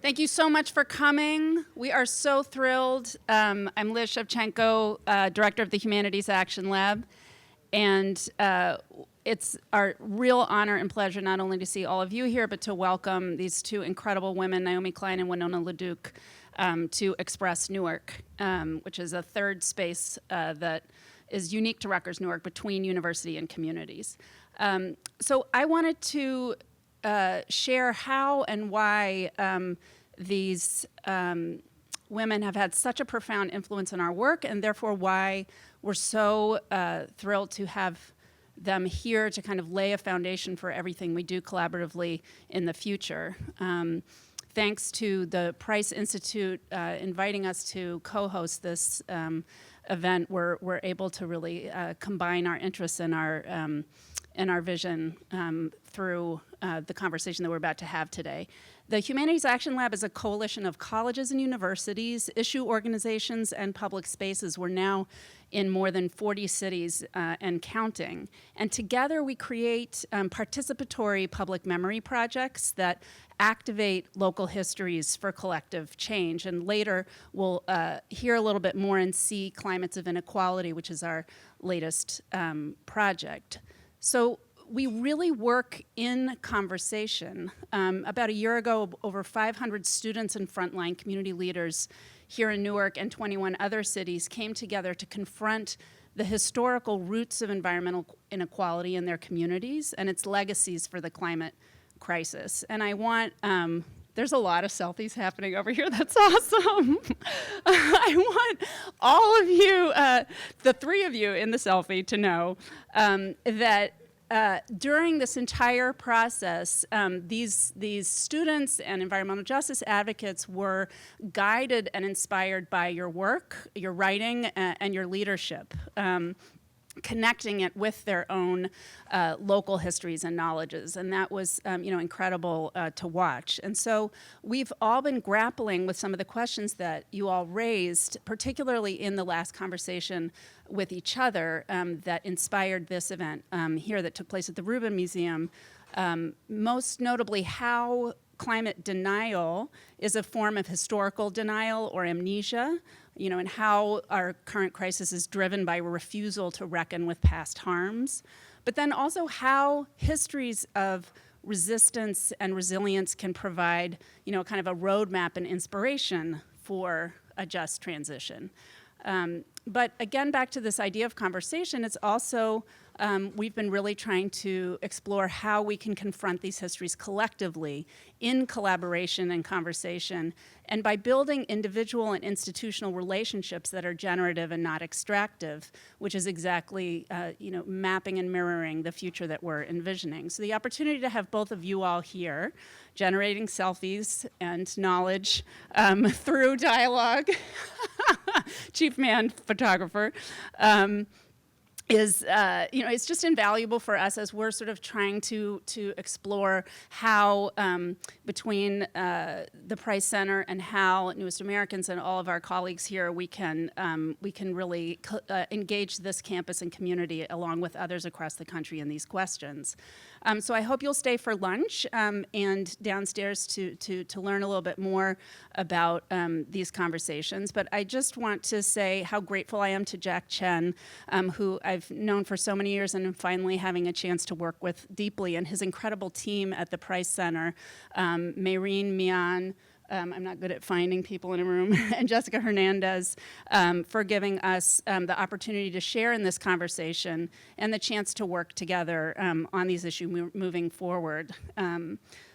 Thank you so much for coming. We are so thrilled. I'm Liz Shevchenko, Director of the Humanities Action Lab, and it's our real honor and pleasure not only to see all of you here, but to welcome these two incredible women, Naomi Klein and Winona LaDuke, to Express Newark, which is a third space that is unique to Rutgers Newark between university and communities. So I wanted to share how and why these women have had such a profound influence in our work, and therefore why we're so thrilled to have them here to kind of lay a foundation for everything we do collaboratively in the future. Thanks to the Price Institute inviting us to co-host this event, we're able to really combine our interests and our vision through the conversation that we're about to have today. The Humanities Action Lab is a coalition of colleges and universities, issue organizations, and public spaces. We're now in more than 40 cities and counting. And together we create participatory public memory projects that activate local histories for collective change. And later we'll hear a little bit more and see Climates of Inequality, which is our latest project. So we really work in conversation. About a year ago, over 500 students and frontline community leaders here in Newark and 21 other cities came together to confront the historical roots of environmental inequality in their communities and its legacies for the climate crisis. And I want, there's a lot of selfies happening over here. That's awesome. I want all of you, the three of you in the selfie, to know that during this entire process, these students and environmental justice advocates were guided and inspired by your work, your writing, and your leadership. Connecting it with their own local histories and knowledges, and that was incredible to watch. And so we've all been grappling with some of the questions that you all raised, particularly in the last conversation with each other that inspired this event here that took place at the Rubin Museum. Most notably, how climate denial is a form of historical denial or amnesia, and how our current crisis is driven by a refusal to reckon with past harms, but then also how histories of resistance and resilience can provide, kind of a roadmap and inspiration for a just transition. But again, back to this idea of conversation, it's also, we've been really trying to explore how we can confront these histories collectively in collaboration and conversation, and by building individual and institutional relationships that are generative and not extractive, which is exactly, mapping and mirroring the future that we're envisioning. So the opportunity to have both of you all here, generating selfies and knowledge through dialogue, Chief Mann, photographer, is, it's just invaluable for us as we're sort of trying to explore how between the Price Center and how Newest Americans and all of our colleagues here, we can really engage this campus and community along with others across the country in these questions. So I hope you'll stay for lunch and downstairs to learn a little bit more about these conversations. But I just want to say how grateful I am to Jack Chen, who I've known for so many years and am finally having a chance to work with deeply, and his incredible team at the Price Center, Maureen Mian, I'm not good at finding people in a room, and Jessica Hernandez, for giving us the opportunity to share in this conversation and the chance to work together on these issues moving forward.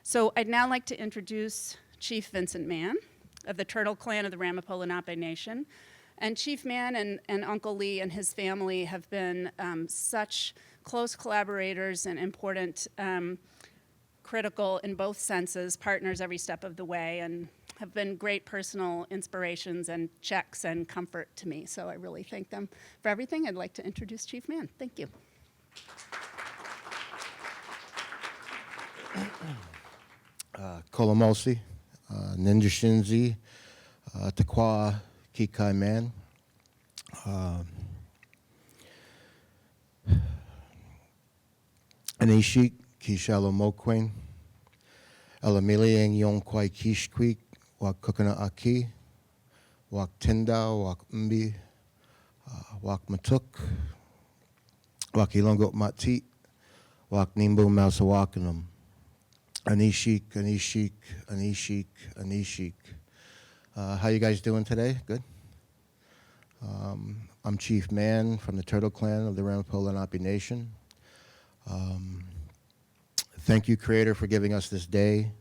So I'd now like to introduce Chief Vincent Mann of the Turtle Clan of the Ramapough Lunaape Nation. And Chief Mann and Uncle Lee and his family have been such close collaborators and important critical in both senses, partners every step of the way, and have been great personal inspirations and checks and comfort to me. So I really thank them for everything. I'd like to introduce Chief Mann. Thank you. Kolomosi, Ninjashinzi, Takwa Kikai Man. Anishik Kishalo Moquin, Elamiliang Yong Kwai Kishquik, wak kukana aki, wak tindau, wak umbi, wak matuk, wak ilongo matit, wak nimbo mausawakanum. Anishik, Anishik, Anishik, Anishik. How you guys doing today? Good? I'm Chief Mann from the Turtle Clan of the Ramapough Lunaape Nation. Thank you, Creator, for giving us this day,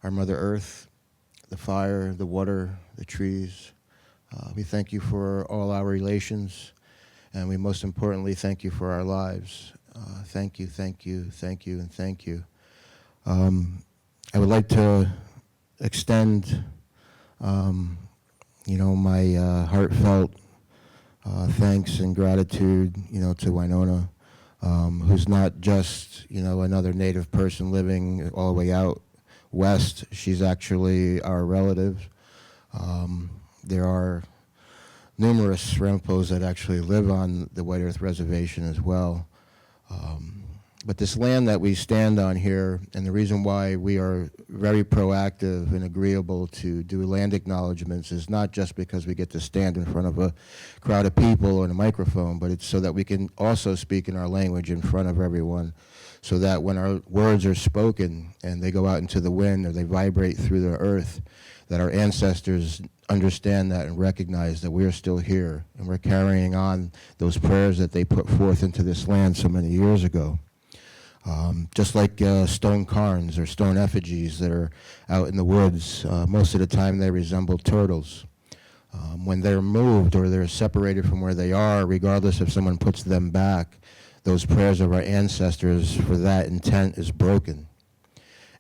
our Mother Earth, the fire, the water, the trees. We thank you for all our relations, and we most importantly thank you for our lives. Thank you, thank you, thank you, and thank you. I would like to extend, my heartfelt thanks and gratitude, to Winona, who's not just, another Native person living all the way out west. She's actually our relative. There are numerous Ramapoughs that actually live on the White Earth Reservation as well. But this land that we stand on here, and the reason why we are very proactive and agreeable to do land acknowledgements is not just because we get to stand in front of a crowd of people and a microphone, but it's so that we can also speak in our language in front of everyone, so that when our words are spoken and they go out into the wind or they vibrate through the earth, that our ancestors understand that and recognize that we are still here and we're carrying on those prayers that they put forth into this land so many years ago. Just like stone cairns or stone effigies that are out in the woods, most of the time they resemble turtles. When they're moved or they're separated from where they are, regardless if someone puts them back, those prayers of our ancestors for that intent is broken.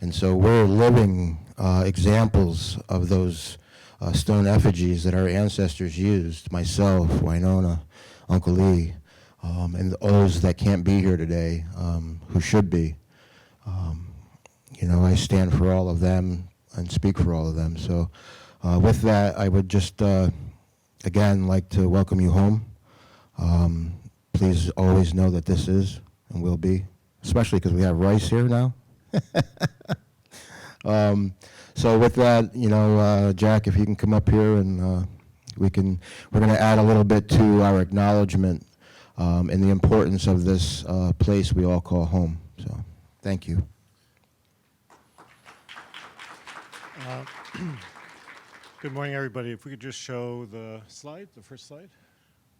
And so we're living examples of those stone effigies that our ancestors used, myself, Winona, Uncle Lee, and those that can't be here today, who should be. I stand for all of them and speak for all of them. So with that, I would just, again, like to welcome you home. Please always know that this is and will be, especially because we have rice here now. So with that, Jack, if you can come up here and we're going to add a little bit to our acknowledgement and the importance of this place we all call home. So, thank you. Good morning, everybody. If we could just show the first slide.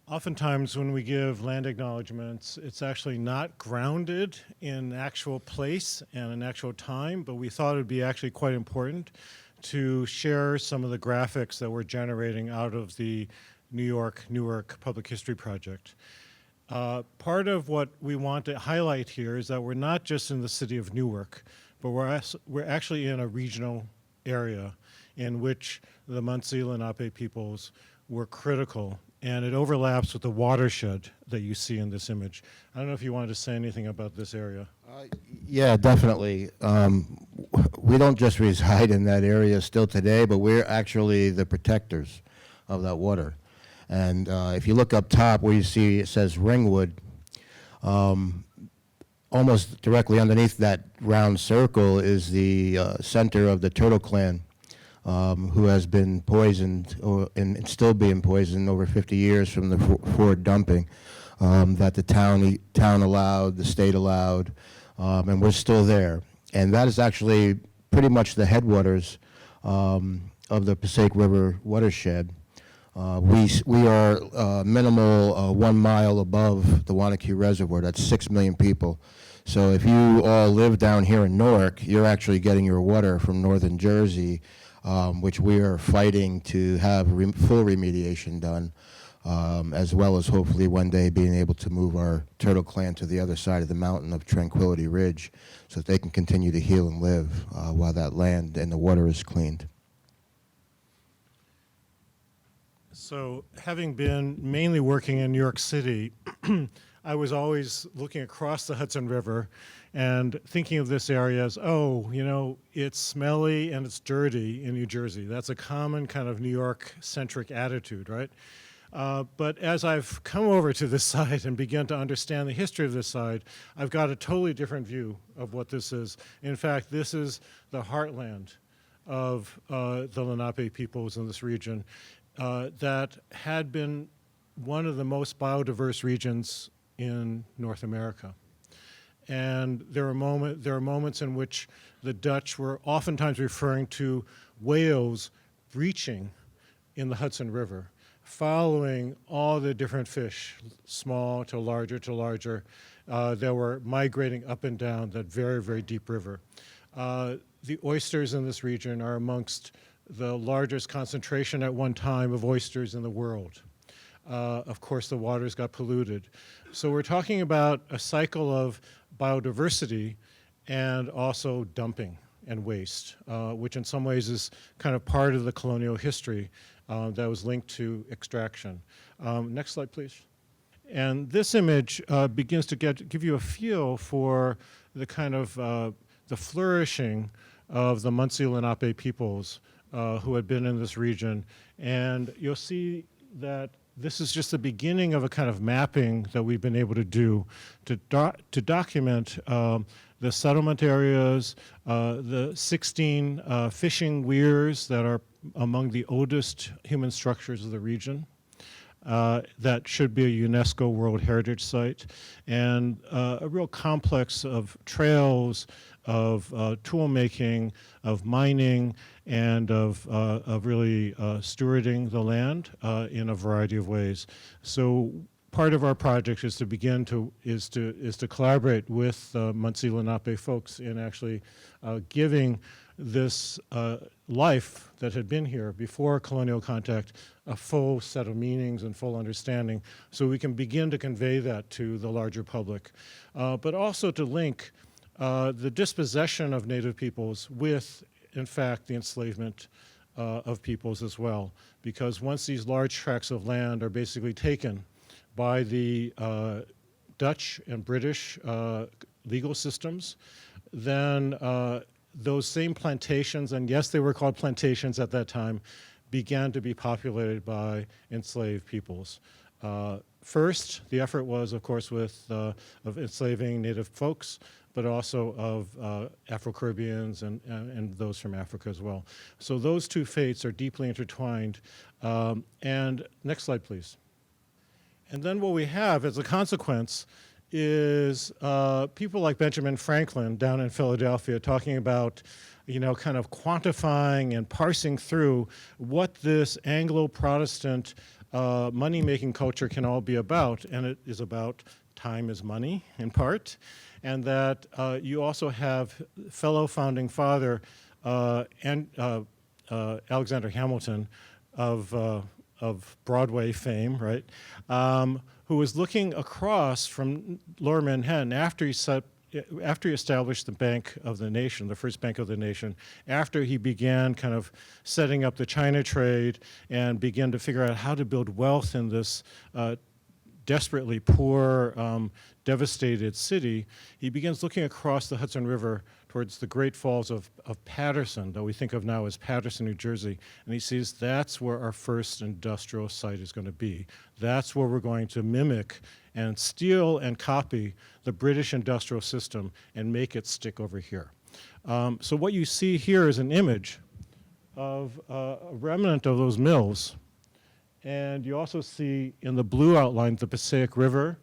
Oftentimes when we give land acknowledgements, it's actually not grounded in actual place and an actual time, but we thought it would be actually quite important to share some of the graphics that we're generating out of the Newark Public History Project. Part of what we want to highlight here is that we're not just in the city of Newark, but we're actually in a regional area in which the Munsee Lenape peoples were critical, and it overlaps with the watershed that you see in this image. I don't know if you wanted to say anything about this area. Yeah, definitely. We don't just reside in that area still today, but we're actually the protectors of that water. And if you look up top where you see it says Ringwood, almost directly underneath that round circle is the center of the Turtle Clan, who has been poisoned and still being poisoned over 50 years from the Ford dumping that the town allowed, the state allowed, and we're still there. And that is actually pretty much the headwaters of the Passaic River watershed. We are minimal 1 mile above the Wanakee Reservoir. That's 6 million people. So if you all live down here in Newark, you're actually getting your water from northern Jersey, which we are fighting to have full remediation done, as well as hopefully one day being able to move our Turtle Clan to the other side of the mountain of Tranquility Ridge so that they can continue to heal and live while that land and the water is cleaned. So having been mainly working in New York City, I was always looking across the Hudson River and thinking of this area as, it's smelly and it's dirty in New Jersey. That's a common kind of New York-centric attitude, right? But as I've come over to this site and begun to understand the history of this site, I've got a totally different view of what this is. In fact, this is the heartland of the Lenape peoples in this region that had been one of the most biodiverse regions in North America. And there are moments in which the Dutch were oftentimes referring to whales breaching in the Hudson River, following all the different fish, small to larger, that were migrating up and down that very, very deep river. The oysters in this region are amongst the largest concentration at one time of oysters in the world. Of course, the waters got polluted. So we're talking about a cycle of biodiversity and also dumping and waste, which in some ways is kind of part of the colonial history that was linked to extraction. Next slide, please. And this image begins to give you a feel for the kind of the flourishing of the Munsee Lenape peoples who had been in this region. And you'll see that this is just the beginning of a kind of mapping that we've been able to do to document the settlement areas, the 16 fishing weirs that are among the oldest human structures of the region. That should be a UNESCO World Heritage Site, and a real complex of trails, of tool making, of mining, and of really stewarding the land in a variety of ways. So part of our project is to begin to collaborate with Munsee Lenape folks in actually giving this life that had been here before colonial contact a full set of meanings and full understanding, so we can begin to convey that to the larger public, but also to link the dispossession of Native peoples with, in fact, the enslavement of peoples as well. Because once these large tracts of land are basically taken by the Dutch and British legal systems, then those same plantations, and yes, they were called plantations at that time, began to be populated by enslaved peoples. First, the effort was, of course, of enslaving Native folks, but also of Afro-Caribbeans and those from Africa as well. So those two fates are deeply intertwined. And next slide, please. And then what we have as a consequence is people like Benjamin Franklin down in Philadelphia talking about, kind of quantifying and parsing through what this Anglo-Protestant money-making culture can all be about. And it is about time is money, in part, and that you also have fellow founding father Alexander Hamilton of Broadway fame, right? Who was looking across from Lower Manhattan after he established the Bank of the Nation, the first Bank of the Nation, after he began kind of setting up the China trade and began to figure out how to build wealth in this desperately poor, devastated city, he begins looking across the Hudson River towards the Great Falls of Paterson, that we think of now as Paterson, New Jersey, and he sees that's where our first industrial site is going to be. That's where we're going to mimic and steal and copy the British industrial system and make it stick over here. So what you see here is an image of a remnant of those mills. And you also see in the blue outline the Passaic River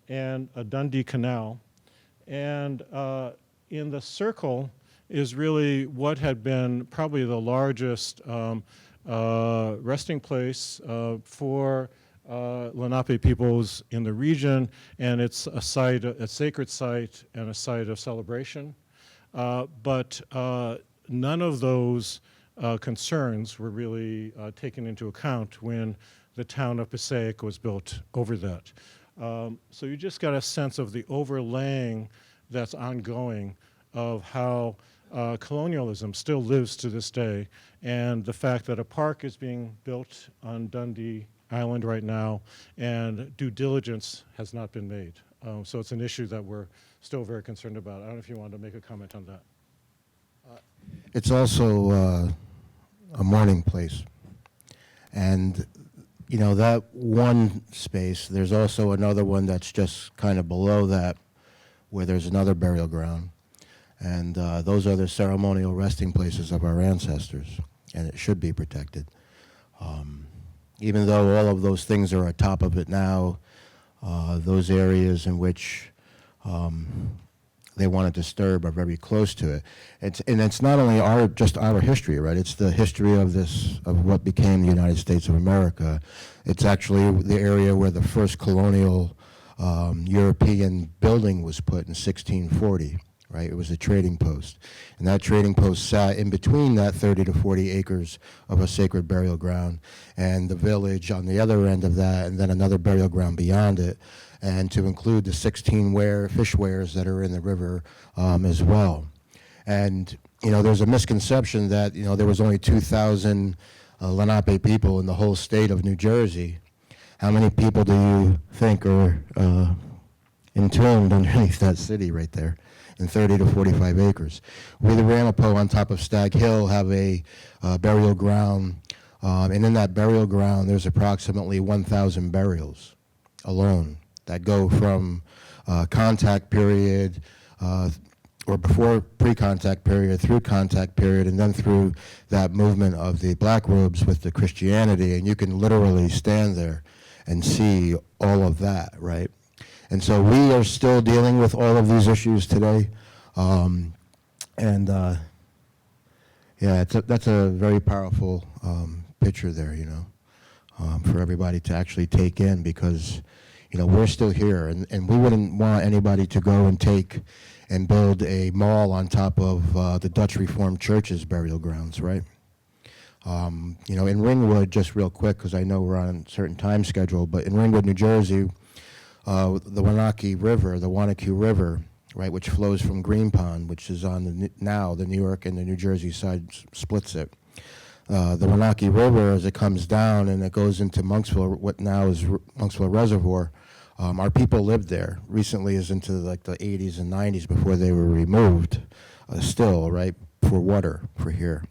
and a Dundee Canal. And in the circle is really what had been probably the largest resting place for Lenape peoples in the region, and it's a site, a sacred site, and a site of celebration. But none of those concerns were really taken into account when the town of Passaic was built over that. So you just got a sense of the overlaying that's ongoing of how colonialism still lives to this day, and the fact that a park is being built on Dundee Island right now, and due diligence has not been made. So it's an issue that we're still very concerned about. I don't know if you wanted to make a comment on that. It's also a mourning place. And, that one space, there's also another one that's just kind of below that, where there's another burial ground. And those are the ceremonial resting places of our ancestors, and it should be protected. Even though all of those things are on top of it now, those areas in which they want to disturb are very close to it. And it's not only just our history, right? It's the history of what became the United States of America. It's actually the area where the first colonial European building was put in 1640, right? It was a trading post. And that trading post sat in between that 30 to 40 acres of a sacred burial ground and the village on the other end of that, and then another burial ground beyond it, and to include the 16 fish weirs that are in the river as well. And, there's a misconception that, there was only 2,000 Lenape people in the whole state of New Jersey. How many people do you think are entombed underneath that city right there in 30 to 45 acres? We, the Ramapough, on top of Stag Hill, have a burial ground, and in that burial ground there's approximately 1,000 burials alone that go from contact period, or before pre-contact period, through contact period, and then through that movement of the black robes with the Christianity, and you can literally stand there and see all of that, right? And so we are still dealing with all of these issues today, that's a very powerful picture there, for everybody to actually take in, because we're still here, and we wouldn't want anybody to go and take and build a mall on top of the Dutch Reformed Church's burial grounds, right? In Ringwood, just real quick, because I know we're on a certain time schedule, but in Ringwood, New Jersey, the Wanakee River, right, which flows from Green Pond, which is on the New York and the New Jersey side, splits it. The Wanakee River, as it comes down and it goes into Monksville, what now is Monksville Reservoir, our people lived there. Recently is into like the 80s and 90s before they were removed, still, right, for water for here.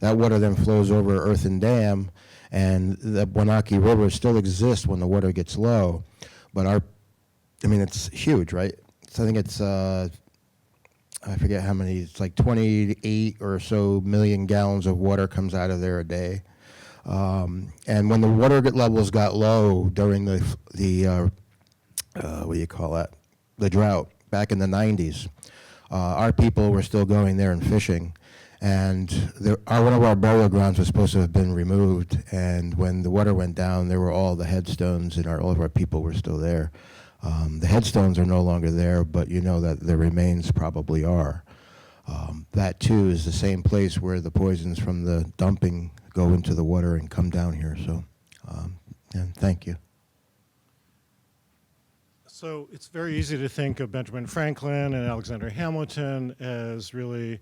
That water then flows over Earthen Dam, and the Wanakee River still exists when the water gets low. But it's huge, right? So I think it's, I forget how many, it's like 28 or so million gallons of water comes out of there a day. And when the water levels got low during the the drought back in the 90s, our people were still going there and fishing. And one of our burial grounds was supposed to have been removed, and when the water went down, there were all the headstones, and all of our people were still there. The headstones are no longer there, but that their remains probably are. That too is the same place where the poisons from the dumping go into the water and come down here. So, and thank you. So it's very easy to think of Benjamin Franklin and Alexander Hamilton as really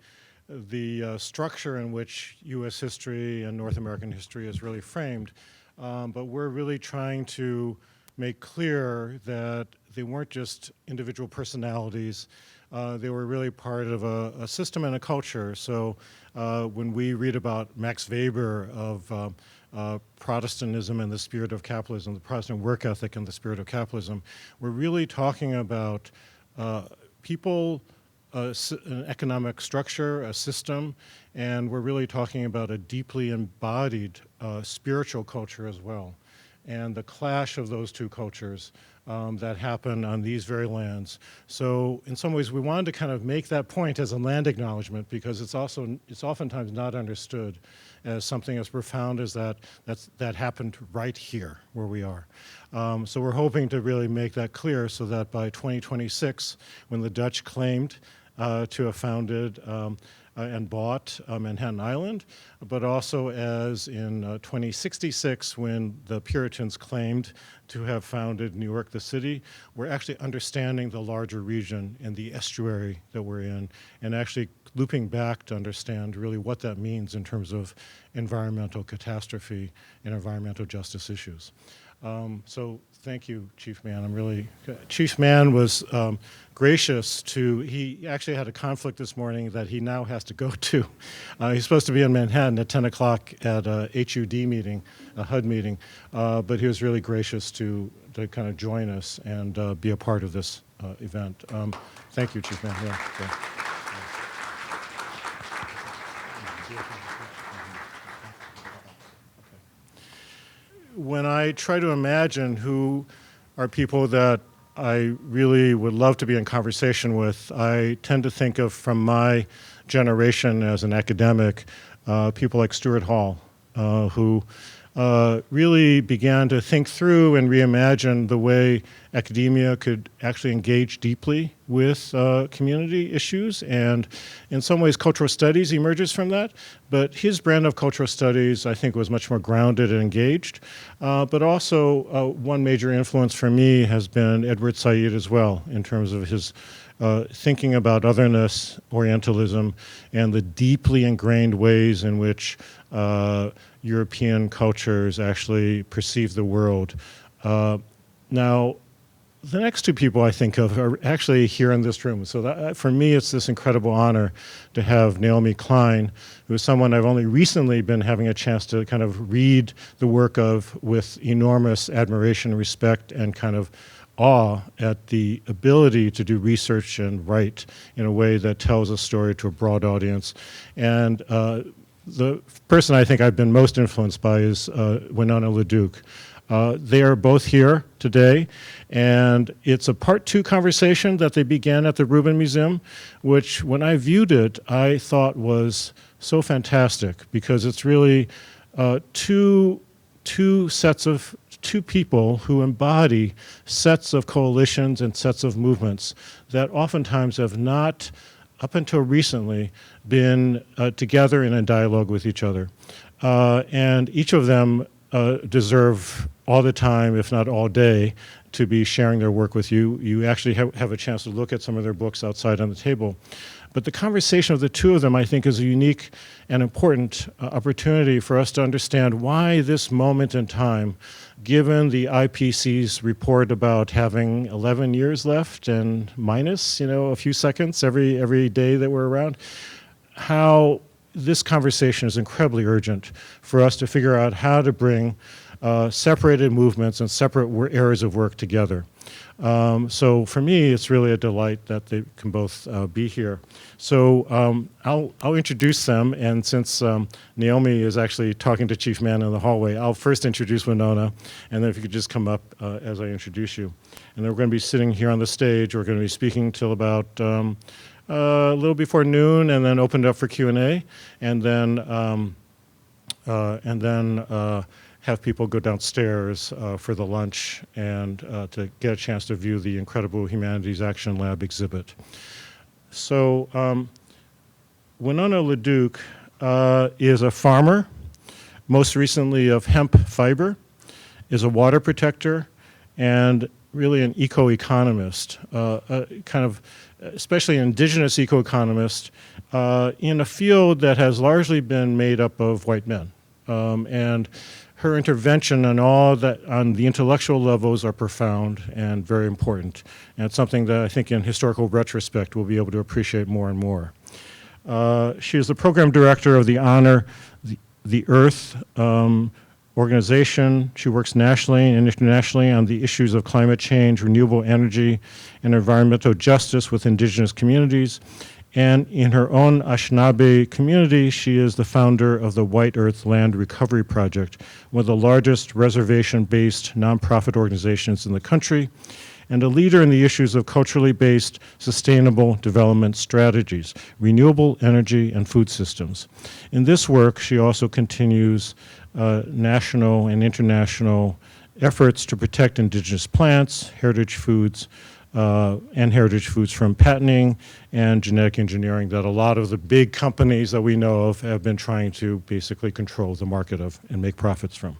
the structure in which U.S. history and North American history is really framed. But we're really trying to make clear that they weren't just individual personalities. They were really part of a system and a culture. So when we read about Max Weber of Protestantism and the spirit of capitalism, the Protestant work ethic and the spirit of capitalism, we're really talking about people, an economic structure, a system, and we're really talking about a deeply embodied spiritual culture as well. And the clash of those two cultures that happen on these very lands. So in some ways we wanted to kind of make that point as a land acknowledgement, because it's oftentimes not understood as something as profound as that happened right here where we are. So we're hoping to really make that clear so that by 2026, when the Dutch claimed to have founded and bought Manhattan Island, but also as in 2066 when the Puritans claimed to have founded New York, the city, we're actually understanding the larger region and the estuary that we're in, and actually looping back to understand really what that means in terms of environmental catastrophe and environmental justice issues. So thank you, Chief Mann. Chief Mann was gracious he actually had a conflict this morning that he now has to go to. He's supposed to be in Manhattan at 10 o'clock at a HUD meeting, a HUD meeting, but he was really gracious to kind of join us and be a part of this event. Thank you, Chief Mann. Yeah. when I try to imagine who are people that I really would love to be in conversation with, I tend to think of, from my generation as an academic, people like Stuart Hall, who really began to think through and reimagine the way academia could actually engage deeply with community issues. And in some ways, cultural studies emerges from that. But his brand of cultural studies, I think, was much more grounded and engaged. But also, one major influence for me has been Edward Said as well, in terms of his thinking about otherness, Orientalism, and the deeply ingrained ways in which European cultures actually perceive the world. Now, the next two people I think of are actually here in this room. So that, for me, it's this incredible honor to have Naomi Klein, who is someone I've only recently been having a chance to kind of read the work of with enormous admiration, respect, and kind of awe at the ability to do research and write in a way that tells a story to a broad audience. And the person I think I've been most influenced by is Winona LaDuke. They are both here today, and it's a part 2 conversation that they began at the Rubin Museum, which when I viewed it, I thought was so fantastic, because it's really two people who embody sets of coalitions and sets of movements that oftentimes have not, up until recently, been together in a dialogue with each other. And each of them deserve all the time, if not all day, to be sharing their work with you. You actually have a chance to look at some of their books outside on the table. But the conversation of the two of them, I think, is a unique and important opportunity for us to understand why this moment in time, given the IPCC's report about having 11 years left and minus, a few seconds every day that we're around, how this conversation is incredibly urgent for us to figure out how to bring separated movements and separate areas of work together. So for me, it's really a delight that they can both be here. So I'll introduce them, and since Naomi is actually talking to Chief Mann in the hallway, I'll first introduce Winona, and then if you could just come up as I introduce you. And then we're going to be sitting here on the stage. We're going to be speaking till about a little before noon, and then opened up for Q&A, and then have people go downstairs for the lunch and to get a chance to view the incredible Humanities Action Lab exhibit. So Winona LaDuke is a farmer, most recently of hemp fiber, is a water protector, and really an eco-economist, kind of especially an indigenous eco-economist in a field that has largely been made up of white men. And her intervention on all that on the intellectual levels are profound and very important, and it's something that I think in historical retrospect we'll be able to appreciate more and more. She is the program director of the Honor the Earth organization. She works nationally and internationally on the issues of climate change, renewable energy, and environmental justice with indigenous communities. And in her own Anishinaabe community, she is the founder of the White Earth Land Recovery Project, one of the largest reservation-based nonprofit organizations in the country, and a leader in the issues of culturally based sustainable development strategies, renewable energy, and food systems. In this work, she also continues national and international efforts to protect indigenous plants, heritage foods, and heritage foods from patenting and genetic engineering that a lot of the big companies that we know of have been trying to basically control the market of and make profits from.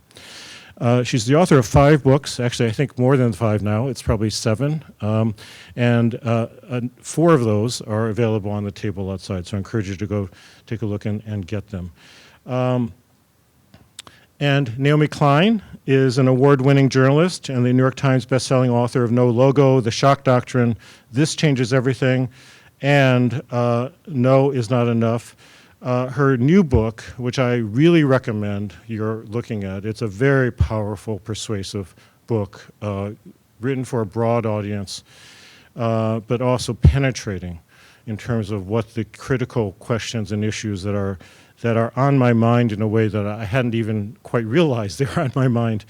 She's the author of 5 books, actually I think more than 5 now, it's probably 7, and 4 of those are available on the table outside, so I encourage you to go take a look and get them. And Naomi Klein is an award-winning journalist and the New York Times bestselling author of No Logo, The Shock Doctrine, This Changes Everything, and No Is Not Enough. Her new book, which I really recommend you're looking at, it's a very powerful, persuasive book written for a broad audience, but also penetrating in terms of what the critical questions and issues that are that are on my mind in a way that I hadn't even quite realized they were on my mind.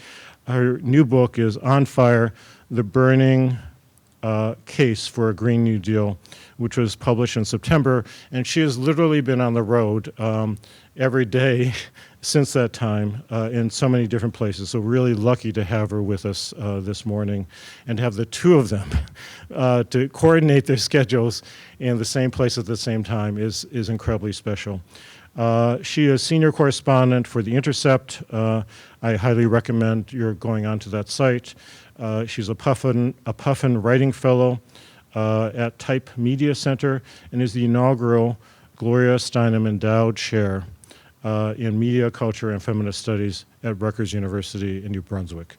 Her new book is On Fire, The Burning Case for a Green New Deal, which was published in September, and she has literally been on the road every day since that time in so many different places. So really lucky to have her with us this morning and have the two of them to coordinate their schedules in the same place at the same time is incredibly special. She is senior correspondent for the Intercept. I highly recommend you're going onto that site. She's a Puffin writing fellow at Type Media Center and is the inaugural Gloria, Steinem, Endowed chair in media, culture, and feminist studies at Rutgers University in New Brunswick.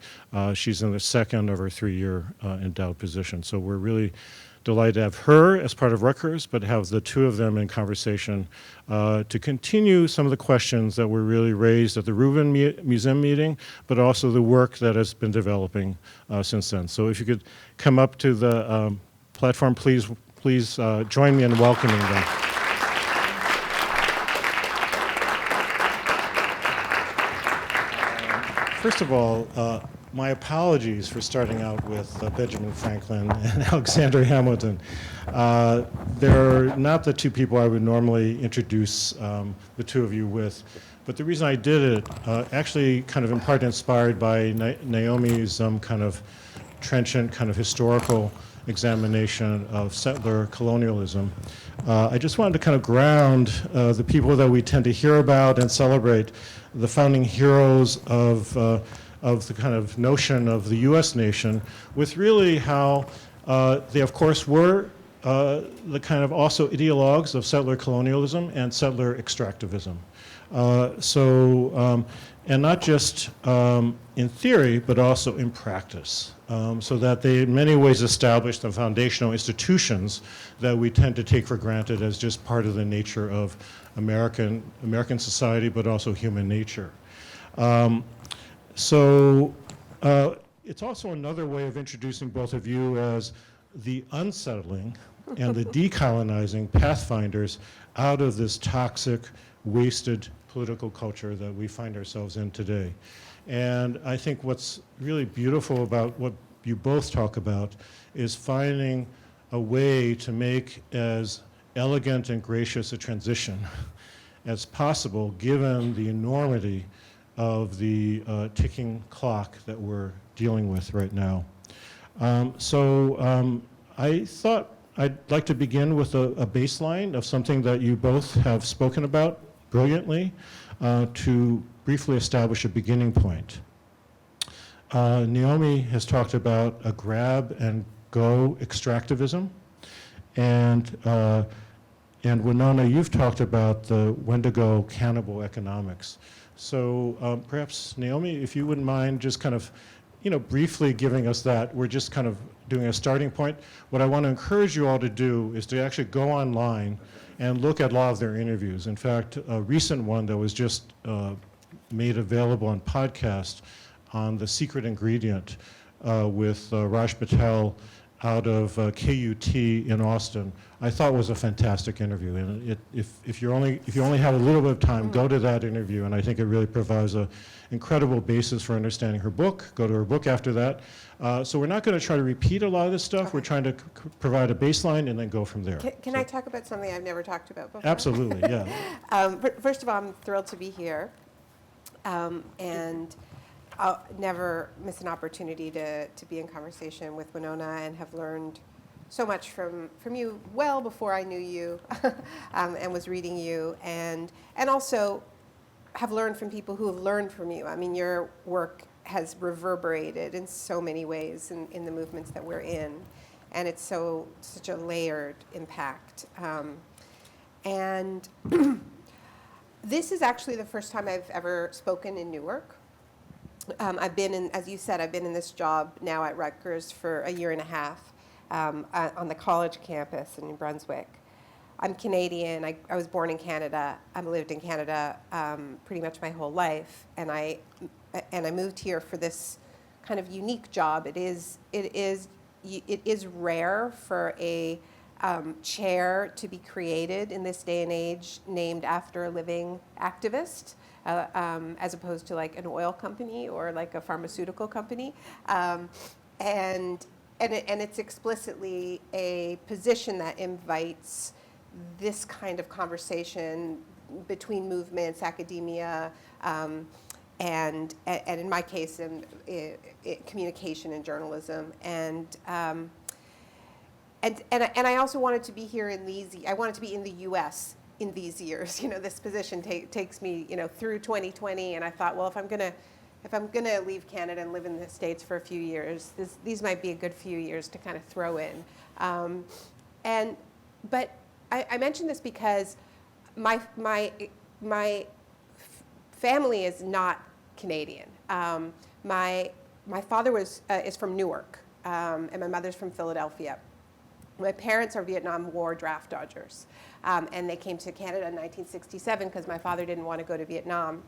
She's in the second of her 3-year endowed position. So we're really delighted to have her as part of Rutgers, but have the two of them in conversation to continue some of the questions that were really raised at the Reuben Museum meeting, but also the work that has been developing since then. So if you could come up to the platform, please join me in welcoming them. First of all, my apologies for starting out with Benjamin Franklin and Alexander Hamilton. They're not the two people I would normally introduce the two of you with, but the reason I did it, actually kind of in part inspired by Naomi's kind of trenchant, kind of historical examination of settler colonialism. I just wanted to kind of ground the people that we tend to hear about and celebrate, the founding heroes of the kind of notion of the U.S. nation, with really how they, of course, were the kind of also ideologues of settler colonialism and settler extractivism. And not just in theory, but also in practice. So that they in many ways established the foundational institutions that we tend to take for granted as just part of the nature of American society, but also human nature. It's also another way of introducing both of you as the unsettling and the decolonizing pathfinders out of this toxic, wasted political culture that we find ourselves in today. And I think what's really beautiful about what you both talk about is finding a way to make as elegant and gracious a transition as possible, given the enormity of the ticking clock that we're dealing with right now. I thought I'd like to begin with a baseline of something that you both have spoken about brilliantly to briefly establish a beginning point. Naomi has talked about a grab and go extractivism, and Winona, you've talked about the Wendigo cannibal economics. So perhaps Naomi, if you wouldn't mind just kind of, briefly giving us that. We're just kind of doing a starting point. What I want to encourage you all to do is to actually go online and look at a lot of their interviews. In fact, a recent one that was just made available on podcast on The Secret Ingredient with Raj Patel out of KUT in Austin, I thought was a fantastic interview. And if you only have a little bit of time, go to that interview, and I think it really provides an incredible basis for understanding her book. Go to her book after that. So we're not going to try to repeat a lot of this stuff. Okay. We're trying to provide a baseline and then go from there. Can I talk about something I've never talked about before? Absolutely, yeah. First of all, I'm thrilled to be here, and I'll never miss an opportunity to be in conversation with Winona, and have learned so much from you well before I knew you and was reading you, and also have learned from people who have learned from you. I mean, your work has reverberated in so many ways in the movements that we're in, and it's such a layered impact. And this is actually the first time I've ever spoken in Newark. I've been in, as you said, I've been in this job now at Rutgers for a year and a half on the college campus in New Brunswick. I'm Canadian. I was born in Canada. I've lived in Canada pretty much my whole life, and I moved here for this kind of unique job. It is rare for a chair to be created in this day and age named after a living activist, as opposed to like an oil company or like a pharmaceutical company. And it's explicitly a position that invites this kind of conversation between movements, academia, and in my case, communication and journalism. And I also wanted to be here I wanted to be in the U.S. in these years. You know, this position takes me, through 2020, and I thought, well, if I'm gonna leave Canada and live in the States for a few years, these might be a good few years to kind of throw in. But I mention this because my family is not Canadian. My father is from Newark, and my mother's from Philadelphia. My parents are Vietnam War draft dodgers, and they came to Canada in 1967 because my father didn't want to go to Vietnam.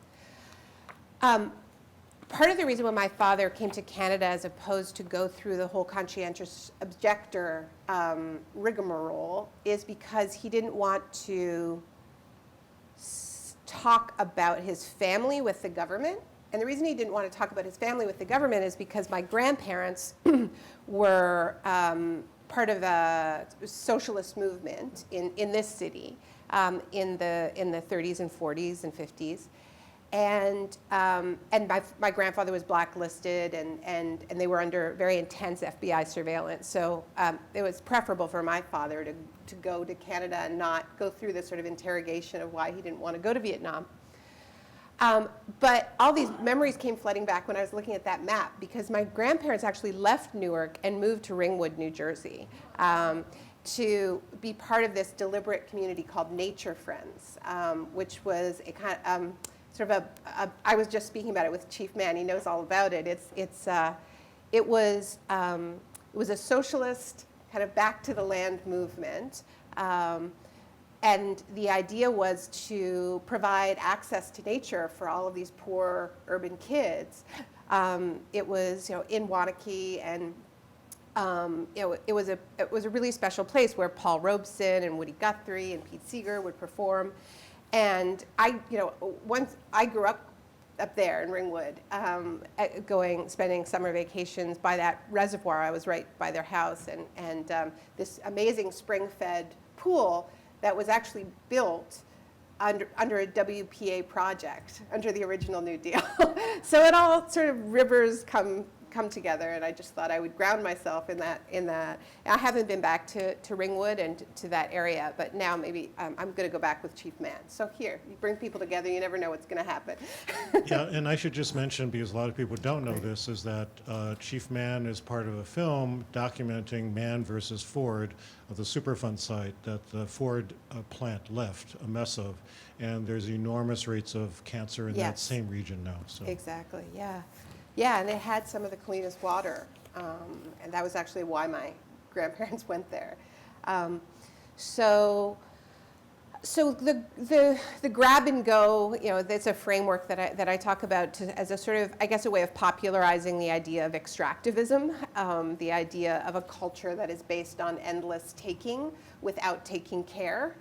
Part of the reason why my father came to Canada as opposed to go through the whole conscientious objector rigmarole is because he didn't want to talk about his family with the government. And the reason he didn't want to talk about his family with the government is because my grandparents were part of a socialist movement in this city in the 30s and 40s and 50s. And my grandfather was blacklisted, and they were under very intense FBI surveillance. So it was preferable for my father to go to Canada and not go through this sort of interrogation of why he didn't want to go to Vietnam. But all these memories came flooding back when I was looking at that map, because my grandparents actually left Newark and moved to Ringwood, New Jersey, to be part of this deliberate community called Nature Friends, which was a kind of sort of I was just speaking about it with Chief Mann. He knows all about it. It was a socialist kind of back to the land movement. And the idea was to provide access to nature for all of these poor urban kids. It was, in Wanakee, and it was a really special place where Paul Robeson and Woody Guthrie and Pete Seeger would perform. And once I grew up there in Ringwood, spending summer vacations by that reservoir. I was right by their house, and this amazing spring-fed pool that was actually built under a WPA project, under the original New Deal. So it all sort of rivers come together, and I just thought I would ground myself in that. I haven't been back to Ringwood and to that area, but now maybe I'm going to go back with Chief Mann. So here, you bring people together, you never know what's going to happen. Yeah, and I should just mention, because a lot of people don't know this, is that Chief Mann is part of a film documenting Mann versus Ford of the Superfund site that the Ford plant left a mess of, and there's enormous rates of cancer in that same region now. So. Exactly, yeah. Yeah, and it had some of the cleanest water, and that was actually why my grandparents went there. So the grab and go, that's a framework that I talk about as a sort of, I guess, a way of popularizing the idea of extractivism, the idea of a culture that is based on endless taking without taking care.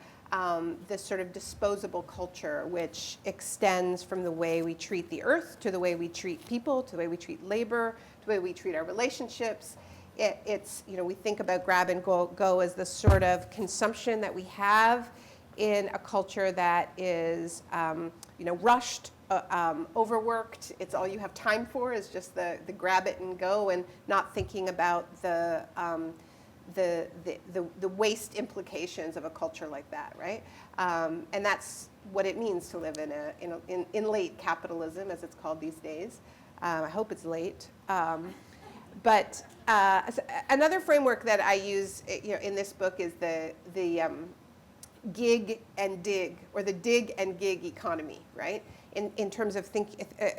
This sort of disposable culture, which extends from the way we treat the earth to the way we treat people, to the way we treat labor, to the way we treat our relationships. It's we think about grab and go as the sort of consumption that we have in a culture that is rushed, overworked. It's all you have time for is just the grab it and go, and not thinking about the waste implications of a culture like that, right? And that's what it means to live in late capitalism, as it's called these days. I hope it's late. But another framework that I use, in this book is the gig and dig, or the dig and gig economy, right? In terms of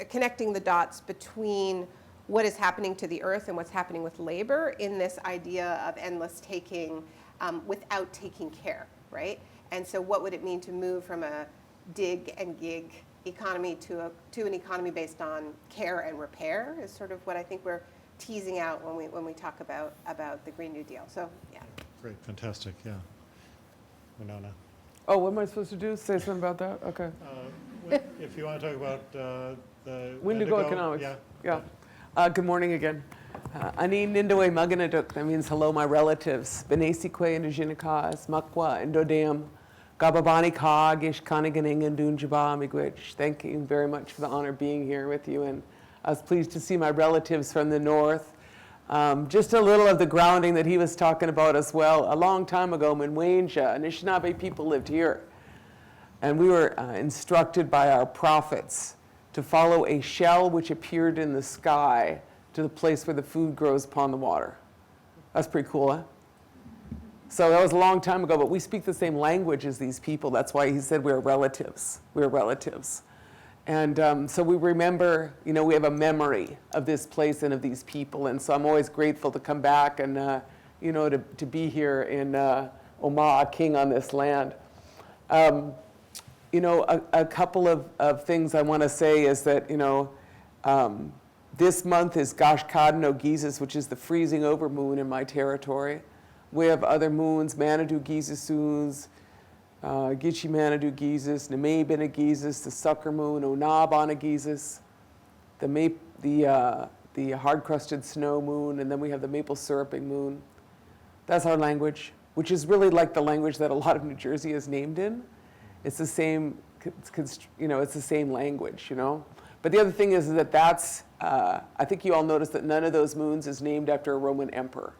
connecting the dots between what is happening to the earth and what's happening with labor in this idea of endless taking without taking care, right? And so what would it mean to move from a dig and gig economy to an economy based on care and repair is sort of what I think we're teasing out when we talk about the Green New Deal. So yeah. Great, fantastic, yeah. Winona. Oh, what am I supposed to do? Say something about that? Okay. If you want to talk about the Windigo economics. Yeah. Good morning again. Ani Nindoe Maganaduk, that means hello, my relatives. Benesikwe and Dujinikas, Makwa and Dodam, Gababani Ka, Gish Kaniganing and Dunjaba Miigwech. Thank you very much for the honor of being here with you. And I was pleased to see my relatives from the north. Just a little of the grounding that he was talking about as well. A long time ago, Minwainja, Anishinaabe people lived here. And we were instructed by our prophets to follow a shell which appeared in the sky to the place where the food grows upon the water. That's pretty cool, huh? So that was a long time ago, but we speak the same language as these people. That's why he said we're relatives. We're relatives. And so we remember, you know, we have a memory of this place and of these people. And so I'm always grateful to come back and, you know, to be here in Omaha, king on this land. You know, a couple of things I want to say is that, you know, this month is Gashkad no Gizis, which is the freezing over moon in my territory. We have other moons, Manadu Gizisoons, Gichi Manadu Gizis, Neme Bena Gizis, the sucker moon, Onabana Gizis, the hard-crusted snow moon, and then we have the maple syruping moon. That's our language, which is really like the language that a lot of New Jersey is named in. It's the same, you know, it's the same language, you know. But the other thing is that that's, I think you all noticed that none of those moons is named after a Roman emperor.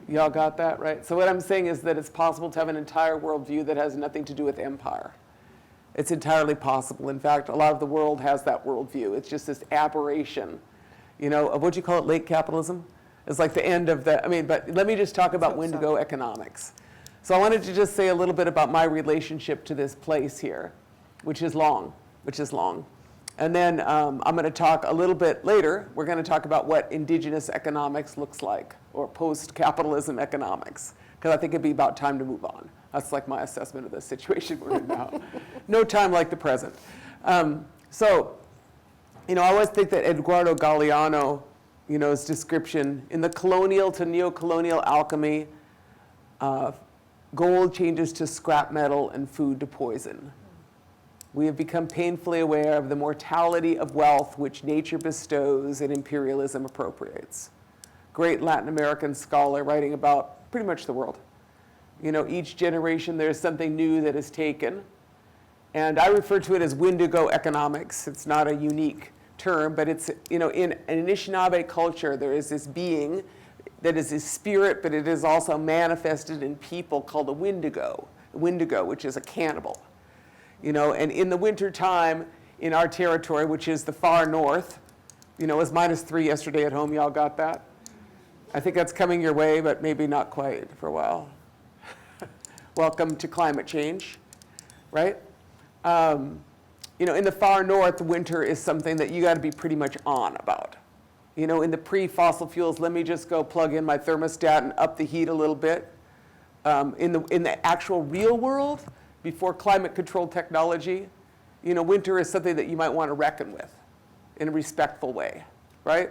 Y'all got that, right? So what I'm saying is that it's possible to have an entire worldview that has nothing to do with empire. It's entirely possible. In fact, a lot of the world has that worldview. It's just this aberration, you know, of what you call it, late capitalism? It's like the end of the, I mean, but let me just talk about Windigo economics. So I wanted to just say a little bit about my relationship to this place here, which is long. And then I'm going to talk a little bit later, we're going to talk about what indigenous economics looks like, or post-capitalism economics, because I think it'd be about time to move on. That's like my assessment of the situation we're in now. No time like the present. So, you know, I always think that Eduardo Galeano, you know, his description, in the colonial to neo-colonial alchemy, gold changes to scrap metal and food to poison. We have become painfully aware of the mortality of wealth which nature bestows and imperialism appropriates. Great Latin American scholar writing about pretty much the world. You know, each generation there's something new that is taken. And I refer to it as Windigo economics. It's not a unique term, but it's, you know, in an Anishinaabe culture, there is this being that is a spirit, but it is also manifested in people called a Windigo, which is a cannibal. You know, and in the winter time in our territory, which is the far north, you know, it was -3 yesterday at home. Y'all got that? I think that's coming your way, but maybe not quite for a while. Welcome to climate change, right? You know, in the far north, winter is something that you got to be pretty much on about. You know, in the pre-fossil fuels, let me just go plug in my thermostat and up the heat a little bit. In the actual real world, before climate-controlled technology, you know, winter is something that you might want to reckon with in a respectful way, right?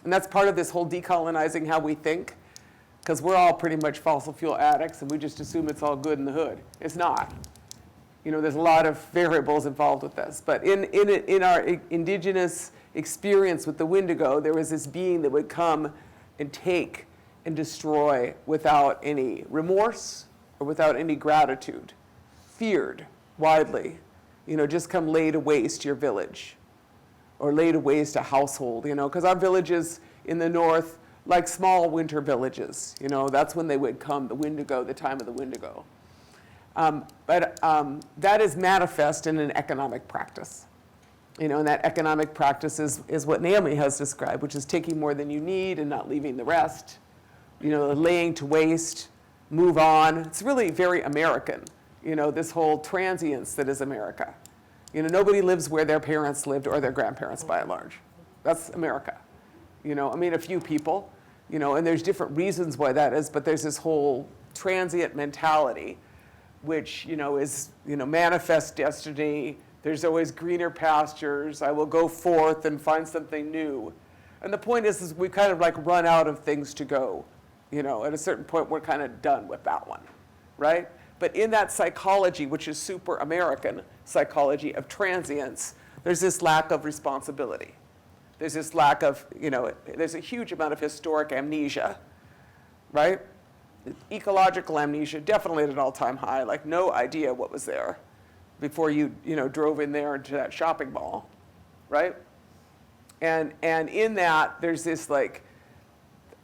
And that's part of this whole decolonizing how we think, because we're all pretty much fossil fuel addicts, and we just assume it's all good in the hood. It's not. You know, there's a lot of variables involved with this. But in our indigenous experience with the Windigo, there was this being that would come and take and destroy without any remorse or without any gratitude. Feared widely, you know, just come lay to waste your village or lay to waste a household, you know, because our villages in the north, like small winter villages, you know, that's when they would come, the Windigo, the time of the Windigo. But that is manifest in an economic practice. You know, and that economic practice is what Naomi has described, which is taking more than you need and not leaving the rest, you know, laying to waste, move on. It's really very American. You know, this whole transience that is America. You know, nobody lives where their parents lived or their grandparents by and large. That's America. You know, I mean, a few people, you know, and there's different reasons why that is, but there's this whole transient mentality, which, you know, is, you know, manifest destiny. There's always greener pastures. I will go forth and find something new. And the point is we kind of like run out of things to go. At a certain point, we're kind of done with that one, right? But in that psychology, which is super American psychology of transience, there's this lack of responsibility. There's this lack of, there's a huge amount of historic amnesia, right? Ecological amnesia, definitely at an all-time high, like no idea what was there before you, drove in there into that shopping mall, right? And in that, there's this like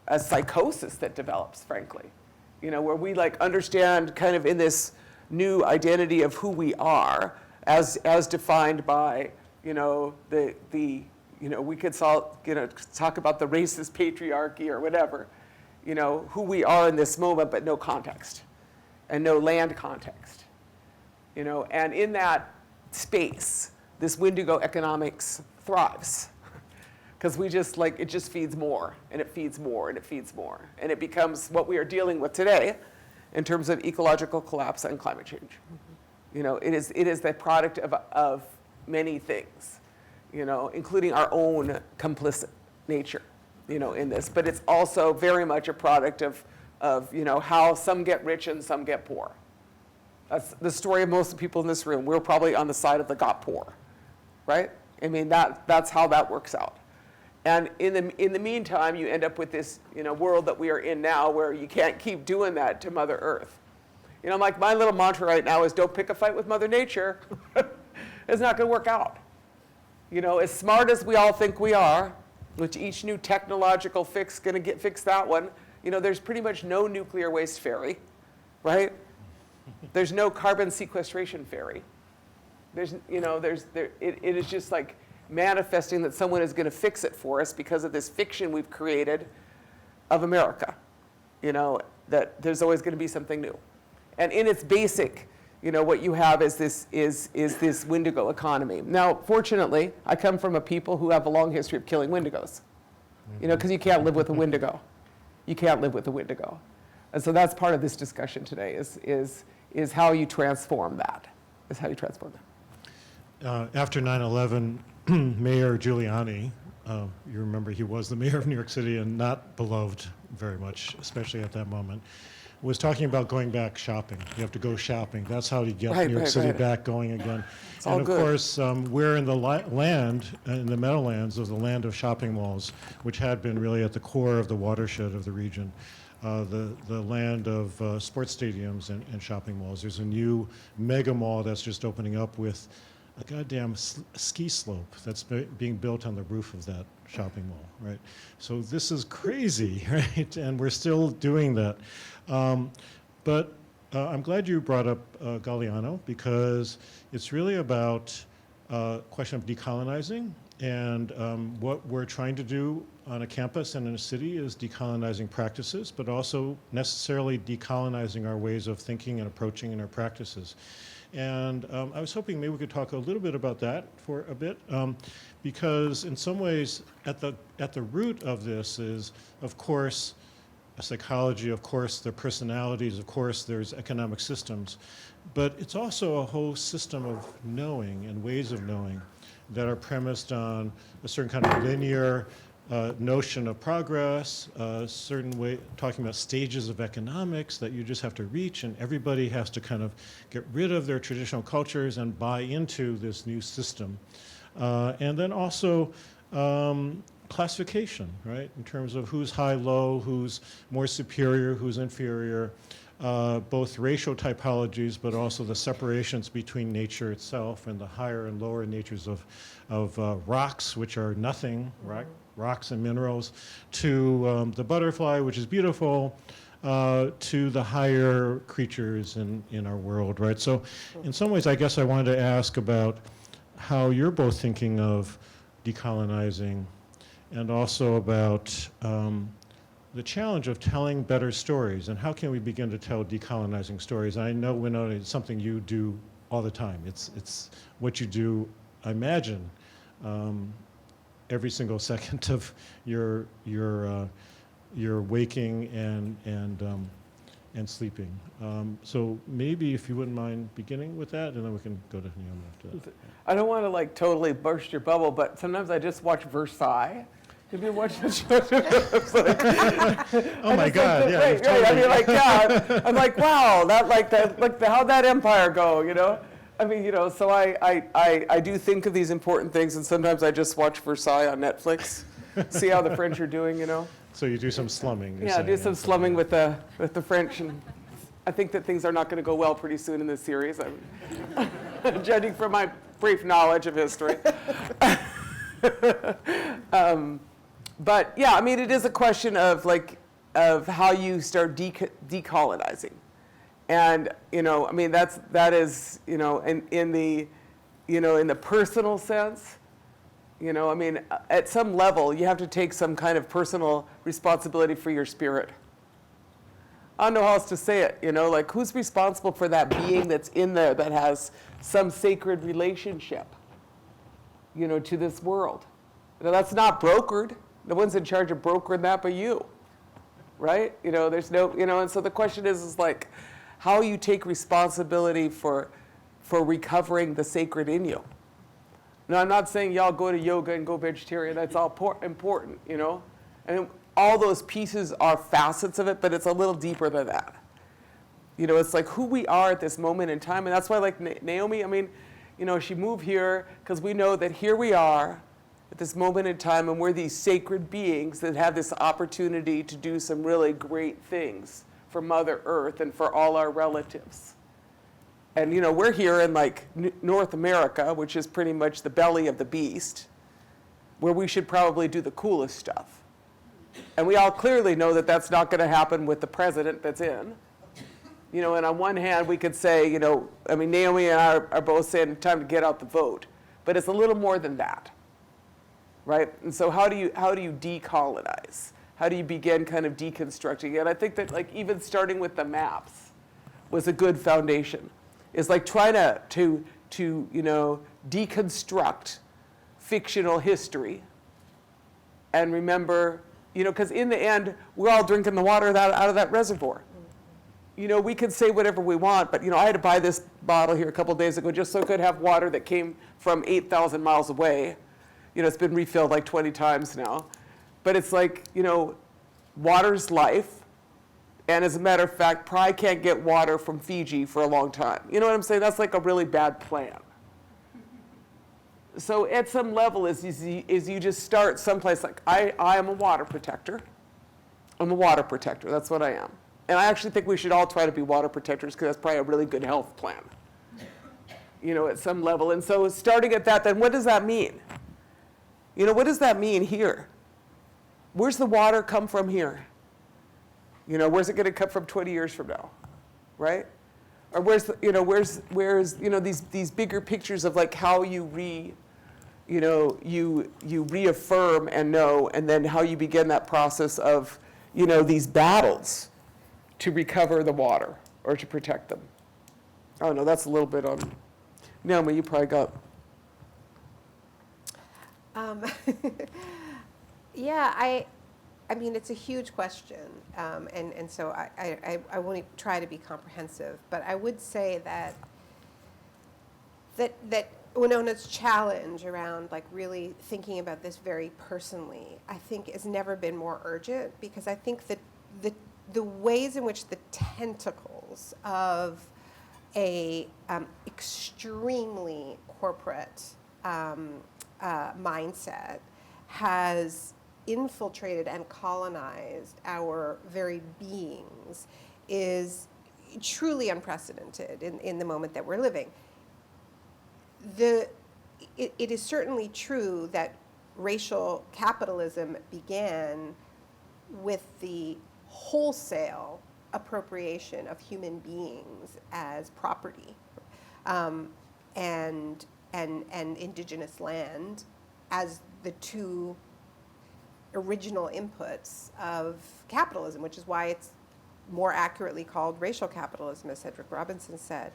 a psychosis that develops, frankly, where we like understand kind of in this new identity of who we are as defined by, we could talk about the racist patriarchy or whatever, who we are in this moment, but no context and no land context, and in that space, this Wendigo economics thrives because we just it just feeds more and it feeds more and it feeds more. And it becomes what we are dealing with today in terms of ecological collapse and climate change. It is the product of many things, including our own complicit nature, in this. But it's also very much a product of how some get rich and some get poor. That's the story of most of the people in this room. We're probably on the side of the got poor, right? I mean, that's how that works out. And in the meantime, you end up with this world that we are in now where you can't keep doing that to Mother Earth. Like my little mantra right now is don't pick a fight with Mother Nature. It's not going to work out. As smart as we all think we are, which each new technological fix going to fix that one, there's pretty much no nuclear waste fairy, right? There's no carbon sequestration fairy. It is just like manifesting that someone is going to fix it for us because of this fiction we've created of America, that there's always going to be something new. And in its basic, what you have is this Wendigo economy. Now, fortunately, I come from a people who have a long history of killing Wendigos, because you can't live with a Wendigo. You can't live with a Wendigo. And so that's part of this discussion today is how you transform that, After 9/11, Mayor Giuliani, you remember he was the mayor of New York City and not beloved very much, especially at that moment, was talking about going back shopping. You have to go shopping. That's how you get New York City back going again. It's and all of good. course, we're in the land, in the Meadowlands of the land of shopping malls, which had been really at the core of the watershed of the region. The land of sports stadiums and shopping malls. There's a new mega mall that's just opening up with a goddamn ski slope that's being built on the roof of that shopping mall, right? So this is crazy, right? And we're still doing that. But I'm glad you brought up Galeano, because it's really about a question of decolonizing. And what we're trying to do on a campus and in a city is decolonizing practices, but also necessarily decolonizing our ways of thinking and approaching in our practices. And I was hoping maybe we could talk a little bit about that for a bit, because in some ways, at the root of this is, of course, a psychology, of course, their personalities, of course, there's economic systems, but it's also a whole system of knowing and ways of knowing that are premised on a certain kind of linear notion of progress, a certain way, talking about stages of economics that you just have to reach, and everybody has to kind of get rid of their traditional cultures and buy into this new system. And then also classification, right, in terms of who's high, low, who's more superior, who's inferior, both racial typologies, but also the separations between nature itself and the higher and lower natures of rocks, which are nothing, right? Rocks and minerals, to the butterfly, which is beautiful, to the higher creatures in our world, right? So in some ways, I guess I wanted to ask about how you're both thinking of decolonizing, and also about the challenge of telling better stories, and how can we begin to tell decolonizing stories? I know, Winona, it's something you do all the time. It's what you do, I imagine, every single second of your waking and sleeping. So maybe if you wouldn't mind beginning with that, and then we can go to Naomi after that. I don't want to totally burst your bubble, but sometimes I just watch Versailles, Have you watched the show? It's like, Oh my God! Yeah, right, you've right. I totally- mean, like, yeah. I'm like, wow, how'd that empire go? You know. I mean, you know. So I do think of these important things, and sometimes I just watch Versailles on Netflix, see how the French are doing. You know. So you do some slumming. you're Yeah, saying, do some that's slumming with the French, and I think that things are not going to go well pretty soon in this series. I'm judging from my brief knowledge of history. But yeah, I mean, it is a question of of how you start decolonizing, and you know, I mean, that is you know, in the personal sense. You know, I mean, at some level, you have to take some kind of personal responsibility for your spirit. I don't know how else to say it, you know, like who's responsible for that being that's in there that has some sacred relationship, you know, to this world. Now, that's not brokered. No one's in charge of brokering that but you, right? You know, there's no, you know, and so the question is like how you take responsibility for recovering the sacred in you. Now, I'm not saying y'all go to yoga and go vegetarian. That's all important, you know? And all those pieces are facets of it, but it's a little deeper than that. You know, it's like who we are at this moment in time. And that's why, like, Naomi, I mean, you know, she moved here because we know that here we are at this moment in time, and we're these sacred beings that have this opportunity to do some really great things for Mother Earth and for all our relatives. And, you know, we're here in, like, North America, which is pretty much the belly of the beast, where we should probably do the coolest stuff. And we all clearly know that that's not going to happen with the president that's in. You know, and on one hand, we could say, you know, I mean, Naomi and I are both saying time to get out the vote. But it's a little more than that, right? And so how do you decolonize? How do you begin kind of deconstructing it? I think that, like, even starting with the maps was a good foundation. It's like trying to you know, deconstruct fictional history and remember, you know, because in the end, we're all drinking the water out of that reservoir. You know, we can say whatever we want, but, you know, I had to buy this bottle here a couple days ago just so I could have water that came from 8,000 miles away. You know, it's been refilled like 20 times now. But it's like, you know, water's life. And as a matter of fact, probably can't get water from Fiji for a long time. You know what I'm saying? That's like a really bad plan. So at some level, is you just start someplace like, I am a water protector. I'm a water protector. That's what I am. And I actually think we should all try to be water protectors because that's probably a really good health plan. You know, at some level. And so starting at that, then what does that mean? You know, what does that mean here? Where's the water come from here? You know, where's it going to come from 20 years from now, right? Or where's these bigger pictures of like how you reaffirm and know, and then how you begin that process of, you know, these battles to recover the water or to protect them. Oh no, that's a little bit on. Naomi, you probably got. Yeah, I mean, it's a huge question, and so I won't try to be comprehensive, but I would say that Winona's challenge around like really thinking about this very personally, I think has never been more urgent, because I think that the ways in which the tentacles of a extremely corporate mindset has infiltrated and colonized our very beings is truly unprecedented in the moment that we're living. It is certainly true that racial capitalism began with the wholesale appropriation of human beings as property, and indigenous land as the two original inputs of capitalism, which is why it's more accurately called racial capitalism, as Cedric Robinson said.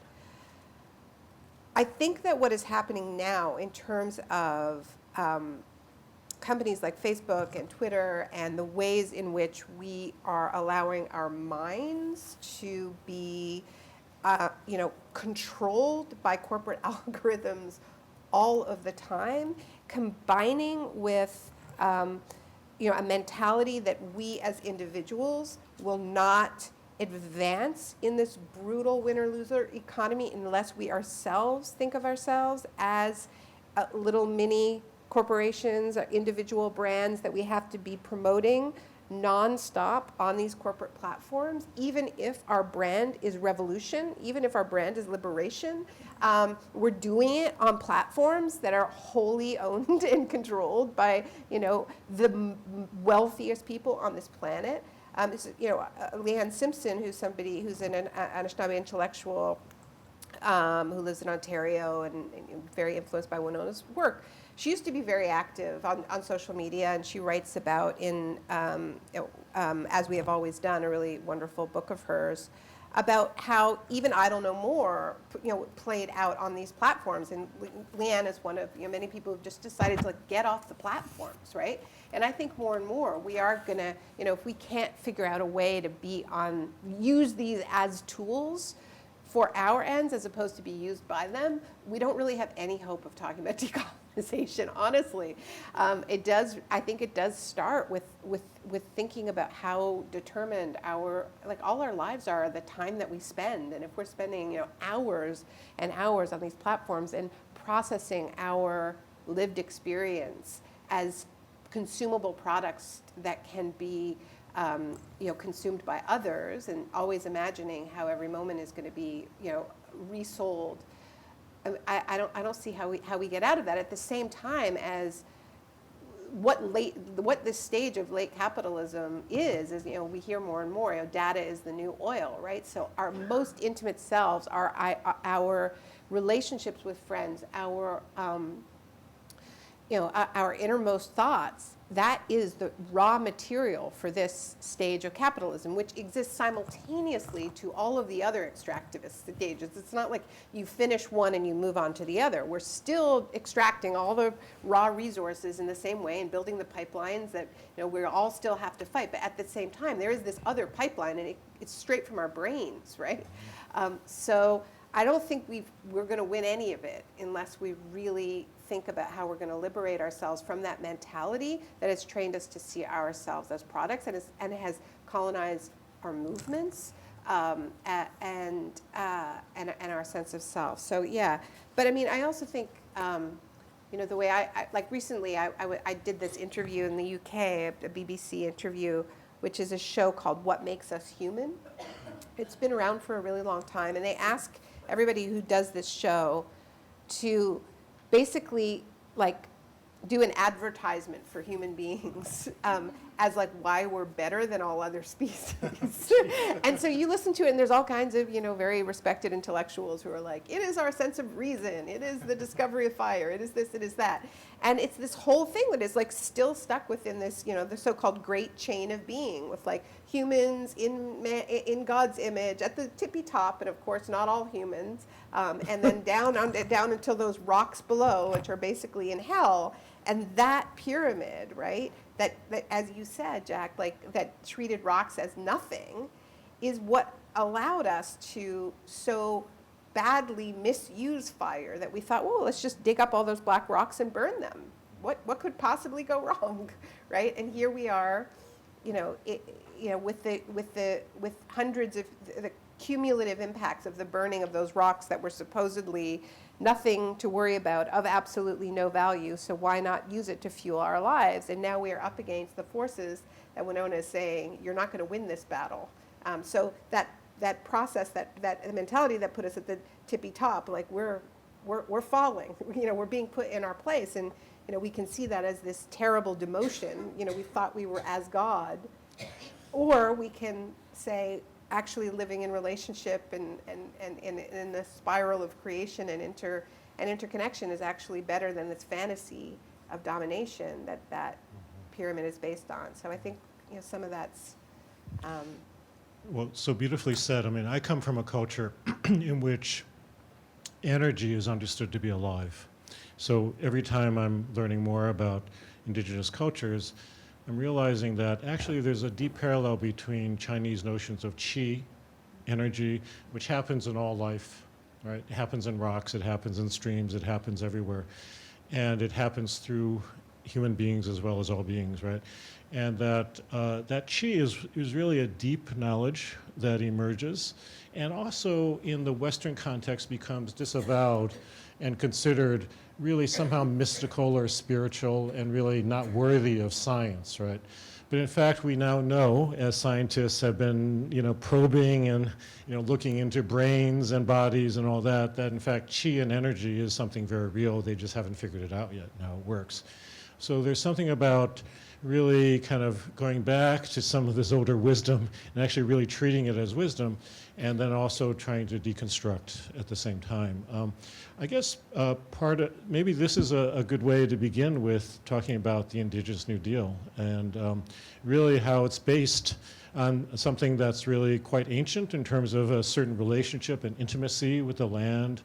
I think that what is happening now in terms of companies like Facebook and Twitter and the ways in which we are allowing our minds to be controlled by corporate algorithms all of the time, combining with a mentality that we as individuals will not advance in this brutal winner-loser economy unless we ourselves think of ourselves as little mini corporations or individual brands that we have to be promoting nonstop on these corporate platforms, even if our brand is revolution, even if our brand is liberation. We're doing it on platforms that are wholly owned and controlled by, the wealthiest people on this planet. Leanne Simpson, who's somebody who's an Anishinaabe intellectual who lives in Ontario and very influenced by Winona's work. She used to be very active on social media, and she writes about As We Have Always Done, a really wonderful book of hers, about how even I Don't Know More, played out on these platforms. And Leanne is one of many people who've just decided to get off the platforms, right? And I think more and more we are gonna, if we can't figure out a way to use these as tools for our ends as opposed to be used by them, we don't really have any hope of talking about decolonization, honestly. I think it does start with thinking about how determined all our lives are, the time that we spend. And if we're spending, hours and hours on these platforms and processing our lived experience as consumable products that can be consumed by others, and always imagining how every moment is going to be, resold. I don't see how we get out of that. At the same time as what this stage of late capitalism is we hear more and more, data is the new oil, right? So our most intimate selves, our relationships with friends, our innermost thoughts, that is the raw material for this stage of capitalism, which exists simultaneously to all of the other extractivist stages. It's not like you finish one and you move on to the other. We're still extracting all the raw resources in the same way and building the pipelines that we all still have to fight. But at the same time, there is this other pipeline, and it's straight from our brains, right? So I don't think we're going to win any of it unless we really think about how we're going to liberate ourselves from that mentality that has trained us to see ourselves as products and has colonized our movements and our sense of self. So yeah, but I mean, I also think the way I recently I did this interview in the UK, a BBC interview, which is a show called What Makes Us Human. It's been around for a really long time, and they ask everybody who does this show to basically do an advertisement for human beings as why we're better than all other species. And so you listen to it, and there's all kinds of very respected intellectuals who are like, it is our sense of reason, it is the discovery of fire, it is this, it is that. And it's this whole thing that is still stuck within this the so-called great chain of being, with humans in God's image at the tippy top, and of course not all humans, and then down until those rocks below, which are basically in hell. And that pyramid, right, that as you said, Jack, that treated rocks as nothing, is what allowed us to so badly misuse fire that we thought, well, let's just dig up all those black rocks and burn them. What could possibly go wrong, right? And here we are, with hundreds of the cumulative impacts of the burning of those rocks that were supposedly nothing to worry about, of absolutely no value, so why not use it to fuel our lives? And now we are up against the forces that Winona is saying, you're not going to win this battle. So that process, that mentality that put us at the tippy top, we're falling, we're being put in our place, and we can see that as this terrible demotion. We thought we were as God, or we can say, actually living in relationship and in the spiral of creation and interconnection is actually better than this fantasy of domination that pyramid is based on. So I think some of that's Well, so beautifully said. I mean, I come from a culture in which energy is understood to be alive. So every time I'm learning more about indigenous cultures, I'm realizing that actually there's a deep parallel between Chinese notions of qi, energy, which happens in all life, right? It happens in rocks, it happens in streams, it happens everywhere. And it happens through human beings as well as all beings, right? And that that chi is really a deep knowledge that emerges, and also in the Western context becomes disavowed and considered really somehow mystical or spiritual and really not worthy of science, right? But in fact, we now know, as scientists have been, probing and, looking into brains and bodies and all that, that in fact chi and energy is something very real. They just haven't figured it out yet, how it works. So there's something about really kind of going back to some of this older wisdom and actually really treating it as wisdom, and then also trying to deconstruct at the same time. I guess maybe this is a good way to begin with talking about the Indigenous New Deal and really how it's based on something that's really quite ancient in terms of a certain relationship and intimacy with the land,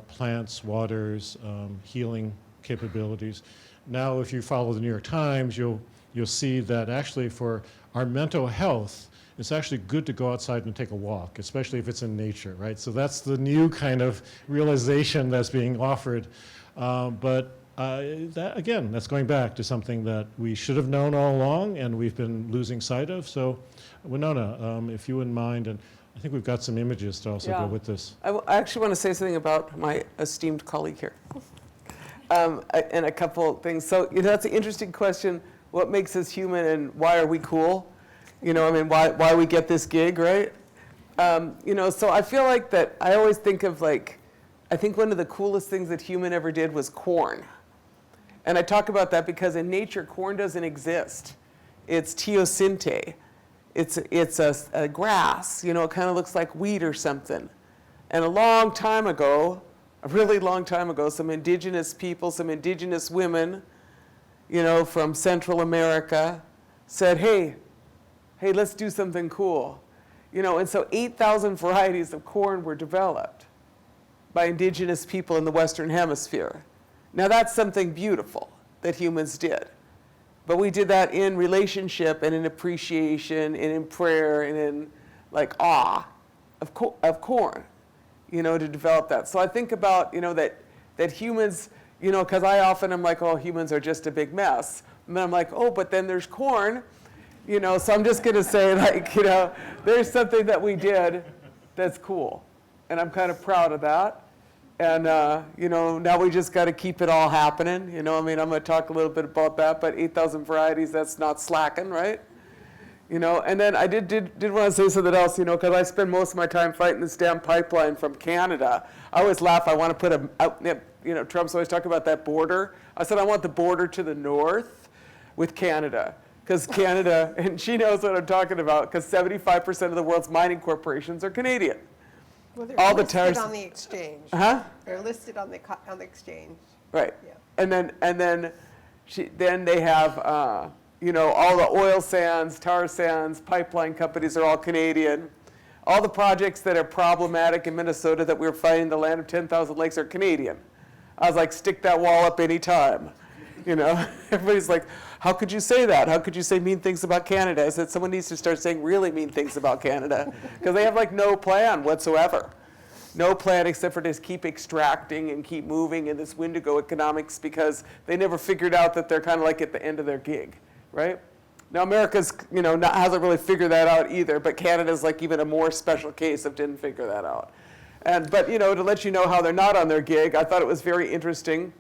plants, waters, healing capabilities. Now, if you follow the New York Times, you'll see that actually for our mental health, it's actually good to go outside and take a walk, especially if it's in nature, right? So that's the new kind of realization that's being offered. But that, again, that's going back to something that we should have known all along and we've been losing sight of. So Winona, if you wouldn't mind, and I think we've got some images to also go with this. I actually want to say something about my esteemed colleague here. And a couple things. So, that's an interesting question. What makes us human and why are we cool? Why we get this gig, right? So I feel like that I always think of I think one of the coolest things that human ever did was corn. And I talk about that because in nature, corn doesn't exist. It's teosinte. It's a grass, it kind of looks like wheat or something. And a long time ago, a really long time ago, some indigenous people, some indigenous women, from Central America said, hey, let's do something cool. And so 8,000 varieties of corn were developed by indigenous people in the Western Hemisphere. Now that's something beautiful that humans did. But we did that in relationship and in appreciation and in prayer and in awe of corn. To develop that. So I think about, that humans, because I often am like, oh, humans are just a big mess. And then I'm like, oh, but then there's corn, so I'm just going to say, there's something that we did that's cool. And I'm kind of proud of that. And, now we just got to keep it all happening. I'm going to talk a little bit about that, but 8,000 varieties, that's not slacking, right? And then I did want to say something else, because I spend most of my time fighting this damn pipeline from Canada. I always laugh. I want to put Trump's always talking about that border. I said I want the border to the north with Canada, because Canada, and she knows what I'm talking about, because 75% of the world's mining corporations are Canadian. Well, they're All the listed tires on the exchange. Huh? They're listed on the exchange. Right. Yeah. And then they have all the oil sands, tar sands, pipeline companies are all Canadian. All the projects that are problematic in Minnesota that we're fighting, the land of 10,000 lakes, are Canadian. I was like, stick that wall up anytime. Everybody's like, how could you say that? How could you say mean things about Canada? I said, someone needs to start saying really mean things about Canada, because they have no plan whatsoever. No plan except for just keep extracting and keep moving in this Wendigo economics, because they never figured out that they're kind of at the end of their gig, right? Now America's, hasn't really figured that out either, but Canada's even a more special case of didn't figure that out. But to let you know how they're not on their gig, I thought it was very interesting.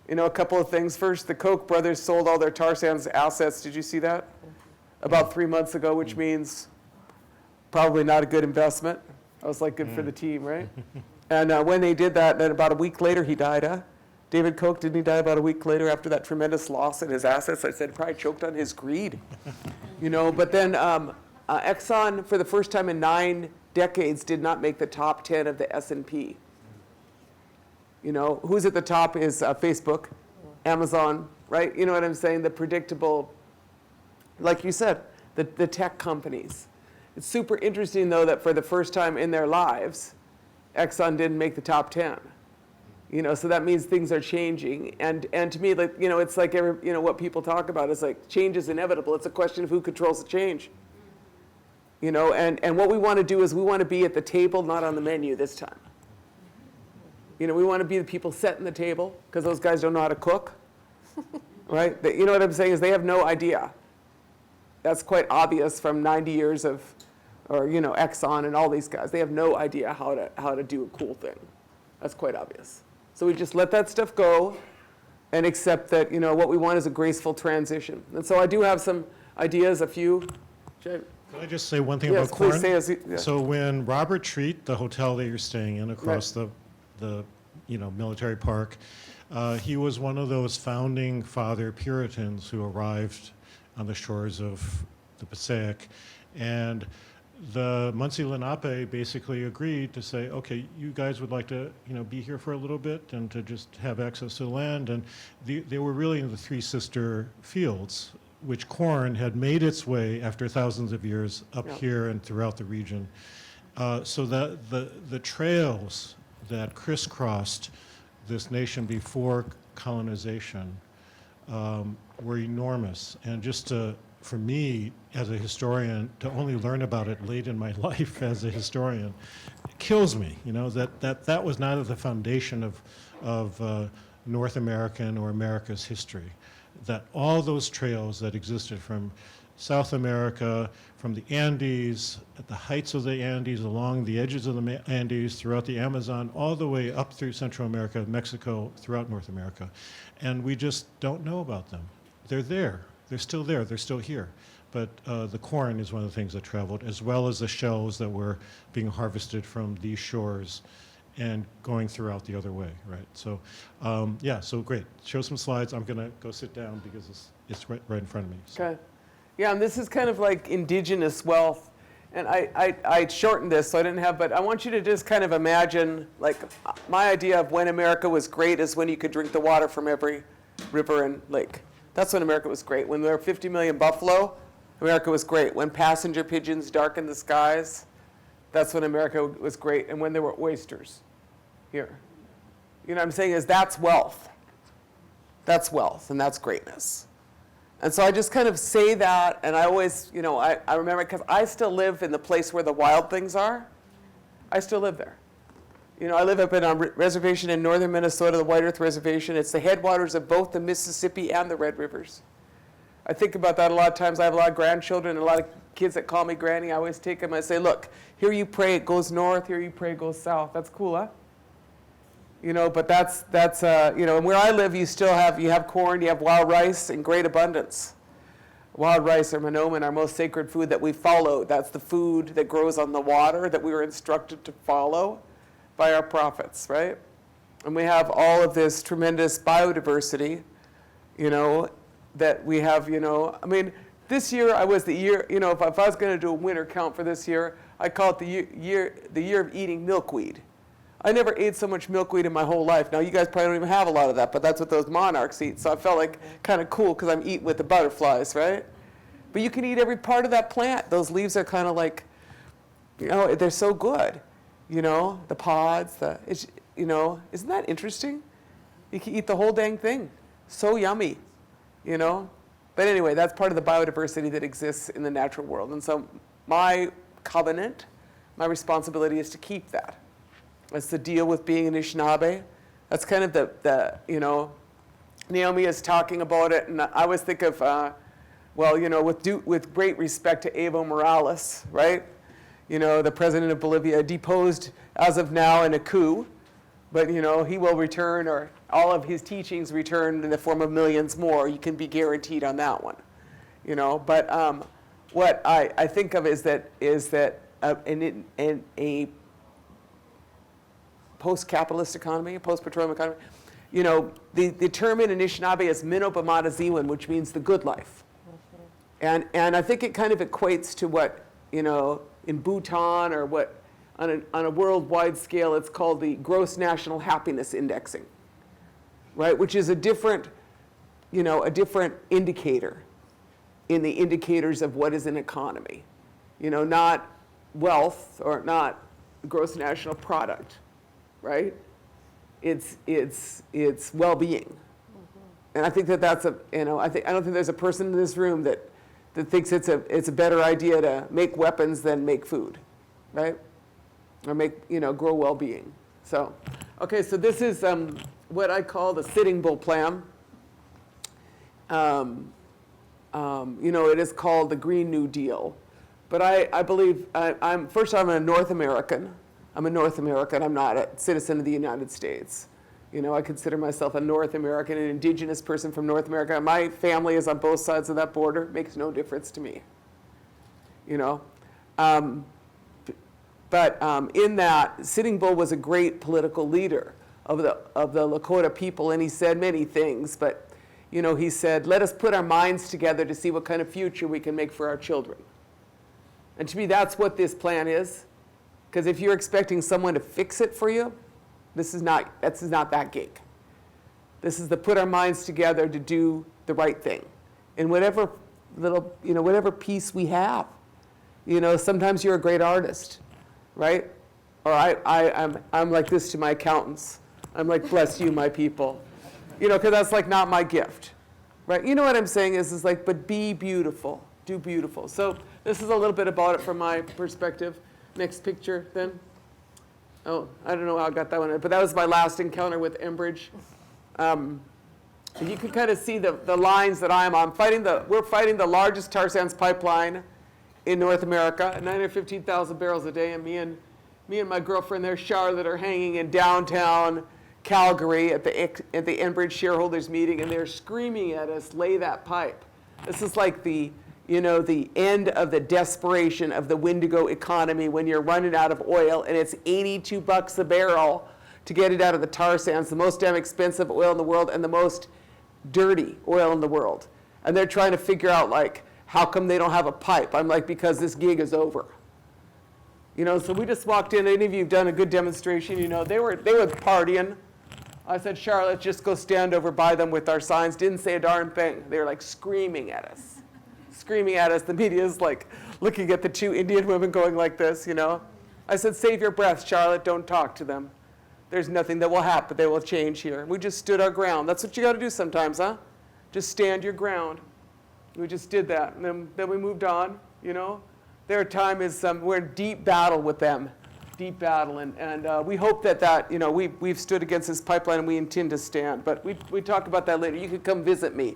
A couple of things. First, the Koch brothers sold all their tar sands assets. Did you see that? About 3 months ago, which means probably not a good investment. I was like, good for the team, right? And when they did that, then about a week later, he died, huh? David Koch, didn't he die about a week later after that tremendous loss in his assets? I said, probably choked on his greed. But then Exxon, for the first time in 9 decades, did not make the top 10 of the S&P. Who's at the top is Facebook, Amazon, right? You know what I'm saying? The predictable, like you said, the tech companies. It's super interesting, though, that for the first time in their lives, Exxon didn't make the top 10. So that means things are changing. And to me, it's like what people talk about is change is inevitable. It's a question of who controls the change. And what we want to do is we want to be at the table, not on the menu this time. We want to be the people setting the table, because those guys don't know how to cook. right? You know what I'm saying is they have no idea. That's quite obvious from 90 years of, or Exxon and all these guys. They have no idea how to do a cool thing. That's quite obvious. So we just let that stuff go and accept that what we want is a graceful transition. And so I do have some ideas, a few. Can I just say one thing Yes, about corn? please say yeah. So when Robert Treat, the hotel that you're staying in across the military park, he was one of those founding father Puritans who arrived on the shores of the Passaic, and the Munsee Lenape basically agreed to say, okay, you guys would like to be here for a little bit and to just have access to the land, and they were really in the Three Sister Fields, which corn had made its way after thousands of years up here and throughout the region. So that the trails that crisscrossed this nation before colonization were enormous. And just for me, as a historian, to only learn about it late in my life as a historian, it kills me, that was not at the foundation of North American or America's history. That all those trails that existed from South America, from the Andes, at the heights of the Andes, along the edges of the Andes, throughout the Amazon, all the way up through Central America, Mexico, throughout North America. And we just don't know about them. They're there. They're still there. They're still here. But the corn is one of the things that traveled, as well as the shells that were being harvested from these shores and going throughout the other way, right? So, so great. Show some slides. I'm going to go sit down because it's right in front of me. So. Okay. Yeah, and this is kind of like indigenous wealth. And I shortened this, so I didn't have, but I want you to just kind of imagine, like, my idea of when America was great is when you could drink the water from every river and lake. That's when America was great. When there were 50 million buffalo, America was great. When passenger pigeons darkened the skies, that's when America was great. And when there were oysters here. You know what I'm saying is that's wealth. That's wealth, and that's greatness. And so I just kind of say that, and I always, I remember, because I still live in the place where the wild things are. I still live there. I live up in a reservation in northern Minnesota, the White Earth Reservation. It's the headwaters of both the Mississippi and the Red Rivers. I think about that a lot of times. I have a lot of grandchildren and a lot of kids that call me granny. I always take them and I say, look, here you pray it goes north, here you pray it goes south. That's cool, huh? But that's and where I live, you have corn, you have wild rice in great abundance. Wild rice or monomen, our most sacred food that we follow. That's the food that grows on the water that we were instructed to follow by our prophets, right? And we have all of this tremendous biodiversity, that we have, this year I was the year, if I was going to do a winter count for this year, I call it the year of eating milkweed. I never ate so much milkweed in my whole life. Now, you guys probably don't even have a lot of that, but that's what those monarchs eat. So I felt like kind of cool because I'm eating with the butterflies, right? But you can eat every part of that plant. Those leaves are kind of like, they're so good. The pods, isn't that interesting? You can eat the whole dang thing. So yummy, But anyway, that's part of the biodiversity that exists in the natural world. And so my covenant, my responsibility is to keep that. That's the deal with being an Anishinaabe. That's kind of the Naomi is talking about it, and I always think of, with great respect to Evo Morales, right? The president of Bolivia, deposed as of now in a coup, but he will return, or all of his teachings return in the form of millions more. You can be guaranteed on that one, But what I think of is that in a post-capitalist economy, a post-petroleum economy, the term in Anishinaabe is Minopamataziwan, which means the good life. And I think it kind of equates to what, in Bhutan or what, on a worldwide scale, it's called the Gross National Happiness Indexing, right? Which is a different indicator in the indicators of what is an economy. Not wealth or not gross national product, right? It's well-being. Mm-hmm. And I think that's I don't think there's a person in this room that thinks it's a better idea to make weapons than make food, right? Or grow well-being. So, okay, so this is what I call the Sitting Bull plan. It is called the Green New Deal. But I believe, I'm a North American. I'm a North American. I'm not a citizen of the United States. I consider myself a North American, an indigenous person from North America. My family is on both sides of that border. Makes no difference to me. But in that, Sitting Bull was a great political leader of the Lakota people, and he said many things. But he said, let us put our minds together to see what kind of future we can make for our children. And to me, that's what this plan is. Because if you're expecting someone to fix it for you, this is not that gig. This is the put our minds together to do the right thing. In whatever little, whatever piece we have. Sometimes you're a great artist, right? Or I'm like this to my accountants. I'm like, bless you, my people. Because that's like not my gift, right? You know what I'm saying is like, but be beautiful, do beautiful. So this is a little bit about it from my perspective. Next picture then. Oh, I don't know how I got that one, but that was my last encounter with Enbridge. You can kind of see the lines that I'm on. We're fighting the largest tar sands pipeline in North America, 915,000 barrels a day, and me and my girlfriend there, Charlotte, are hanging in downtown Calgary at the Enbridge shareholders meeting, and they're screaming at us, lay that pipe. This is like the end of the desperation of the Wendigo economy when you're running out of oil and it's $82 a barrel to get it out of the tar sands, the most damn expensive oil in the world and the most dirty oil in the world. And they're trying to figure out, like, how come they don't have a pipe? I'm like, because this gig is over. So we just walked in. Any of you have done a good demonstration, they were partying. I said, Charlotte, just go stand over by them with our signs. Didn't say a darn thing. They were like screaming at us. The media is like looking at the two Indian women going like this, I said, save your breath, Charlotte, don't talk to them. There's nothing that will happen. They will change here. We just stood our ground. That's what you got to do sometimes, huh? Just stand your ground. We just did that. And then we moved on, Their time is, we're in deep battle with them. Deep battle. And we hope that we've stood against this pipeline and we intend to stand. But we talk about that later. You could come visit me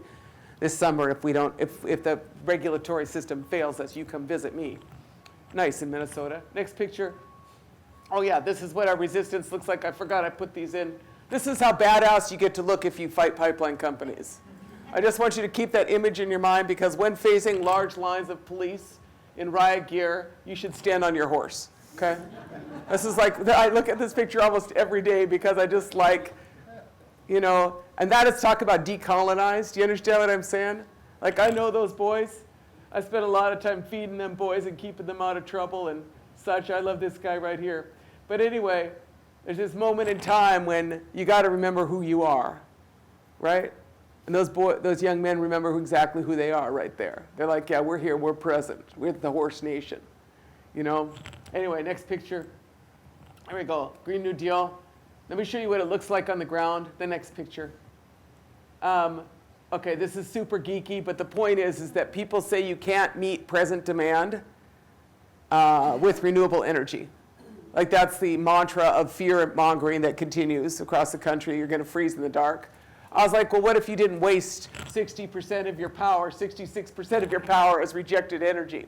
this summer if the regulatory system fails us. You come visit me. Nice in Minnesota. Next picture. Oh yeah, this is what our resistance looks like. I forgot I put these in. This is how badass you get to look if you fight pipeline companies. I just want you to keep that image in your mind, because when facing large lines of police in riot gear, you should stand on your horse, okay? This is like, I look at this picture almost every day because I just like, and that is talk about decolonized. Do you understand what I'm saying? Like, I know those boys. I spent a lot of time feeding them boys and keeping them out of trouble and such. I love this guy right here. But anyway, there's this moment in time when you got to remember who you are, right? And those young men remember exactly who they are right there. They're like, yeah, we're here, we're present. We're the horse nation, Anyway, next picture. There we go, Green New Deal. Let me show you what it looks like on the ground. The next picture. Okay, this is super geeky, but the point is that people say you can't meet present demand with renewable energy. Like, that's the mantra of fear mongering that continues across the country. You're going to freeze in the dark. I was like, well, what if you didn't waste 60% of your power? 66% of your power as rejected energy.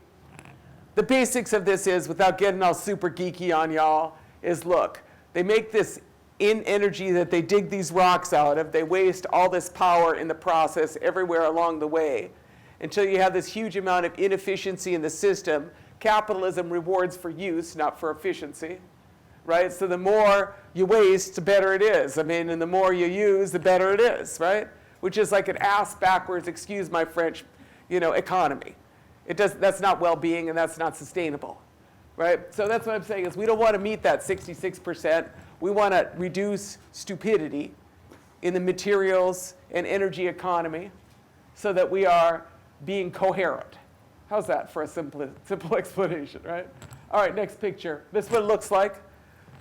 The basics of this is, without getting all super geeky on y'all, is look, they make this in energy that they dig these rocks out of. They waste all this power in the process everywhere along the way until you have this huge amount of inefficiency in the system. Capitalism rewards for use, not for efficiency, right? So the more you waste, the better it is. And the more you use, the better it is, right? Which is like an ass backwards, excuse my French, economy. That's not well-being, and that's not sustainable, right? So that's what I'm saying is we don't want to meet that 66%. We want to reduce stupidity in the materials and energy economy so that we are being coherent. How's that for a simple explanation, right? All right, next picture. This is what it looks like.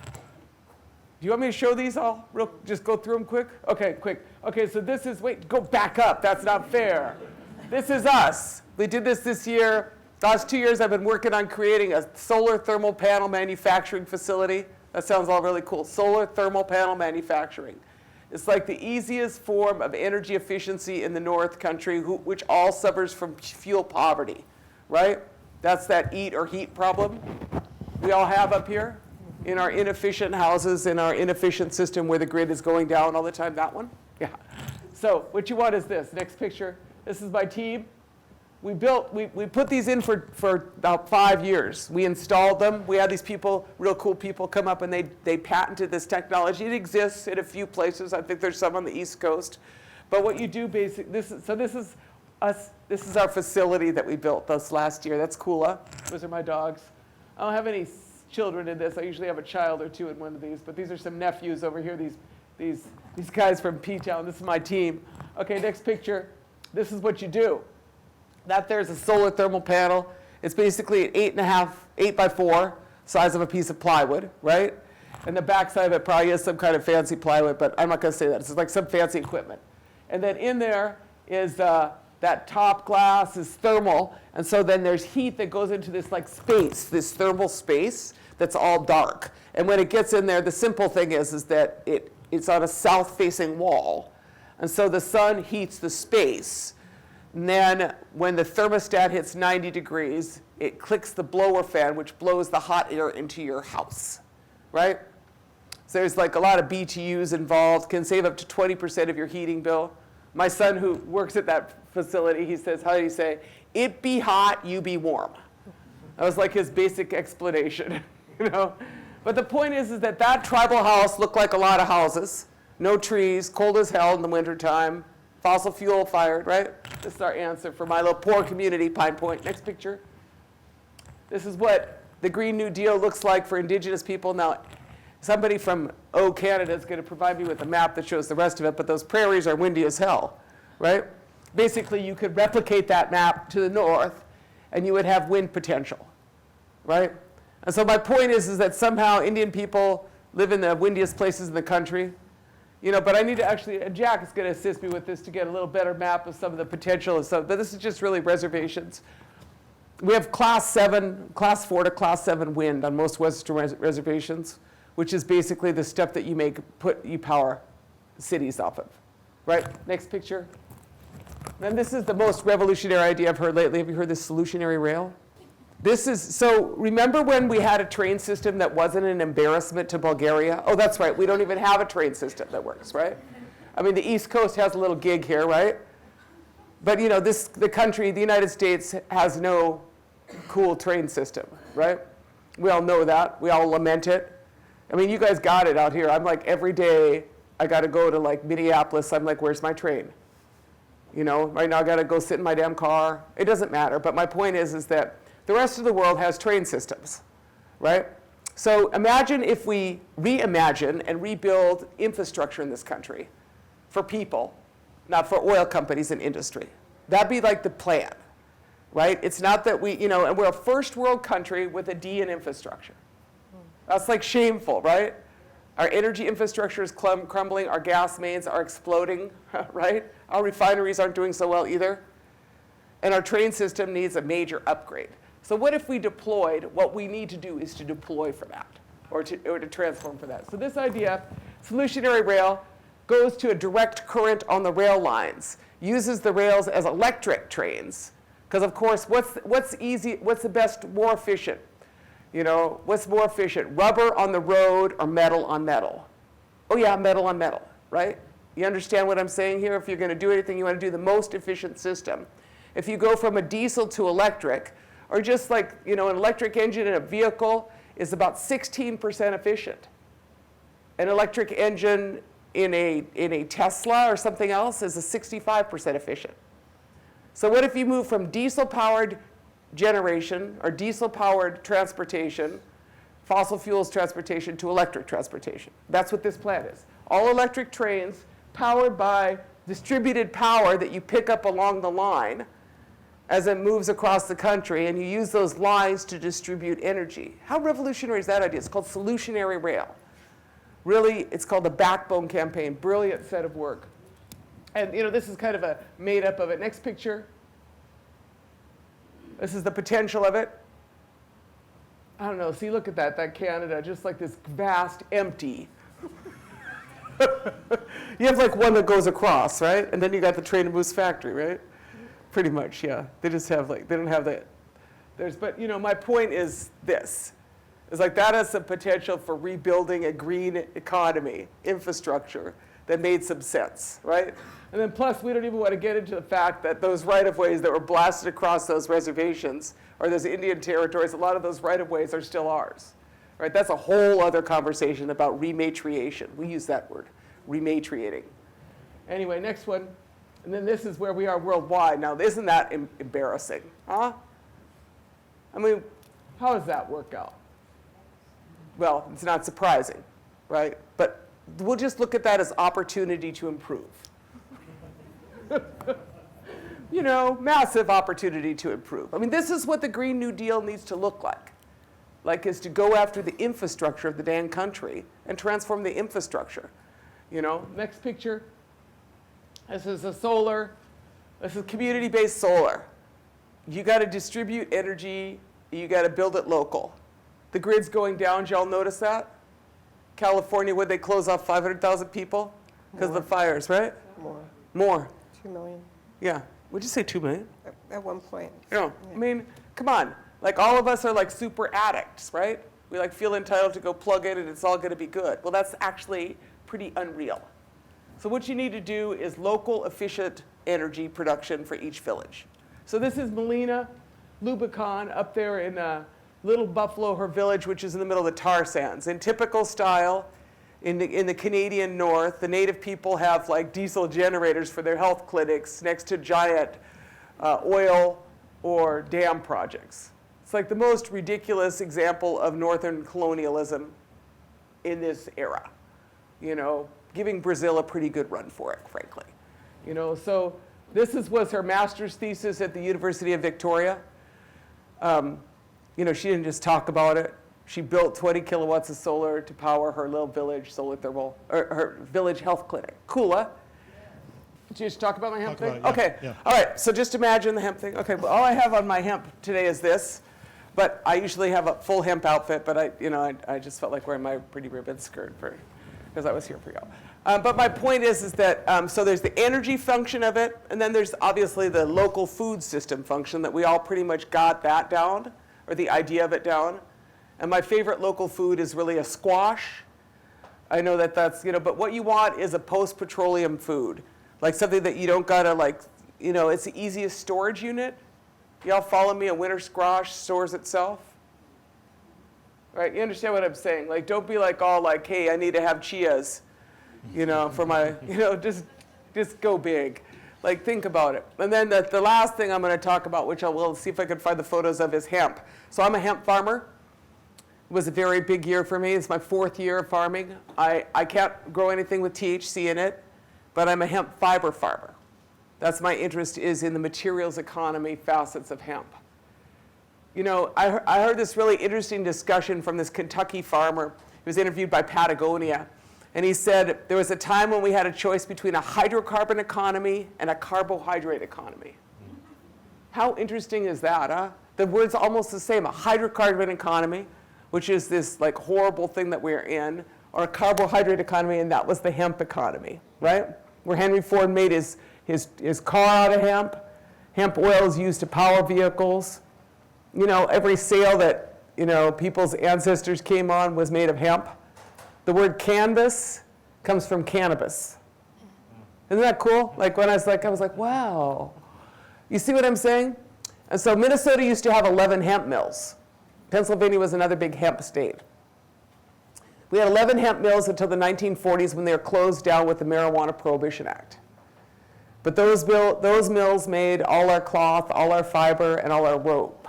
Do you want me to show these all? Just go through them quick? Okay, quick. Okay, so this is, wait, go back up. That's not fair. This is us. We did this year. Last 2 years I've been working on creating a solar thermal panel manufacturing facility. That sounds all really cool. Solar thermal panel manufacturing. It's like the easiest form of energy efficiency in the North Country, which all suffers from fuel poverty, right? That's that eat or heat problem we all have up here in our inefficient houses, in our inefficient system where the grid is going down all the time. That one? Yeah. So what you want is this. Next picture. This is my team. We put these in for about 5 years. We installed them. We had these people, real cool people, come up and they patented this technology. It exists in a few places. I think there's some on the East Coast. But what you do basically, this is us. This is our facility that we built this last year. That's Kula. Those are my dogs. I don't have any children in this. I usually have a child or two in one of these. But these are some nephews over here. These guys from P-Town. This is my team. Okay, next picture. This is what you do. That there's a solar thermal panel. It's basically an 8 by 4 size of a piece of plywood, right? And the back side of it probably is some kind of fancy plywood, but I'm not going to say that. It's like some fancy equipment. And then in there is that top glass is thermal, and so then there's heat that goes into this like space, this thermal space that's all dark. And when it gets in there, the simple thing is that it's on a south-facing wall, and so the sun heats the space. And then when the thermostat hits 90 degrees, it clicks the blower fan, which blows the hot air into your house, right? So there's like a lot of BTUs involved, can save up to 20% of your heating bill. My son, who works at that facility, he says, how do you say, it be hot, you be warm. That was like his basic explanation, you know? But the point is that tribal house looked like a lot of houses. No trees, cold as hell in the wintertime. Fossil fuel fired, right? This is our answer for my little poor community, Pine Point. Next picture. This is what the Green New Deal looks like for Indigenous people. Now, somebody from Canada is going to provide me with a map that shows the rest of it, but those prairies are windy as hell, right? Basically, you could replicate that map to the north, and you would have wind potential, right? And so my point is that somehow Indian people live in the windiest places in the country. You know, but I need to actually, Jack is going to assist me with this to get a little better map of some of the potential and stuff. But this is just really reservations. We have class 4 to class 7 wind on most western reservations, which is basically the stuff that you power cities off of. Right? Next picture. And this is the most revolutionary idea I've heard lately. Have you heard this solutionary rail? So remember when we had a train system that wasn't an embarrassment to Bulgaria? Oh, that's right. We don't even have a train system that works, right? I mean, the East Coast has a little gig here, right? But, you know, the country, the United States, has no cool train system, right? We all know that. We all lament it. I mean, you guys got it out here. I'm like, every day I got to go to, like, Minneapolis. I'm like, where's my train? You know, right now I got to go sit in my damn car. It doesn't matter. But my point is that the rest of the world has train systems, right? So imagine if we reimagine and rebuild infrastructure in this country for people, not for oil companies and industry. That'd be like the plan, right? It's not that and we're a first world country with a D in infrastructure. That's like shameful, right? Our energy infrastructure is crumbling, our gas mains are exploding, right? Our refineries aren't doing so well either. And our train system needs a major upgrade. So what if we deployed, what we need to do is to deploy for that, or to transform for that. So this idea, solutionary rail, goes to a direct current on the rail lines, uses the rails as electric trains. Because of course, what's easy, what's the best, more efficient? You know, what's more efficient, rubber on the road or metal on metal? Oh yeah, metal on metal, right? You understand what I'm saying here? If you're going to do anything, you want to do the most efficient system. If you go from a diesel to electric, or just like, an electric engine in a vehicle is about 16% efficient. An electric engine in a Tesla or something else is a 65% efficient. So what if you move from diesel-powered generation or diesel-powered transportation, fossil fuels transportation, to electric transportation? That's what this plan is. All electric trains powered by distributed power that you pick up along the line as it moves across the country, and you use those lines to distribute energy. How revolutionary is that idea? It's called solutionary rail. Really, it's called the Backbone Campaign. Brilliant set of work. And this is kind of a made-up of it. Next picture. This is the potential of it. I don't know. See, look at that Canada, just like this vast, empty. You have like one that goes across, right? And then you got the Train and Moose factory, right? Pretty much, yeah. They just have like, they don't have that. But my point is this. It's like that has the potential for rebuilding a green economy, infrastructure that made some sense, right? And then plus, we don't even want to get into the fact that those right-of-ways that were blasted across those reservations or those Indian territories, a lot of those right-of-ways are still ours, right? That's a whole other conversation about rematriation. We use that word, rematriating. Anyway, next one. And then this is where we are worldwide. Now, isn't that embarrassing, huh? I mean, how does that work out? Well, it's not surprising, right? But we'll just look at that as opportunity to improve. Massive opportunity to improve. I mean, this is what the Green New Deal needs to look like is to go after the infrastructure of the damn country and transform the infrastructure. Next picture. This is this is community-based solar. You got to distribute energy. You got to build it local. The grid's going down. Did y'all notice that? California, would they close off 500,000 people because of the fires, right? More. 2 million Yeah. Would you say 2 million? at one point. I mean, come on. Like all of us are like super addicts, right? We like feel entitled to go plug in and it's all going to be good. Well, that's actually pretty unreal. So what you need to do is local efficient energy production for each village. So this is Melina Lubicon up there in Little Buffalo, her village, which is in the middle of the tar sands. In typical style, in the Canadian North, the native people have like diesel generators for their health clinics next to giant oil or dam projects. It's like the most ridiculous example of northern colonialism in this era. Giving Brazil a pretty good run for it, frankly. So this was her master's thesis at the University of Victoria. She didn't just talk about it. She built 20 kilowatts of solar to power her little village solar thermal, or her village health clinic. Cool, huh? Did you just talk about my hemp thing? Okay. Yeah. All right. So just imagine the hemp thing. Okay. Well, all I have on my hemp today is this, but I usually have a full hemp outfit. But I just felt like wearing my pretty ribbon skirt because I was here for y'all. But my point is that so there's the energy function of it, and then there's obviously the local food system function that we all pretty much got that down, or the idea of it down. And my favorite local food is really a squash. I know that's, but what you want is a post-petroleum food, like something that you don't gotta it's the easiest storage unit. Y'all follow me? A winter squash stores itself. Right, you understand what I'm saying? Like, don't be like all like, hey, I need to have chias, for my, just go big. Like, think about it. And then the last thing I'm going to talk about, which I will see if I can find the photos of, is hemp. So I'm a hemp farmer. It was a very big year for me. It's my 4th year of farming. I can't grow anything with THC in it, but I'm a hemp fiber farmer. That's my interest is in the materials economy facets of hemp. I heard this really interesting discussion from this Kentucky farmer. He was interviewed by Patagonia. And he said there was a time when we had a choice between a hydrocarbon economy and a carbohydrate economy. How interesting is that, huh? The word's almost the same, a hydrocarbon economy, which is this like horrible thing that we're in, or a carbohydrate economy, and that was the hemp economy, right? Where Henry Ford made his car out of hemp. Hemp oil is used to power vehicles. Every sail that, people's ancestors came on was made of hemp. The word canvas comes from cannabis. Isn't that cool? Like when I was like, wow. You see what I'm saying? And so Minnesota used to have 11 hemp mills. Pennsylvania was another big hemp state. We had 11 hemp mills until the 1940s when they were closed down with the Marijuana Prohibition Act. But those mills made all our cloth, all our fiber, and all our rope.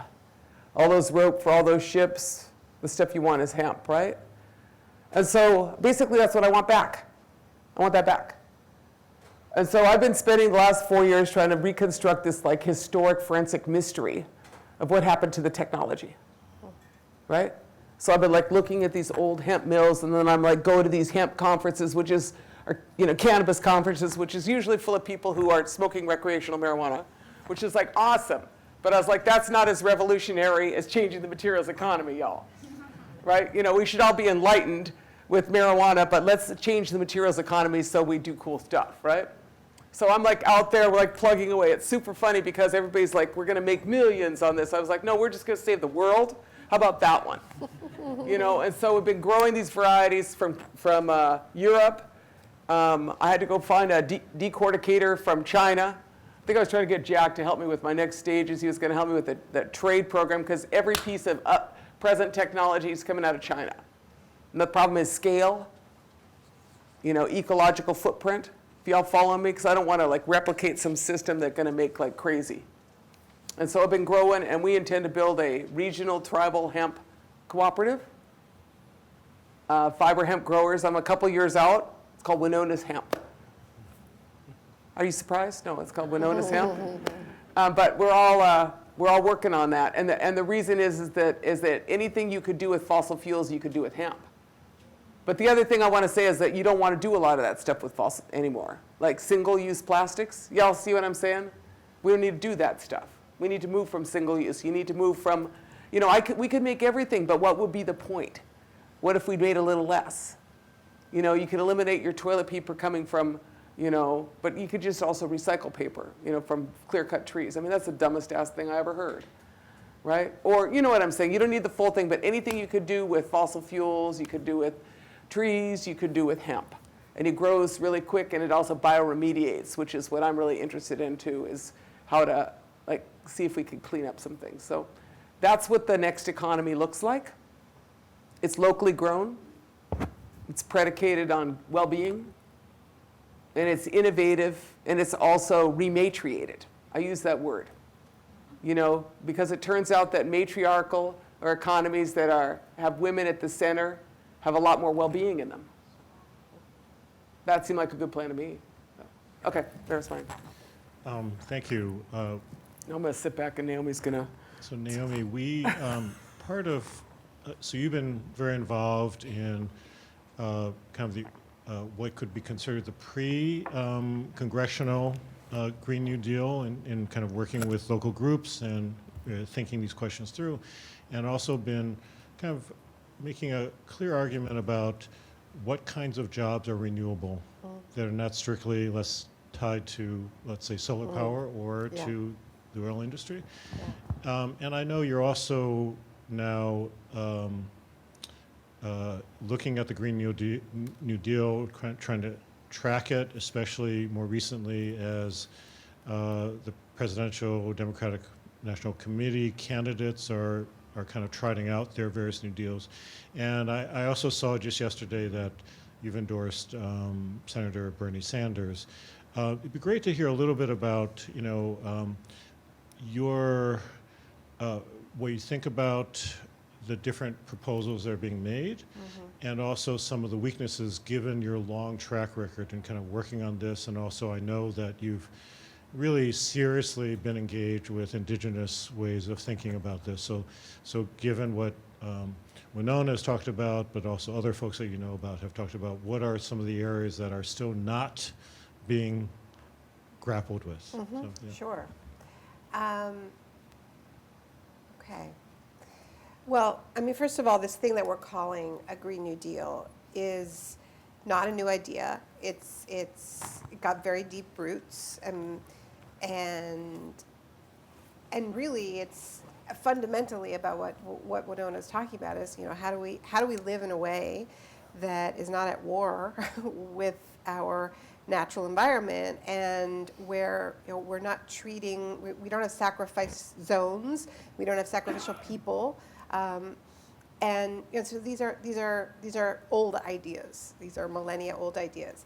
All those rope for all those ships, the stuff you want is hemp, right? And so basically that's what I want back. I want that back. And so I've been spending the last 4 years trying to reconstruct this like historic forensic mystery of what happened to the technology, right? So I've been like looking at these old hemp mills, and then I'm like go to these hemp conferences, which is, or, cannabis conferences, which is usually full of people who are smoking recreational marijuana, which is like awesome. But I was like, that's not as revolutionary as changing the materials economy, y'all. Right? We should all be enlightened with marijuana, but let's change the materials economy so we do cool stuff, right? So I'm like out there, we're like plugging away. It's super funny because everybody's like, we're gonna make millions on this. I was like, no, we're just gonna save the world. How about that one? You know, and so we've been growing these varieties from Europe. I had to go find a decorticator from China. I think I was trying to get Jack to help me with my next stages. He was gonna help me with the trade program because every piece of present technology is coming out of China. And the problem is scale, you know, ecological footprint. If y'all follow me, because I don't want to like replicate some system that's going to make like crazy. And so I've been growing, and we intend to build a regional tribal hemp cooperative. Fiber hemp growers. I'm a couple years out. It's called Winona's Hemp. Are you surprised? No, it's called Winona's Hemp. But we're all working on that. And the reason is that anything you could do with fossil fuels, you could do with hemp. But the other thing I want to say is that you don't want to do a lot of that stuff with fossil anymore. Like single-use plastics. Y'all see what I'm saying? We don't need to do that stuff. We need to move from single-use. You need to move from, you know, we could make everything, but what would be the point? What if we made a little less? You know, you could eliminate your toilet paper coming from, you know, but you could just also recycle paper, you know, from clear-cut trees. I mean, that's the dumbest ass thing I ever heard, right? Or, you know what I'm saying? You don't need the full thing, but anything you could do with fossil fuels, you could do with trees, you could do with hemp. And it grows really quick, and it also bioremediates, which is what I'm really interested in too, is how to like see if we can clean up some things. So that's what the next economy looks like. It's locally grown. It's predicated on well-being. And it's innovative, and it's also rematriated. I use that word. You know, because it turns out that matriarchal or economies that have women at the center have a lot more well-being in them. That seemed like a good plan to me. Okay, there's mine. Thank you. Now I'm going to sit back, and Naomi's going to. So Naomi, we part of so you've been very involved in kind of the what could be considered the pre-congressional Green New Deal, and kind of working with local groups and thinking these questions through, and also been kind of making a clear argument about what kinds of jobs are renewable that are not strictly less tied to, let's say, solar power or to the oil industry. And I know you're also now looking at the Green New Deal, trying to track it, especially more recently as the presidential Democratic National Committee candidates are kind of trotting out their various new deals. And I also saw just yesterday that you've endorsed Senator Bernie Sanders. It'd be great to hear a little bit about, you know, your, what you think about the different proposals that are being made, and also some of the weaknesses given your long track record in kind of working on this. And also I know that you've really seriously been engaged with indigenous ways of thinking about this. So given what Winona has talked about, but also other folks that you know about have talked about, what are some of the areas that are still not being grappled with? So, yeah. Sure. Okay. Well, I mean, first of all, this thing that we're calling a Green New Deal is not a new idea. It got very deep roots, and really, it's fundamentally about what Winona's talking about is, you know, how do we live in a way that is not at war with our natural environment, and where, you know, we're not treating, we don't have sacrifice zones, we don't have sacrificial people, and, you know, so these are old ideas. These are millennia old ideas.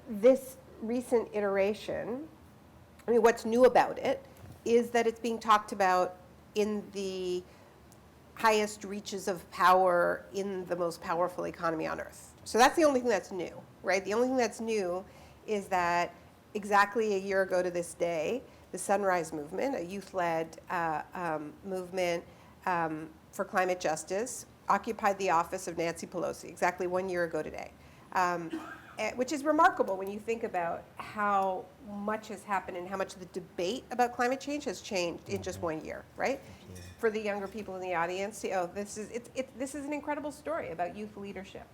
This recent iteration, I mean, what's new about it is that it's being talked about in the highest reaches of power in the most powerful economy on earth. So that's the only thing that's new, right? The only thing that's new is that exactly a year ago to this day, the Sunrise Movement, a youth-led movement for climate justice, occupied the office of Nancy Pelosi exactly 1 year ago today, which is remarkable when you think about how much has happened and how much the debate about climate change has changed in just 1 year, right? for the younger people in the audience, this is an incredible story about youth leadership.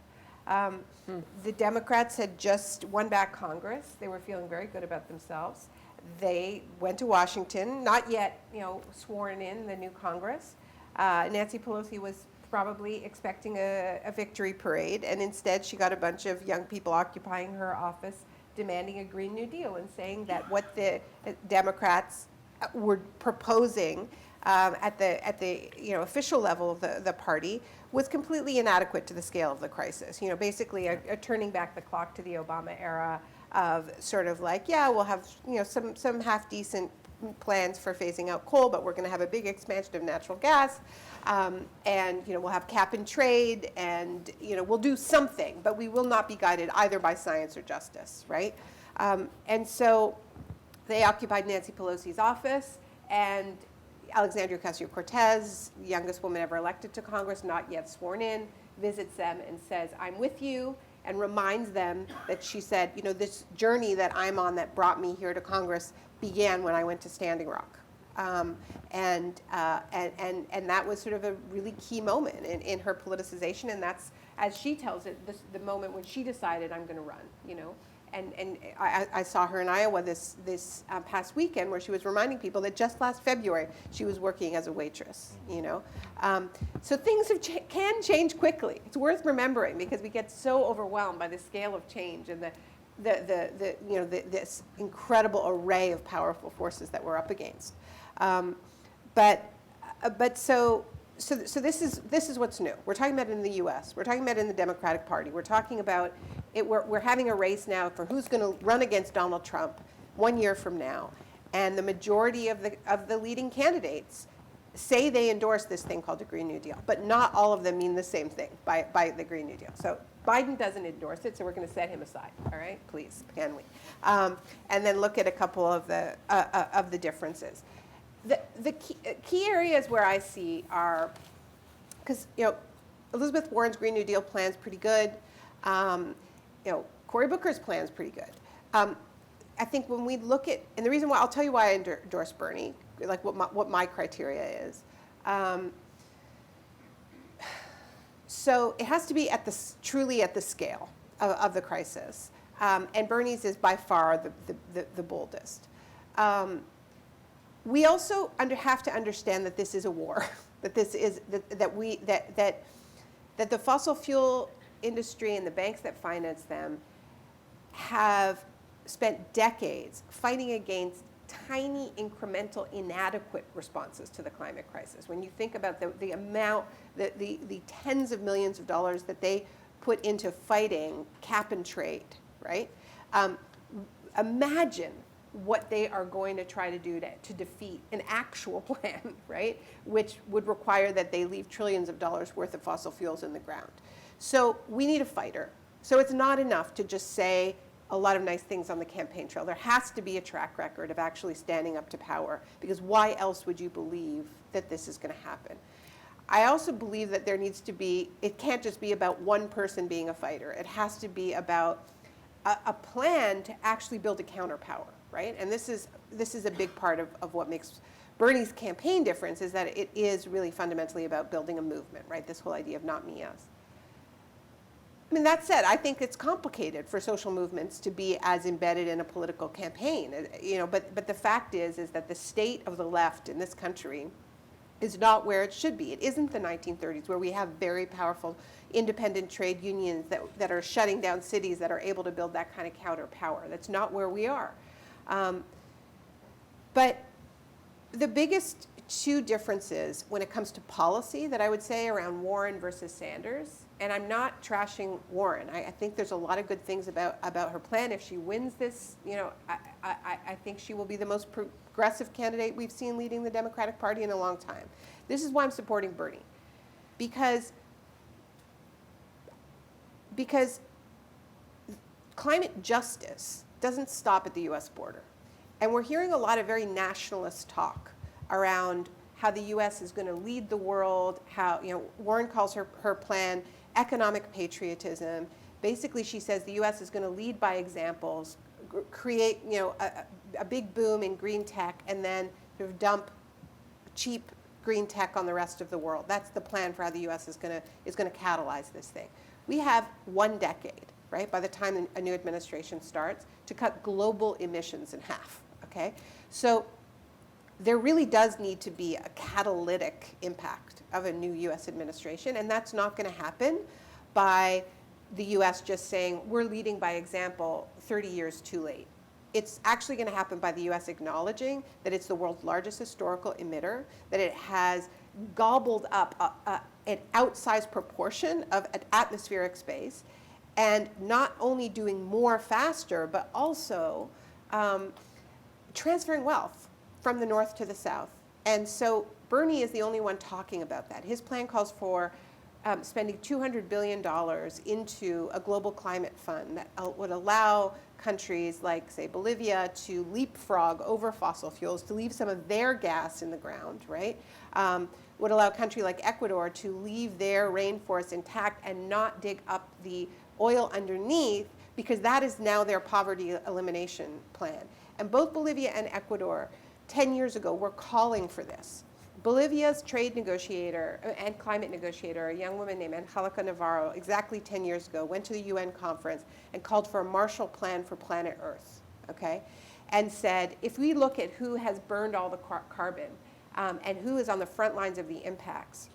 The Democrats had just won back Congress. They were feeling very good about themselves. They went to Washington, not yet, sworn in the new Congress. Nancy Pelosi was probably expecting a victory parade, and instead she got a bunch of young people occupying her office demanding a Green New Deal and saying that what the Democrats were proposing at the official level of the party was completely inadequate to the scale of the crisis. Basically a turning back the clock to the Obama era of sort of like, yeah, we'll have some half decent plans for phasing out coal, but we're going to have a big expansion of natural gas, and we'll have cap and trade, and we'll do something, but we will not be guided either by science or justice, right? And so they occupied Nancy Pelosi's office, and Alexandria Ocasio-Cortez, the youngest woman ever elected to Congress, not yet sworn in, visits them and says, "I'm with you," and reminds them that she said, this journey that I'm on that brought me here to Congress began when I went to Standing Rock. And that was sort of a really key moment in her politicization, and that's, as she tells it, the moment when she decided, I'm going to run, And I saw her in Iowa this past weekend, where she was reminding people that just last February she was working as a waitress. So things can change quickly. It's worth remembering, because we get so overwhelmed by the scale of change and this incredible array of powerful forces that we're up against. So this is what's new. We're talking about it in the U.S. We're talking about it in the Democratic Party. We're talking about it. We're having a race now for who's going to run against Donald Trump 1 year from now, and the majority of the leading candidates say they endorse this thing called the Green New Deal, but not all of them mean the same thing by the Green New Deal. So Biden doesn't endorse it, so we're going to set him aside. All right, please, can we? And then look at a couple of the differences. The key areas where I see are, because Elizabeth Warren's Green New Deal plan's pretty good. Cory Booker's plan's pretty good. I think when we look at, and the reason why, I'll tell you why I endorse Bernie, like what my criteria is. So it has to be truly at the scale of the crisis, and Bernie's is by far the boldest. We also have to understand that this is a war, that the fossil fuel industry and the banks that finance them have spent decades fighting against tiny, incremental, inadequate responses to the climate crisis. When you think about the amount, the tens of millions of dollars that they put into fighting cap and trade, right? Imagine what they are going to try to do to defeat an actual plan, right? Which would require that they leave trillions of dollars worth of fossil fuels in the ground. So we need a fighter. So it's not enough to just say a lot of nice things on the campaign trail. There has to be a track record of actually standing up to power, because why else would you believe that this is going to happen? I also believe that there needs to be, it can't just be about one person being a fighter. It has to be about a plan to actually build a counterpower, right? And this is a big part of what makes Bernie's campaign difference, is that it is really fundamentally about building a movement, right? This whole idea of not me, us. I mean, that said, I think it's complicated for social movements to be as embedded in a political campaign, but the fact is that the state of the left in this country is not where it should be. It isn't the 1930s, where we have very powerful independent trade unions that are shutting down cities, that are able to build that kind of counter power. That's not where we are. But the biggest two differences when it comes to policy that I would say around Warren versus Sanders, and I'm not trashing Warren. I think there's a lot of good things about her plan. If she wins this, I think she will be the most progressive candidate we've seen leading the Democratic Party in a long time. This is why I'm supporting Bernie. Because climate justice doesn't stop at the US border. And we're hearing a lot of very nationalist talk around how the US is going to lead the world, how, Warren calls her plan economic patriotism. Basically, she says the US is going to lead by examples, create, a big boom in green tech, and then sort of dump cheap green tech on the rest of the world. That's the plan for how the U.S. is going to catalyze this thing. We have 1 decade, right, by the time a new administration starts, to cut global emissions in half, okay? So there really does need to be a catalytic impact of a new U.S. administration, and that's not going to happen by the U.S. just saying, we're leading by example 30 years too late. It's actually going to happen by the U.S. acknowledging that it's the world's largest historical emitter, that it has gobbled up an outsized proportion of atmospheric space, and not only doing more faster, but also transferring wealth from the north to the south. And so Bernie is the only one talking about that. His plan calls for spending $200 billion into a global climate fund that would allow countries like, say, Bolivia to leapfrog over fossil fuels, to leave some of their gas in the ground, right? Would allow a country like Ecuador to leave their rainforest intact and not dig up the oil underneath, because that is now their poverty elimination plan. And both Bolivia and Ecuador, 10 years ago, were calling for this. Bolivia's trade negotiator and climate negotiator, a young woman named Angelica Navarro, exactly 10 years ago, went to the UN conference and called for a Marshall Plan for planet Earth, okay? And said, if we look at who has burned all the carbon and who is on the front lines of the impacts,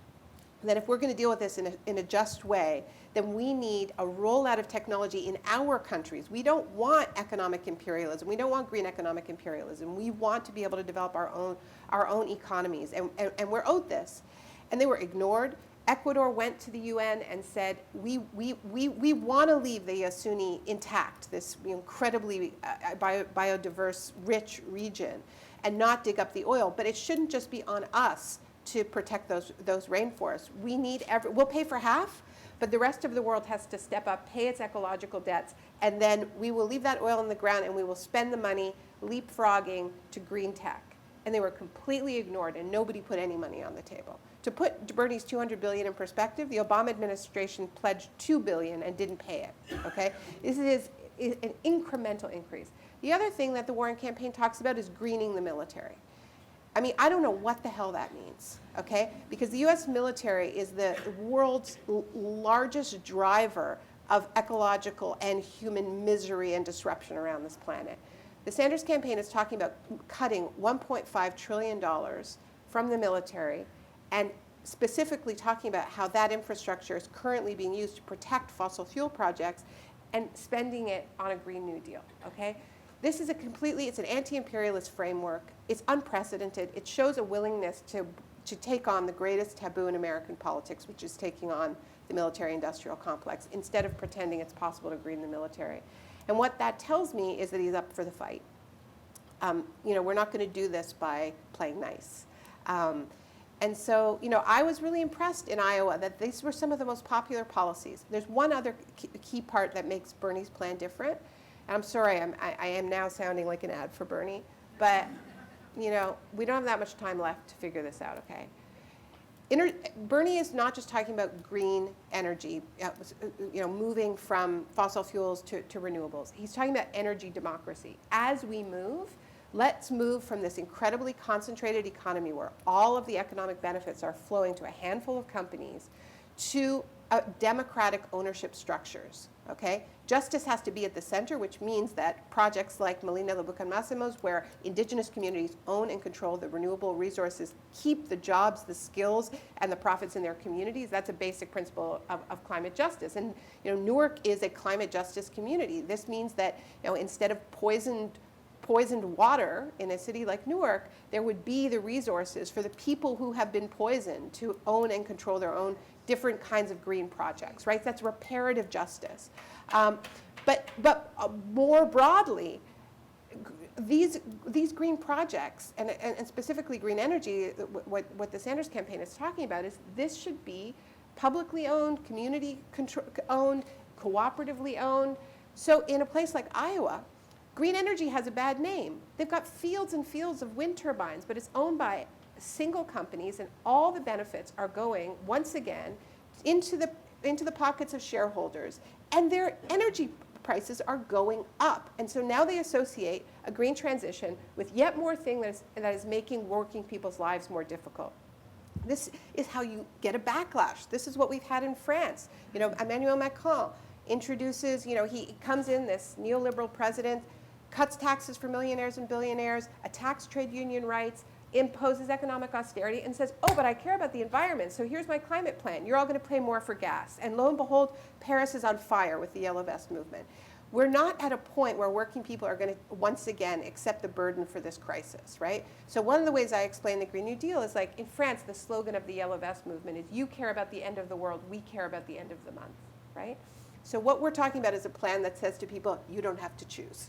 then if we're going to deal with this in a just way, then we need a rollout of technology in our countries. We don't want economic imperialism. We don't want green economic imperialism. We want to be able to develop our own economies, and we're owed this. And they were ignored. Ecuador went to the UN and said, we want to leave the Yasuni intact, this incredibly biodiverse, rich region, and not dig up the oil. But it shouldn't just be on us to protect those rainforests. We'll pay for half, but the rest of the world has to step up, pay its ecological debts, and then we will leave that oil in the ground and we will spend the money leapfrogging to green tech. And they were completely ignored, and nobody put any money on the table. To put Bernie's $200 billion in perspective, the Obama administration pledged $2 billion and didn't pay it, okay? This is an incremental increase. The other thing that the Warren campaign talks about is greening the military. I mean, I don't know what the hell that means, okay? Because the US military is the world's largest driver of ecological and human misery and disruption around this planet. The Sanders campaign is talking about cutting $1.5 trillion from the military, and specifically talking about how that infrastructure is currently being used to protect fossil fuel projects and spending it on a Green New Deal, okay? This is it's an anti-imperialist framework. It's unprecedented. It shows a willingness to take on the greatest taboo in American politics, which is taking on the military-industrial complex, instead of pretending it's possible to green the military. And what that tells me is that he's up for the fight. We're not going to do this by playing nice. And so, I was really impressed in Iowa that these were some of the most popular policies. There's one other key part that makes Bernie's plan different. And I'm sorry, I am now sounding like an ad for Bernie, but we don't have that much time left to figure this out, okay? Bernie is not just talking about green energy, moving from fossil fuels to renewables. He's talking about energy democracy. As we move, let's move from this incredibly concentrated economy where all of the economic benefits are flowing to a handful of companies to democratic ownership structures, okay? Justice has to be at the center, which means that projects like Molina, LaDuke, and Massimo's, where indigenous communities own and control the renewable resources, keep the jobs, the skills, and the profits in their communities. That's a basic principle of climate justice. And Newark is a climate justice community. This means that instead of poisoned water in a city like Newark, there would be the resources for the people who have been poisoned to own and control their own different kinds of green projects, right? That's reparative justice. But more broadly, these green projects, and specifically green energy, what the Sanders campaign is talking about is this should be publicly owned, community owned, cooperatively owned. So in a place like Iowa, green energy has a bad name. They've got fields and fields of wind turbines, but it's owned by single companies, and all the benefits are going, once again, into the pockets of shareholders, and their energy prices are going up. And so now they associate a green transition with yet more thing that is making working people's lives more difficult. This is how you get a backlash. This is what we've had in France. You know, Emmanuel Macron introduces, you know, he comes in, this neoliberal president, cuts taxes for millionaires and billionaires, attacks trade union rights, imposes economic austerity, and says, oh, but I care about the environment, so here's my climate plan. You're all going to pay more for gas. And lo and behold, Paris is on fire with the Yellow Vest movement. We're not at a point where working people are going to, once again, accept the burden for this crisis, right? So one of the ways I explain the Green New Deal is like, in France, the slogan of the Yellow Vest movement is, you care about the end of the world, we care about the end of the month, right? So what we're talking about is a plan that says to people, you don't have to choose.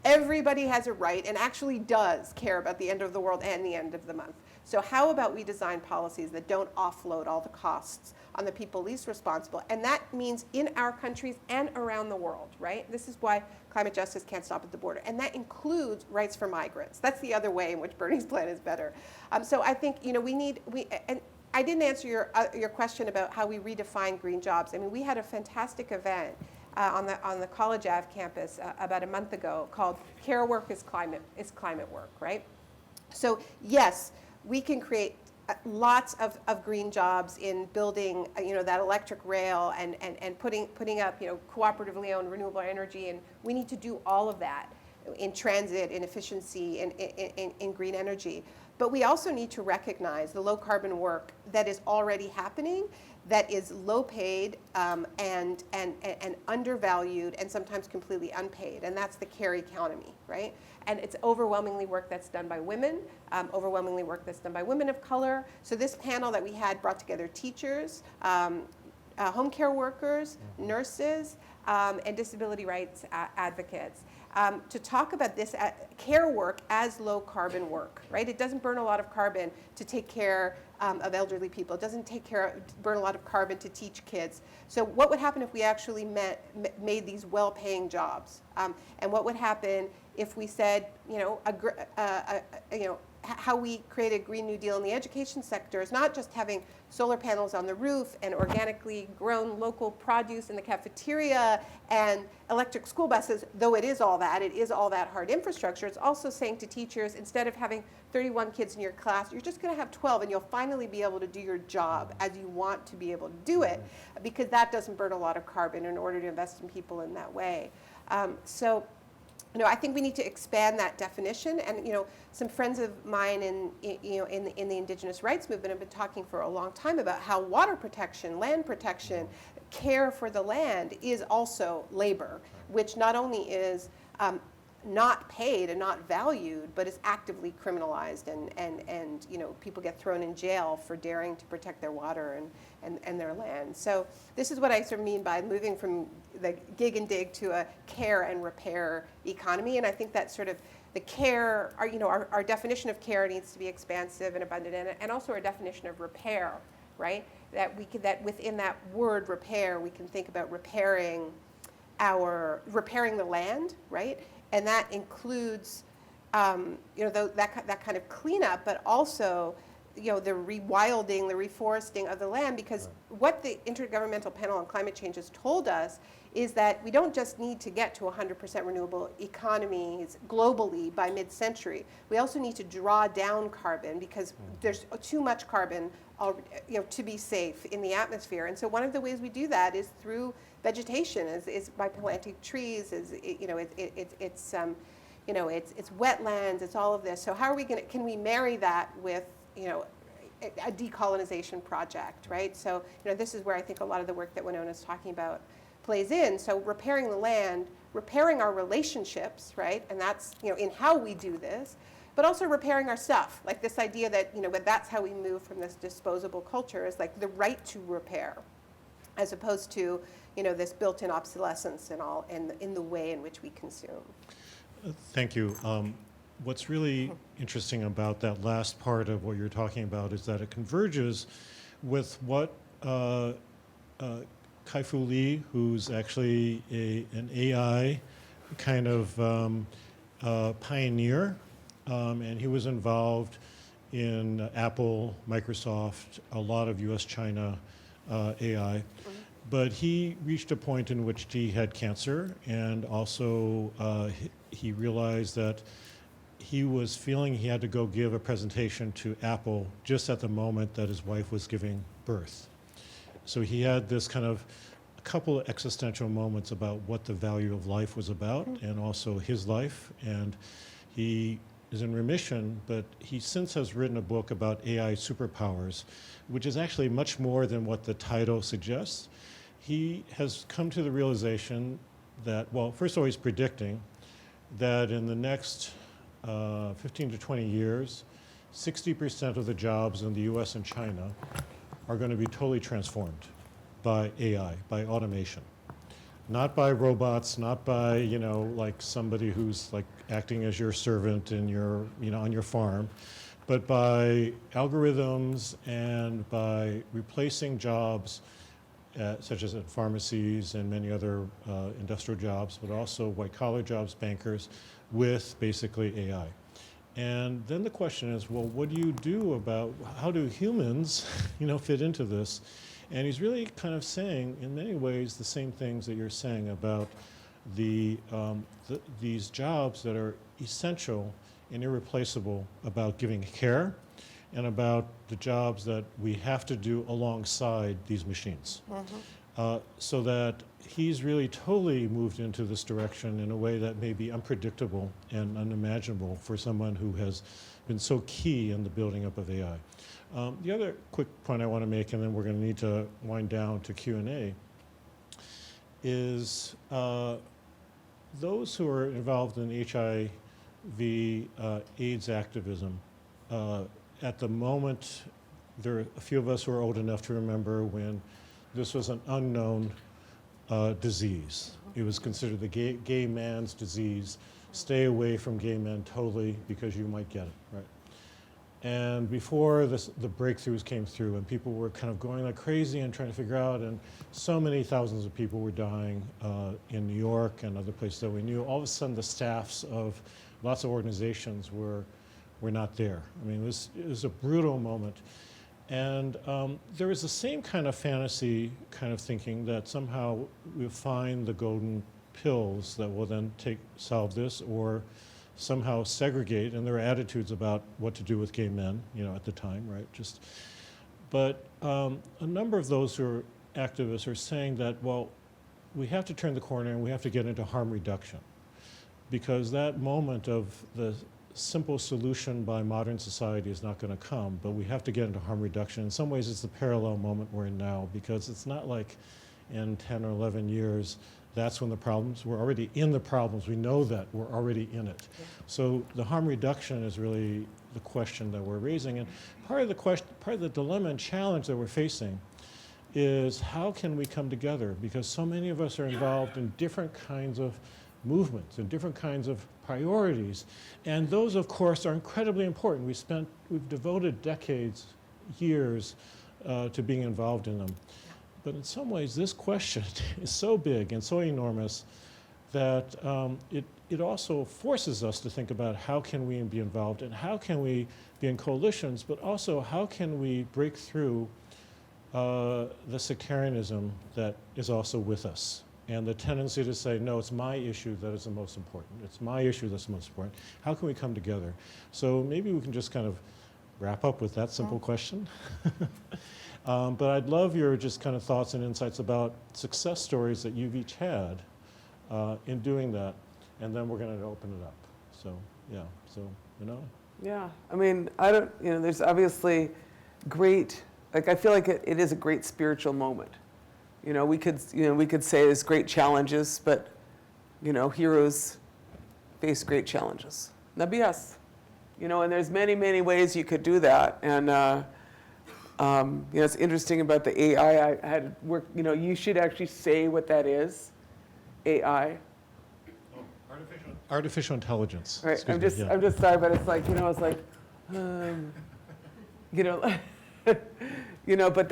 Everybody has a right and actually does care about the end of the world and the end of the month. So how about we design policies that don't offload all the costs on the people least responsible? And that means in our countries and around the world, right? This is why climate justice can't stop at the border. And that includes rights for migrants. That's the other way in which Bernie's plan is better. So I think, you know, and I didn't answer your question about how we redefine green jobs. I mean, we had a fantastic event on the College Ave campus about a month ago called Care Work is Climate Work, right? So yes, we can create lots of green jobs in building, you know, that electric rail and putting up, you know, cooperatively owned renewable energy, and we need to do all of that in transit, in efficiency, in green energy. But we also need to recognize the low carbon work that is already happening, that is low paid and undervalued and sometimes completely unpaid. And that's the care economy, right? And it's overwhelmingly work that's done by women, overwhelmingly work that's done by women of color. So this panel that we had brought together teachers, home care workers, nurses, and disability rights advocates. To talk about this care work as low carbon work, right? It doesn't burn a lot of carbon to take care of elderly people. It doesn't burn a lot of carbon to teach kids. So what would happen if we actually made these well-paying jobs? And what would happen if we said, you know, how we create a Green New Deal in the education sector is not just having solar panels on the roof and organically grown local produce in the cafeteria and electric school buses, though it is all that hard infrastructure. It's also saying to teachers, instead of having 31 kids in your class, you're just going to have 12, and you'll finally be able to do your job as you want to be able to do it, because that doesn't burn a lot of carbon in order to invest in people in that way. So, you know, I think we need to expand that definition. And, you know, some friends of mine in the Indigenous rights movement have been talking for a long time about how water protection, land protection, care for the land is also labor, which not only is not paid and not valued, but is actively criminalized, and you know, people get thrown in jail for daring to protect their water and their land. So this is what I sort of mean by moving from the gig and dig to a care and repair economy. And I think that sort of the care, our definition of care needs to be expansive and abundant, and also our definition of repair, right? That within that word repair, we can think about repairing the land, right? And that includes, that kind of cleanup, but also, you know, the rewilding, the reforesting of the land, because what the Intergovernmental Panel on Climate Change has told us is that we don't just need to get to 100% renewable economies globally by mid-century. We also need to draw down carbon, because there's too much carbon, to be safe in the atmosphere. And so one of the ways we do that is through vegetation, is by planting trees. It's wetlands. It's all of this. So how are we going to? Can we marry that with a decolonization project, right? So this is where I think a lot of the work that Winona's talking about plays in. So repairing the land, repairing our relationships, right? And that's in how we do this, but also repairing our stuff. Like this idea that that's how we move from this disposable culture, is like the right to repair, as opposed to this built-in obsolescence and all in the way in which we consume. Thank you. What's really interesting about that last part of what you're talking about is that it converges with what Kai-Fu Lee, who's actually an AI kind of pioneer, and he was involved in Apple, Microsoft, a lot of US-China AI. But he reached a point in which he had cancer, and also he realized that he was feeling he had to go give a presentation to Apple just at the moment that his wife was giving birth. So he had this kind of a couple of existential moments about what the value of life was about and also his life. And he is in remission, but he since has written a book about AI superpowers, which is actually much more than what the title suggests. He has come to the realization that, well, first of all, he's predicting that in the next 15 to 20 years, 60% of the jobs in the US and China are going to be totally transformed by AI, by automation. Not by robots, not by, you know, like somebody who's like acting as your servant in your, you know, on your farm, but by algorithms and by replacing jobs such as at pharmacies and many other industrial jobs, but also white-collar jobs, bankers, with basically AI. And then the question is, well, what do you do about, how do humans, you know, fit into this? And he's really kind of saying, in many ways, the same things that you're saying about these jobs that are essential and irreplaceable about giving care, and about the jobs that we have to do alongside these machines. So that he's really totally moved into this direction in a way that may be unpredictable and unimaginable for someone who has been so key in the building up of AI. The other quick point I want to make, and then we're going to need to wind down to Q&A, is those who are involved in HIV AIDS activism, at the moment, there are a few of us who are old enough to remember when this was an unknown disease. It was considered the gay man's disease. Stay away from gay men totally because you might get it, right? And before the breakthroughs came through and people were kind of going like crazy and trying to figure out, and so many thousands of people were dying in New York and other places that we knew, all of a sudden the staffs of lots of organizations were not there. I mean, it was a brutal moment. And there was the same kind of fantasy kind of thinking that somehow we'll find the golden pills that will then solve this, or somehow segregate, and there are attitudes about what to do with gay men, you know, at the time, right? But a number of those who are activists are saying that, well, we have to turn the corner and we have to get into harm reduction, because that moment of the simple solution by modern society is not going to come, but we have to get into harm reduction. In some ways, it's the parallel moment we're in now, because it's not like in 10 or 11 years, that's when we're already in the problems. We know that we're already in it. Yeah. So the harm reduction is really the question that we're raising. And part of the dilemma and challenge that we're facing is how can we come together? Because so many of us are involved in different kinds of movements and different kinds of priorities. And those, of course, are incredibly important. We've devoted decades, years to being involved in them. But in some ways, this question is so big and so enormous that it also forces us to think about how can we be involved and how can we be in coalitions, but also how can we break through the sectarianism that is also with us, and the tendency to say, no, it's my issue that is the most important. It's my issue that's the most important. How can we come together? So maybe we can just kind of wrap up with that simple question. But I'd love your just kind of thoughts and insights about success stories that you've each had in doing that, and then we're going to open it up. So, yeah, so, you know? Yeah, I mean, there's obviously great, like I feel like it is a great spiritual moment. We could say there's great challenges, but, heroes face great challenges. That'd be us. And there's many, many ways you could do that. And, it's interesting about the AI. I had work, you should actually say what that is, AI. Artificial intelligence. Right. I'm just sorry, but it's like, it's like, but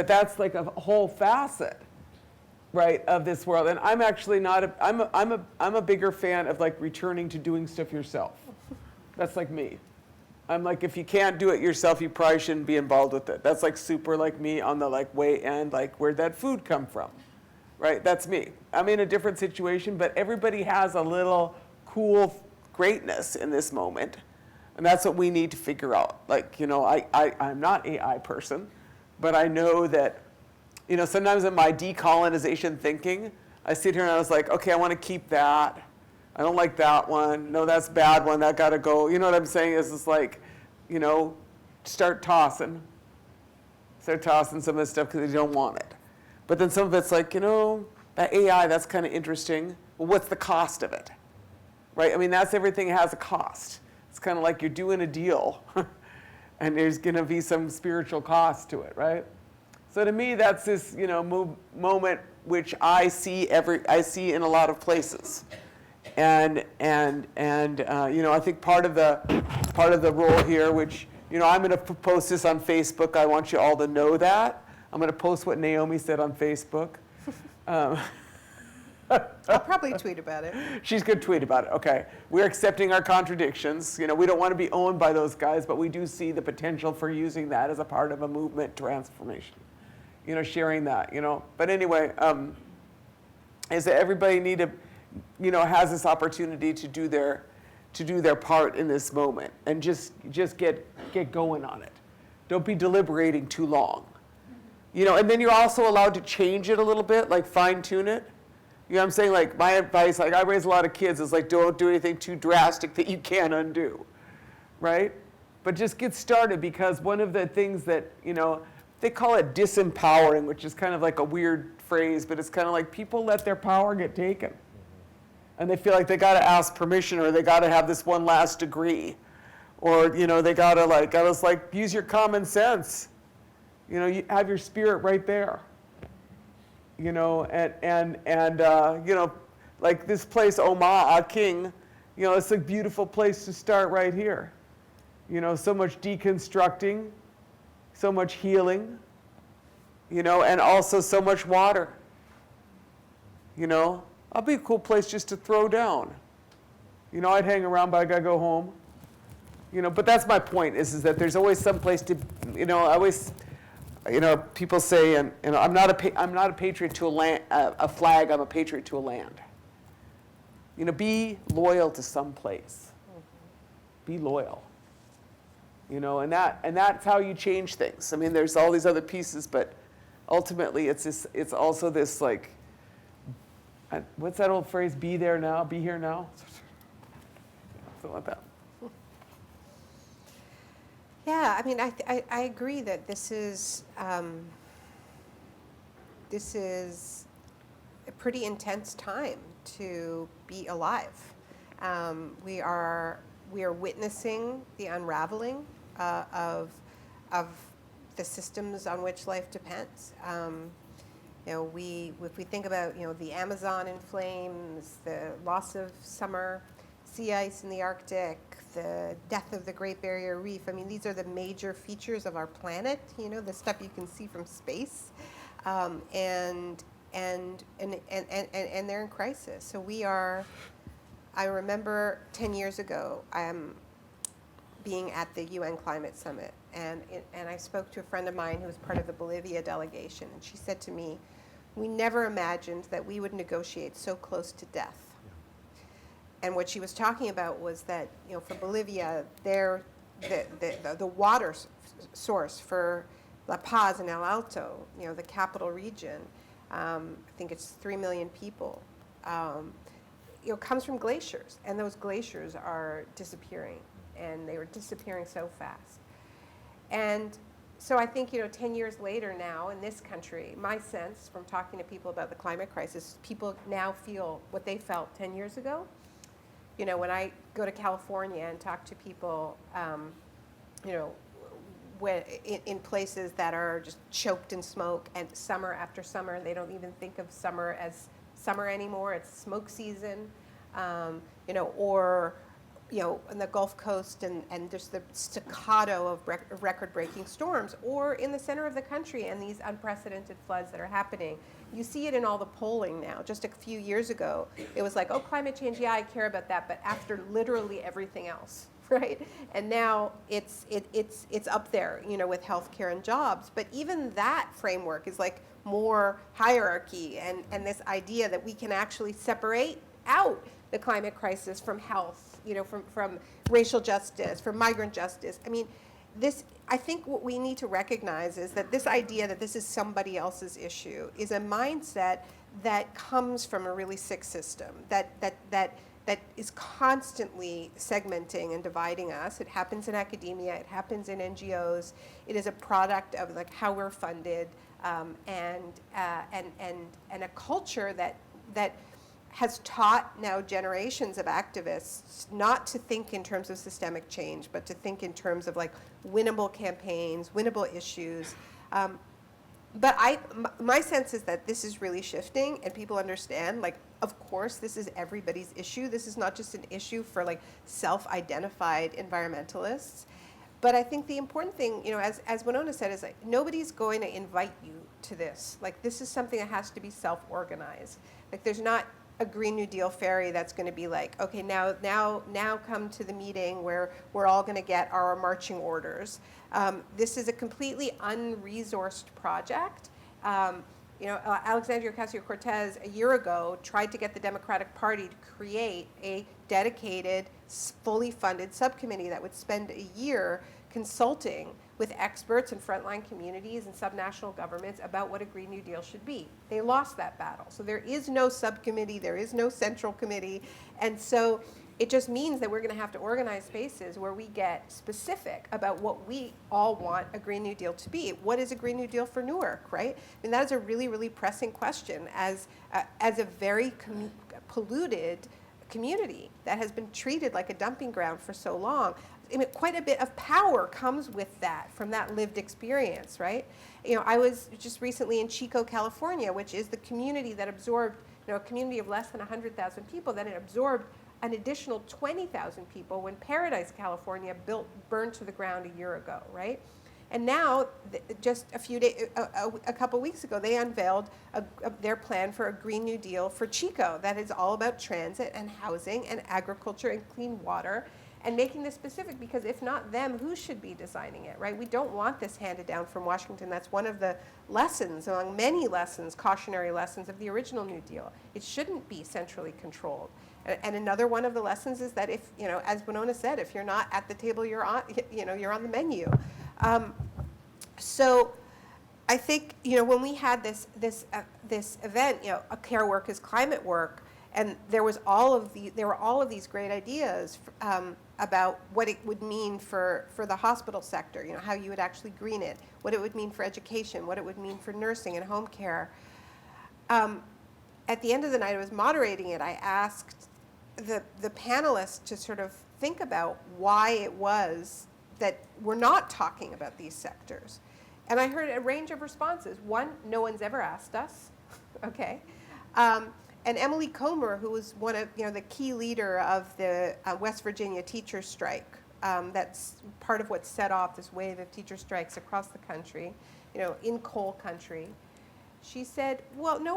that's like a whole facet, right, of this world. And I'm actually not, I'm a bigger fan of like returning to doing stuff yourself. That's like me. I'm like, if you can't do it yourself, you probably shouldn't be involved with it. That's like super like me on the like way end, like where'd that food come from, right? That's me. I'm in a different situation, but everybody has a little cool greatness in this moment. And that's what we need to figure out. Like, you know, I'm not AI person, but I know that, you know, sometimes in my decolonization thinking, I sit here and I was like, okay, I want to keep that. I don't like that one. No, that's a bad one. That got to go. You know what I'm saying? It's just like, you know, start tossing some of this stuff because they don't want it. But then some of it's like, you know, that AI, that's kind of interesting. Well, what's the cost of it? Right? I mean, that's everything has a cost. It's kind of like you're doing a deal and there's going to be some spiritual cost to it, right? So to me, that's this, you know, moment which I see in a lot of places. And you know, I think part of the role here, which, you know, I'm going to post this on Facebook. I want you all to know that. I'm going to post what Naomi said on Facebook. I'll probably tweet about it. She's going to tweet about it. Okay. We're accepting our contradictions. You know, we don't want to be owned by those guys, but we do see the potential for using that as a part of a movement transformation. You know, sharing that, you know. But anyway, is that everybody need to, you know, has this opportunity to do their part in this moment and just get going on it. Don't be deliberating too long. You know, and then you're also allowed to change it a little bit, like fine tune it. You know what I'm saying? Like my advice, like I raise a lot of kids, is like don't do anything too drastic that you can't undo, right? But just get started, because one of the things that, you know, they call it disempowering, which is kind of like a weird phrase, but it's kind of like people let their power get taken. And they feel like they got to ask permission, or they got to have this one last degree, or, you know, they got to use your common sense. You know, you have your spirit right there. You know, and you know, like this place, Omagh King, you know, it's a beautiful place to start right here. You know, so much deconstructing, so much healing, you know, and also so much water. You know, that'll be a cool place just to throw down. You know, I'd hang around, but I gotta go home. You know, but that's my point, is that there's always some place to, you know, I always, you know, people say, and you know, I'm not a patriot to a flag. I'm a patriot to a land. You know, be loyal to some place. Be loyal. You know, and that's how you change things. I mean, there's all these other pieces, but ultimately, it's also this, like, what's that old phrase? Be there now. Be here now. Something like that. Yeah, I mean, I agree that this is a pretty intense time to be alive. We are witnessing the unraveling of the systems on which life depends. You know, if we think about, you know, the Amazon in flames, the loss of summer sea ice in the Arctic, the death of the Great Barrier Reef. I mean, these are the major features of our planet. You know, the stuff you can see from space, and they're in crisis. So we are. I remember 10 years ago, being at the UN Climate Summit, and I spoke to a friend of mine who was part of the Bolivia delegation, and she said to me, "We never imagined that we would negotiate so close to death." And what she was talking about was that, you know, for Bolivia, the water source for La Paz and El Alto, you know, the capital region, I think it's 3 million people, you know, comes from glaciers, and those glaciers are disappearing, and they were disappearing so fast. And so I think, you know, 10 years later now in this country, my sense from talking to people about the climate crisis, people now feel what they felt 10 years ago. You know, when I go to California and talk to people, you know, in places that are just choked in smoke, and summer after summer, they don't even think of summer as summer anymore. It's smoke season, you know, or, you know, in the Gulf Coast, and there's the staccato of record-breaking storms, or in the center of the country and these unprecedented floods that are happening. You see it in all the polling now. Just a few years ago, it was like, oh, climate change, yeah, I care about that, but after literally everything else, right? And now it's up there, you know, with healthcare and jobs. But even that framework is like more hierarchy, and this idea that we can actually separate out the climate crisis from health from racial justice, from migrant justice. I mean, I think what we need to recognize is that this idea that this is somebody else's issue is a mindset that comes from a really sick system that is constantly segmenting and dividing us. It happens in academia, it happens in NGOs. It is a product of like how we're funded, and a culture that has taught now generations of activists not to think in terms of systemic change, but to think in terms of like winnable campaigns, winnable issues. But my sense is that this is really shifting, and people understand, like, of course, this is everybody's issue. This is not just an issue for like self-identified environmentalists. But I think the important thing, as Winona said, is like nobody's going to invite you to this. Like, this is something that has to be self-organized. Like, there's not a Green New Deal fairy that's going to be like, okay, now come to the meeting where we're all going to get our marching orders. This is a completely unresourced project. Alexandria Ocasio-Cortez a year ago tried to get the Democratic Party to create a dedicated, fully funded subcommittee that would spend a year consulting with experts and frontline communities and subnational governments about what a Green New Deal should be. They lost that battle. So there is no subcommittee, there is no central committee, and so it just means that we're going to have to organize spaces where we get specific about what we all want a Green New Deal to be. What is a Green New Deal for Newark, right? I mean, that is a really, really pressing question as a very polluted community that has been treated like a dumping ground for so long. I mean, quite a bit of power comes with that, from that lived experience, right? I was just recently in Chico, California, which is the community that absorbed, a community of less than 100,000 people, then it absorbed an additional 20,000 people when Paradise, California burned to the ground a year ago, right? And now, just a couple weeks ago, they unveiled their plan for a Green New Deal for Chico that is all about transit and housing and agriculture and clean water, and making this specific, because if not them, who should be designing it, right? We don't want this handed down from Washington. That's one of the lessons, among many lessons, cautionary lessons of the original New Deal. It shouldn't be centrally controlled. And another one of the lessons is that if, as Winona said, if you're not at the table, you're on the menu. So I think, when we had this event, a care work is climate work, and there were all of these great ideas about what it would mean for the hospital sector, how you would actually green it, what it would mean for education, what it would mean for nursing and home care. At the end of the night, I was moderating it. I asked the panelists to sort of think about why it was that we're not talking about these sectors. And I heard a range of responses. One, no one's ever asked us, okay? And Emily Comer, who was one of the key leader of the West Virginia teacher strike, that's part of what set off this wave of teacher strikes across the country, in coal country. She said, well, no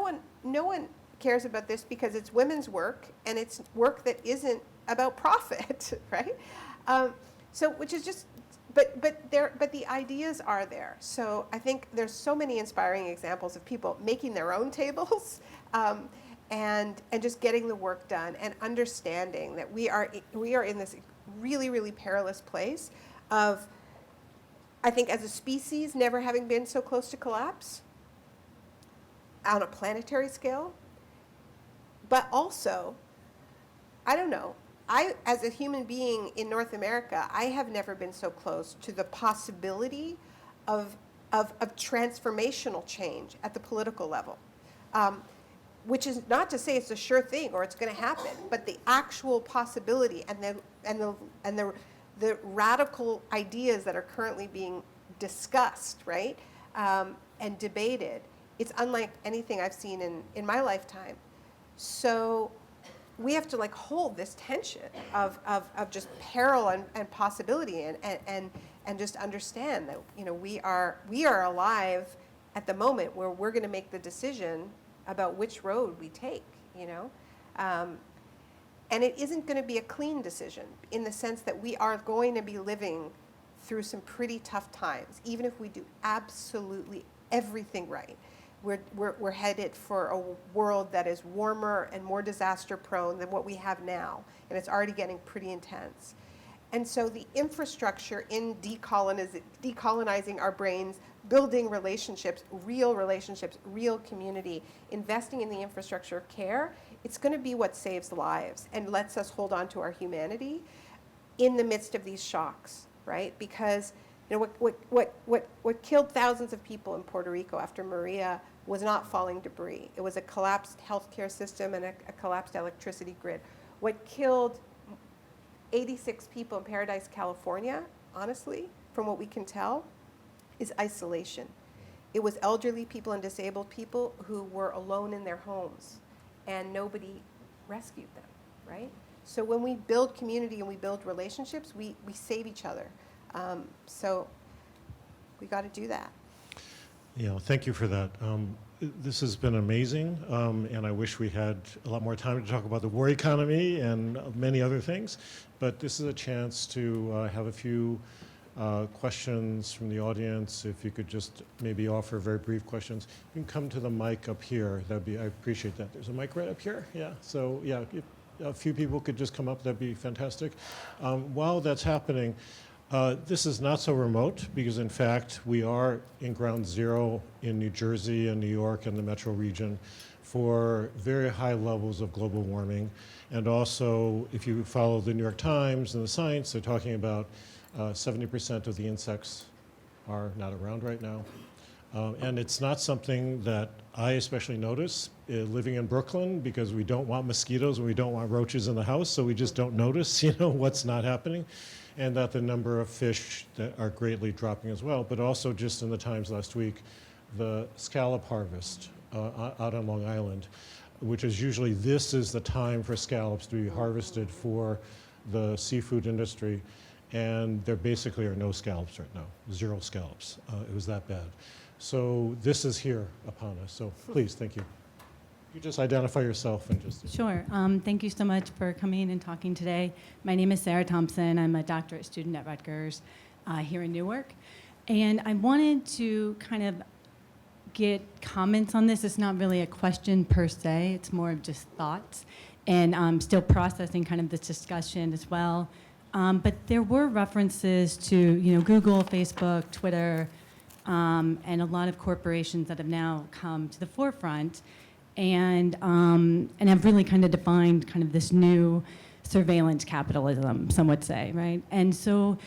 one cares about this because it's women's work, and it's work that isn't about profit, right? So, which is just, but the ideas are there. So I think there's so many inspiring examples of people making their own tables, and just getting the work done, and understanding that we are in this really, really perilous place of, I think, as a species, never having been so close to collapse on a planetary scale. But also, I don't know, as a human being in North America, I have never been so close to the possibility of transformational change at the political level. Which is not to say it's a sure thing or it's going to happen, but the actual possibility and the radical ideas that are currently being discussed, right, and debated, it's unlike anything I've seen in my lifetime. So we have to hold this tension of just peril and possibility, and just understand that we are alive at the moment where we're going to make the decision about which road we take, and it isn't going to be a clean decision, in the sense that we are going to be living through some pretty tough times, even if we do absolutely everything right. we're headed for a world that is warmer and more disaster prone than what we have now, and it's already getting pretty intense. And so the infrastructure in decolonizing our brains, building relationships, real community, investing in the infrastructure of care, it's going to be what saves lives and lets us hold on to our humanity in the midst of these shocks, right? Because what killed thousands of people in Puerto Rico after Maria was not falling debris. It was a collapsed healthcare system and a collapsed electricity grid. What killed 86 people in Paradise, California, honestly, from what we can tell, is isolation. It was elderly people and disabled people who were alone in their homes, and nobody rescued them, right? So when we build community and we build relationships, we save each other. So we got to do that. Yeah, thank you for that. This has been amazing, and I wish we had a lot more time to talk about the war economy and many other things, but this is a chance to have a few questions from the audience. If you could just maybe offer very brief questions. You can come to the mic up here. I appreciate that. There's a mic right up here. Yeah, so yeah, if a few people could just come up, that'd be fantastic. While that's happening, this is not so remote because, in fact, we are in ground zero in New Jersey and New York and the metro region for very high levels of global warming. And also, if you follow the New York Times and the Science, they're talking about 70% of the insects are not around right now. And it's not something that I especially notice living in Brooklyn, because we don't want mosquitoes and we don't want roaches in the house, so we just don't notice, what's not happening. And that the number of fish that are greatly dropping as well, but also just in the Times last week, the scallop harvest out on Long Island, which is usually, this is the time for scallops to be harvested for the seafood industry, and there basically are no scallops right now, 0 scallops. It was that bad. So this is here upon us, so please, thank you. You just identify yourself and just... Sure. Thank you so much for coming and talking today. My name is Sarah Thompson. I'm a doctorate student at Rutgers here in Newark. And I wanted to kind of get comments on this. It's not really a question per se. It's more of just thoughts. And I'm still processing kind of this discussion as well. But there were references to, Google, Facebook, Twitter, and a lot of corporations that have now come to the forefront and have really kind of defined kind of this new surveillance capitalism, some would say, right? And so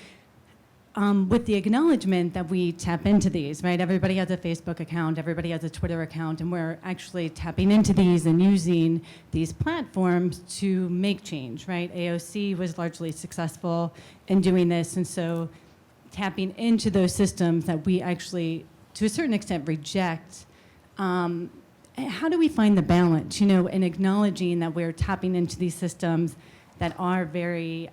with the acknowledgement that we tap into these, right? Everybody has a Facebook account, everybody has a Twitter account, and we're actually tapping into these and using these platforms to make change, right? AOC was largely successful in doing this, and so tapping into those systems that we actually, to a certain extent, reject. How do we find the balance, in acknowledging that we're tapping into these systems that are very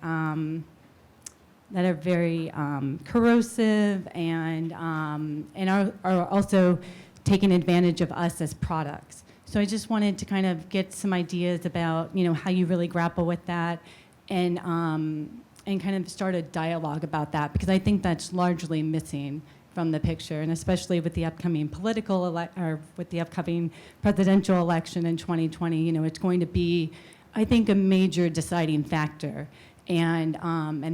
corrosive and are also taking advantage of us as products. So I just wanted to kind of get some ideas about, how you really grapple with that and kind of start a dialogue about that, because I think that's largely missing from the picture, and especially with the upcoming with the upcoming presidential election in 2020, it's going to be, I think, a major deciding factor, and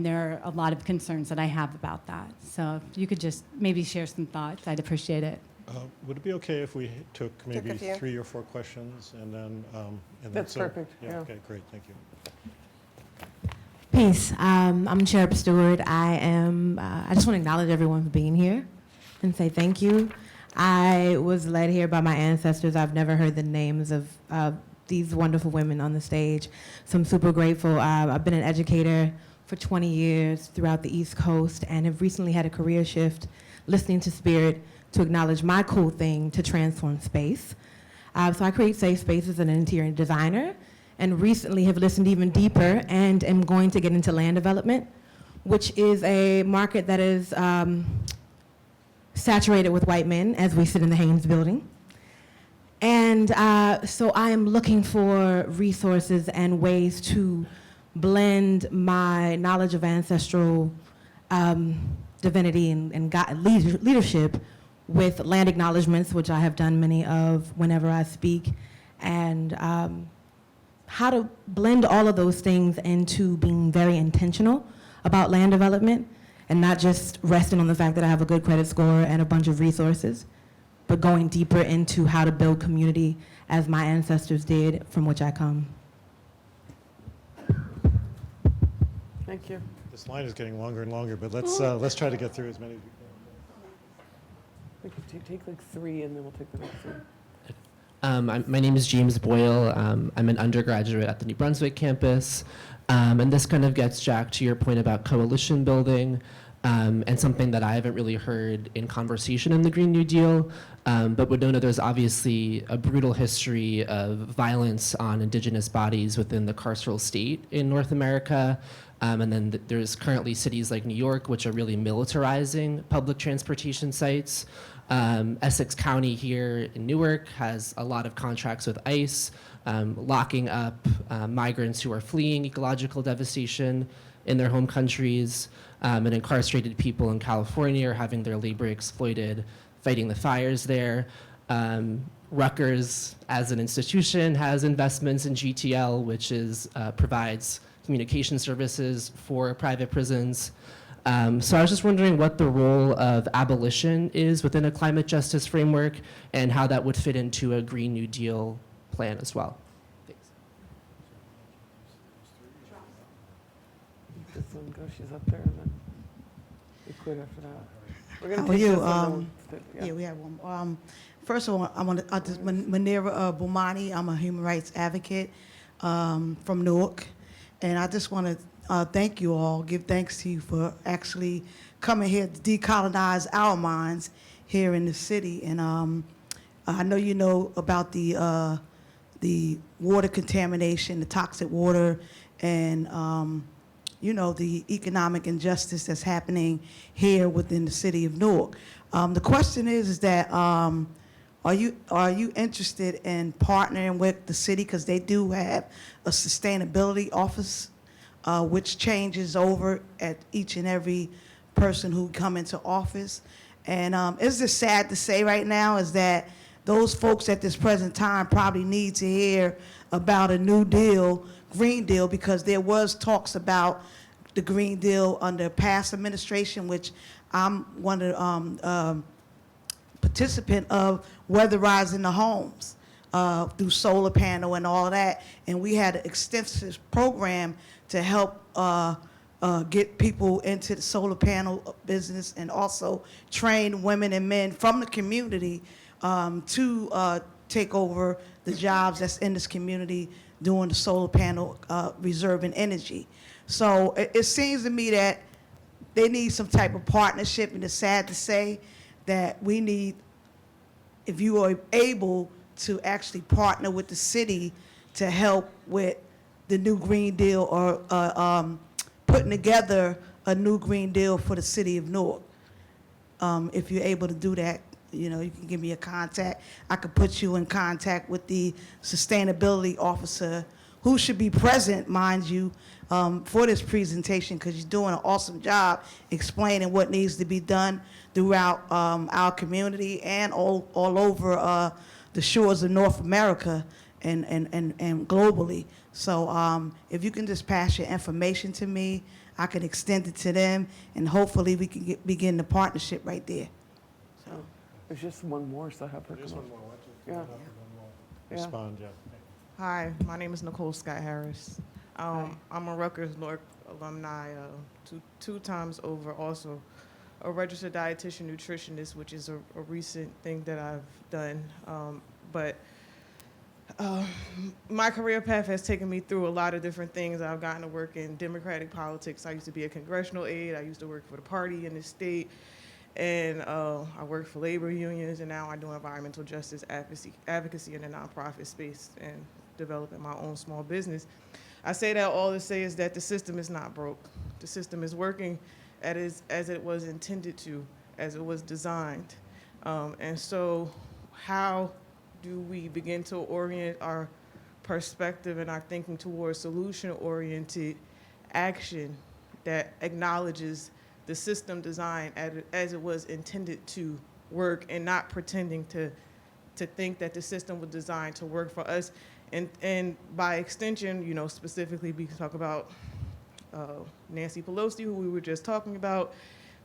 there are a lot of concerns that I have about that. So if you could just maybe share some thoughts, I'd appreciate it. Would it be okay if we took maybe a few. 3 or 4 questions and then? That's perfect, yeah. Okay, great, thank you. Peace. I'm Cherub Stewart. I just want to acknowledge everyone for being here and say thank you. I was led here by my ancestors. I've never heard the names of these wonderful women on the stage, so I'm super grateful. I've been an educator for 20 years throughout the East Coast and have recently had a career shift listening to Spirit to acknowledge my cool thing to transform space. So I create safe spaces as an interior designer, and recently have listened even deeper and am going to get into land development, which is a market that is saturated with white men as we sit in the Haynes building. And so I am looking for resources and ways to blend my knowledge of ancestral divinity and God, leadership with land acknowledgments, which I have done many of whenever I speak, and how to blend all of those things into being very intentional about land development and not just resting on the fact that I have a good credit score and a bunch of resources, but going deeper into how to build community as my ancestors did, from which I come. Thank you. This line is getting longer and longer, but let's try to get through as many as we can. We could take like 3 and then we'll take the next one. My name is James Boyle. I'm an undergraduate at the New Brunswick campus. And this kind of gets, Jack, to your point about coalition building, and something that I haven't really heard in conversation in the Green New Deal. But Winona, there's obviously a brutal history of violence on Indigenous bodies within the carceral state in North America. And then there's currently cities like New York, which are really militarizing public transportation sites. Essex County here in Newark has a lot of contracts with ICE, locking up migrants who are fleeing ecological devastation in their home countries, and incarcerated people in California are having their labor exploited, fighting the fires there. Rutgers, as an institution, has investments in GTL, which provides communication services for private prisons. So I was just wondering what the role of abolition is within a climate justice framework and how that would fit into a Green New Deal plan as well. Thanks. This one goes, she's up there, and then we quit after that. We're How gonna are take you? this one, then Yeah, we have one. First of all, Manira Bumani. I'm a human rights advocate from Newark, and I just want to thank you all, give thanks to you for actually coming here to decolonize our minds here in the city. And I know you know about the water contamination, the toxic water, and you know, the economic injustice that's happening here within the city of Newark. The question is that are you interested in partnering with the city, because they do have a sustainability office which changes over at each and every person who come into office. And it's just sad to say right now is that those folks at this present time probably need to hear about a new deal, Green Deal, because there was talks about the Green Deal under past administration, which I'm one of the participant of weatherizing the homes through solar panel and all of that. And we had an extensive program to help get people into the solar panel business, and also train women and men from the community to take over the jobs that's in this community doing the solar panel reserving energy. So it seems to me that they need some type of partnership, and it's sad to say that we need, if you are able to actually partner with the city to help with the new Green Deal, or putting together a new Green Deal for the city of Newark. If you're able to do that, you know, you can give me a contact. I could put you in contact with the sustainability officer, who should be present, mind you, for this presentation, because you're doing an awesome job explaining what needs to be done throughout our community and all over the shores of North America and globally. So if you can just pass your information to me, I can extend it to them, and hopefully we can begin the partnership right there. So. There's just one more, so I have her There's come one up. more. Watch it. Yeah. Come up and then we'll Yeah. respond, yeah. Hi, my name is Nicole Scott Harris. I'm a Rutgers Newark alumni, two times over, also a registered dietitian nutritionist, which is a recent thing that I've done. But my career path has taken me through a lot of different things. I've gotten to work in Democratic politics. I used to be a congressional aide. I used to work for the party in the state. And I work for labor unions, and now I do environmental justice advocacy in the nonprofit space and developing my own small business. I say that all to say is that the system is not broke. The system is working as it was intended to, as it was designed. And so how do we begin to orient our perspective and our thinking towards solution-oriented action that acknowledges the system design as it was intended to work and not pretending to think that the system was designed to work for us. And by extension, you know, specifically we talk about Nancy Pelosi, who we were just talking about,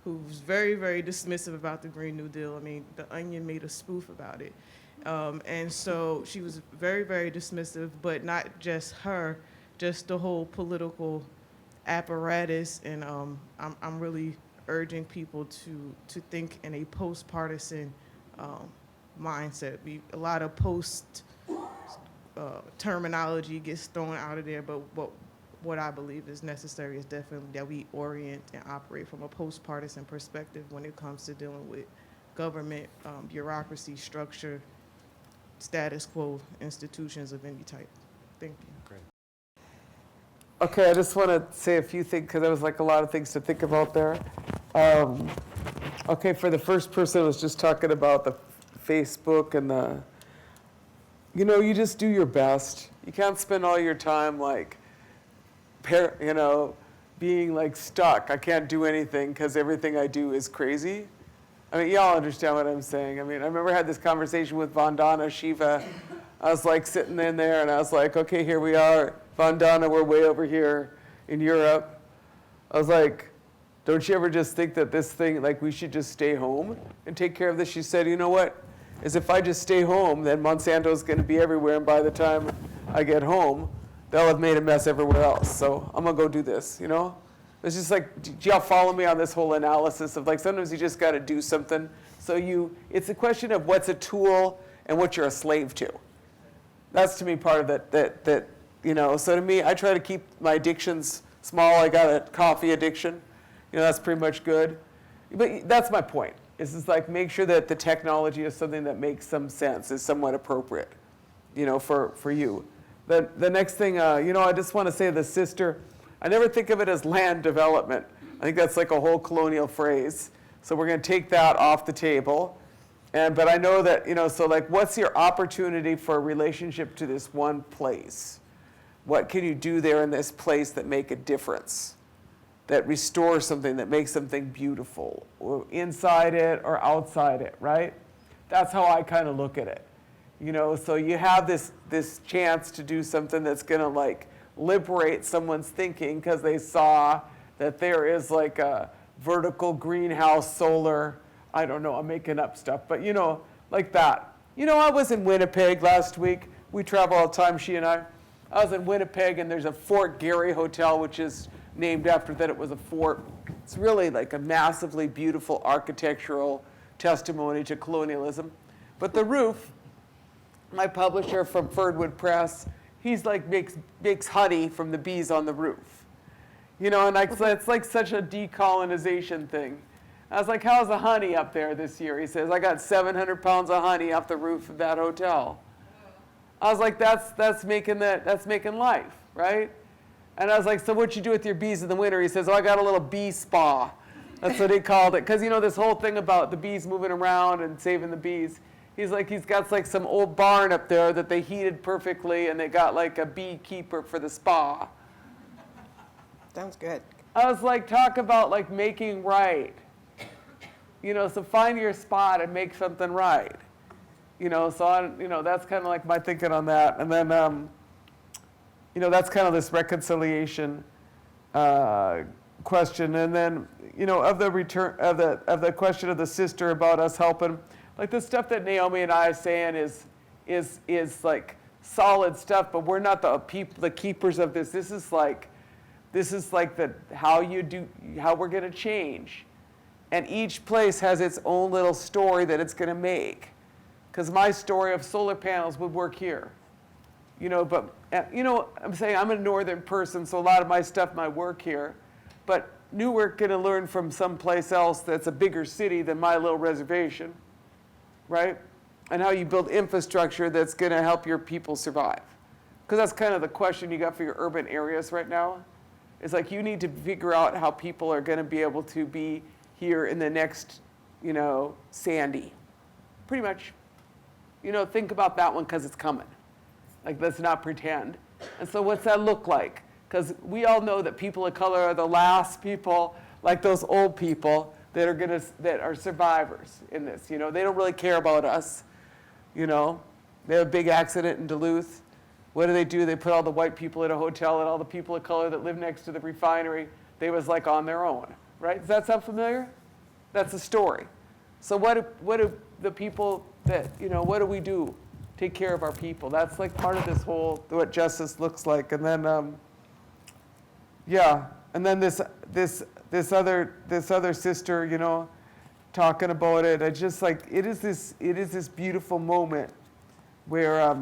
who was very, very dismissive about the Green New Deal. I mean, The Onion made a spoof about it. And so she was very, very dismissive, but not just her, just the whole political apparatus. And I'm really urging people to think in a post-partisan mindset. A lot of post terminology gets thrown out of there, but what I believe is necessary is definitely that we orient and operate from a post-partisan perspective when it comes to dealing with government, bureaucracy, structure, status quo, institutions of any type. Thank you. Great. Okay, I just want to say a few things because there was like a lot of things to think about there. Okay, for the first person, I was just talking about the Facebook and the, you know, you just do your best. You can't spend all your time like, you know, being like stuck. I can't do anything because everything I do is crazy. I mean, y'all understand what I'm saying. I mean, I remember I had this conversation with Vandana Shiva. I was like sitting in there and I was like, okay, here we are. Vandana, we're way over here in Europe. I was like, don't you ever just think that this thing, like we should just stay home and take care of this? She said, you know what? Is if I just stay home, then Monsanto's going to be everywhere. And by the time I get home, they'll have made a mess everywhere else. So I'm going to go do this, you know? It's just like, do y'all follow me on this whole analysis of like, sometimes you just got to do something. So it's a question of what's a tool and what you're a slave to. That's to me part of that, you know, so to me, I try to keep my addictions small. I got a coffee addiction. You know, that's pretty much good. But that's my point. Is just like make sure that the technology is something that makes some sense, is somewhat appropriate, you know, for you. The next thing, you know, I just want to say the sister, I never think of it as land development. I think that's like a whole colonial phrase. So we're going to take that off the table. But I know that, you know, so like what's your opportunity for a relationship to this one place? What can you do there in this place that make a difference? That restores something, that makes something beautiful, or inside it or outside it, right? That's how I kind of look at it. You know, so you have this chance to do something that's going to like liberate someone's thinking because they saw that there is like a vertical greenhouse solar, I don't know, I'm making up stuff, but you know, like that. You know, I was in Winnipeg last week. We travel all the time, she and I. I was in Winnipeg and there's a Fort Garry Hotel, which is named after that it was a fort. It's really like a massively beautiful architectural testimony to colonialism. But the roof, my publisher from Ferdwood Press, he's like makes honey from the bees on the roof. You know, and it's like such a decolonization thing. I was like, how's the honey up there this year? He says, I got 700 pounds of honey off the roof of that hotel. I was like, that's making life, right? And I was like, so what you do with your bees in the winter? He says, oh, I got a little bee spa. That's what he called it. Because, you know, this whole thing about the bees moving around and saving the bees. He's like, he's got like some old barn up there that they heated perfectly, and they got like a beekeeper for the spa. Sounds good. I was like, talk about like making right. You know, so find your spot and make something right. You know, so that's kind of like my thinking on that. And then, you know, that's kind of this reconciliation question. And then, you know, of the question of the sister about us helping, like the stuff that Naomi and I are saying is like solid stuff, but we're not the keepers of this. This is like how we're going to change. And each place has its own little story that it's going to make. Because my story of solar panels would work here. You know, but, you know, I'm saying I'm a northern person, so a lot of my stuff might work here. But Newark going to learn from someplace else that's a bigger city than my little reservation, right? And how you build infrastructure that's going to help your people survive. Because that's kind of the question you got for your urban areas right now. It's like you need to figure out how people are going to be able to be here in the next, you know, Sandy. Pretty much. You know, think about that one because it's coming. Like, let's not pretend. And so what's that look like? Because we all know that people of color are the last people, like those old people, that are survivors in this. You know, they don't really care about us. You know, they have a big accident in Duluth. What do? They put all the white people in a hotel and all the people of color that live next to the refinery, they was like on their own, right? Does that sound familiar? That's the story. So what do the people that, you know, what do we do? Take care of our people. That's like part of this whole, what justice looks like. And then, yeah, and then this other sister, you know, talking about it. I just like, it is this beautiful moment where,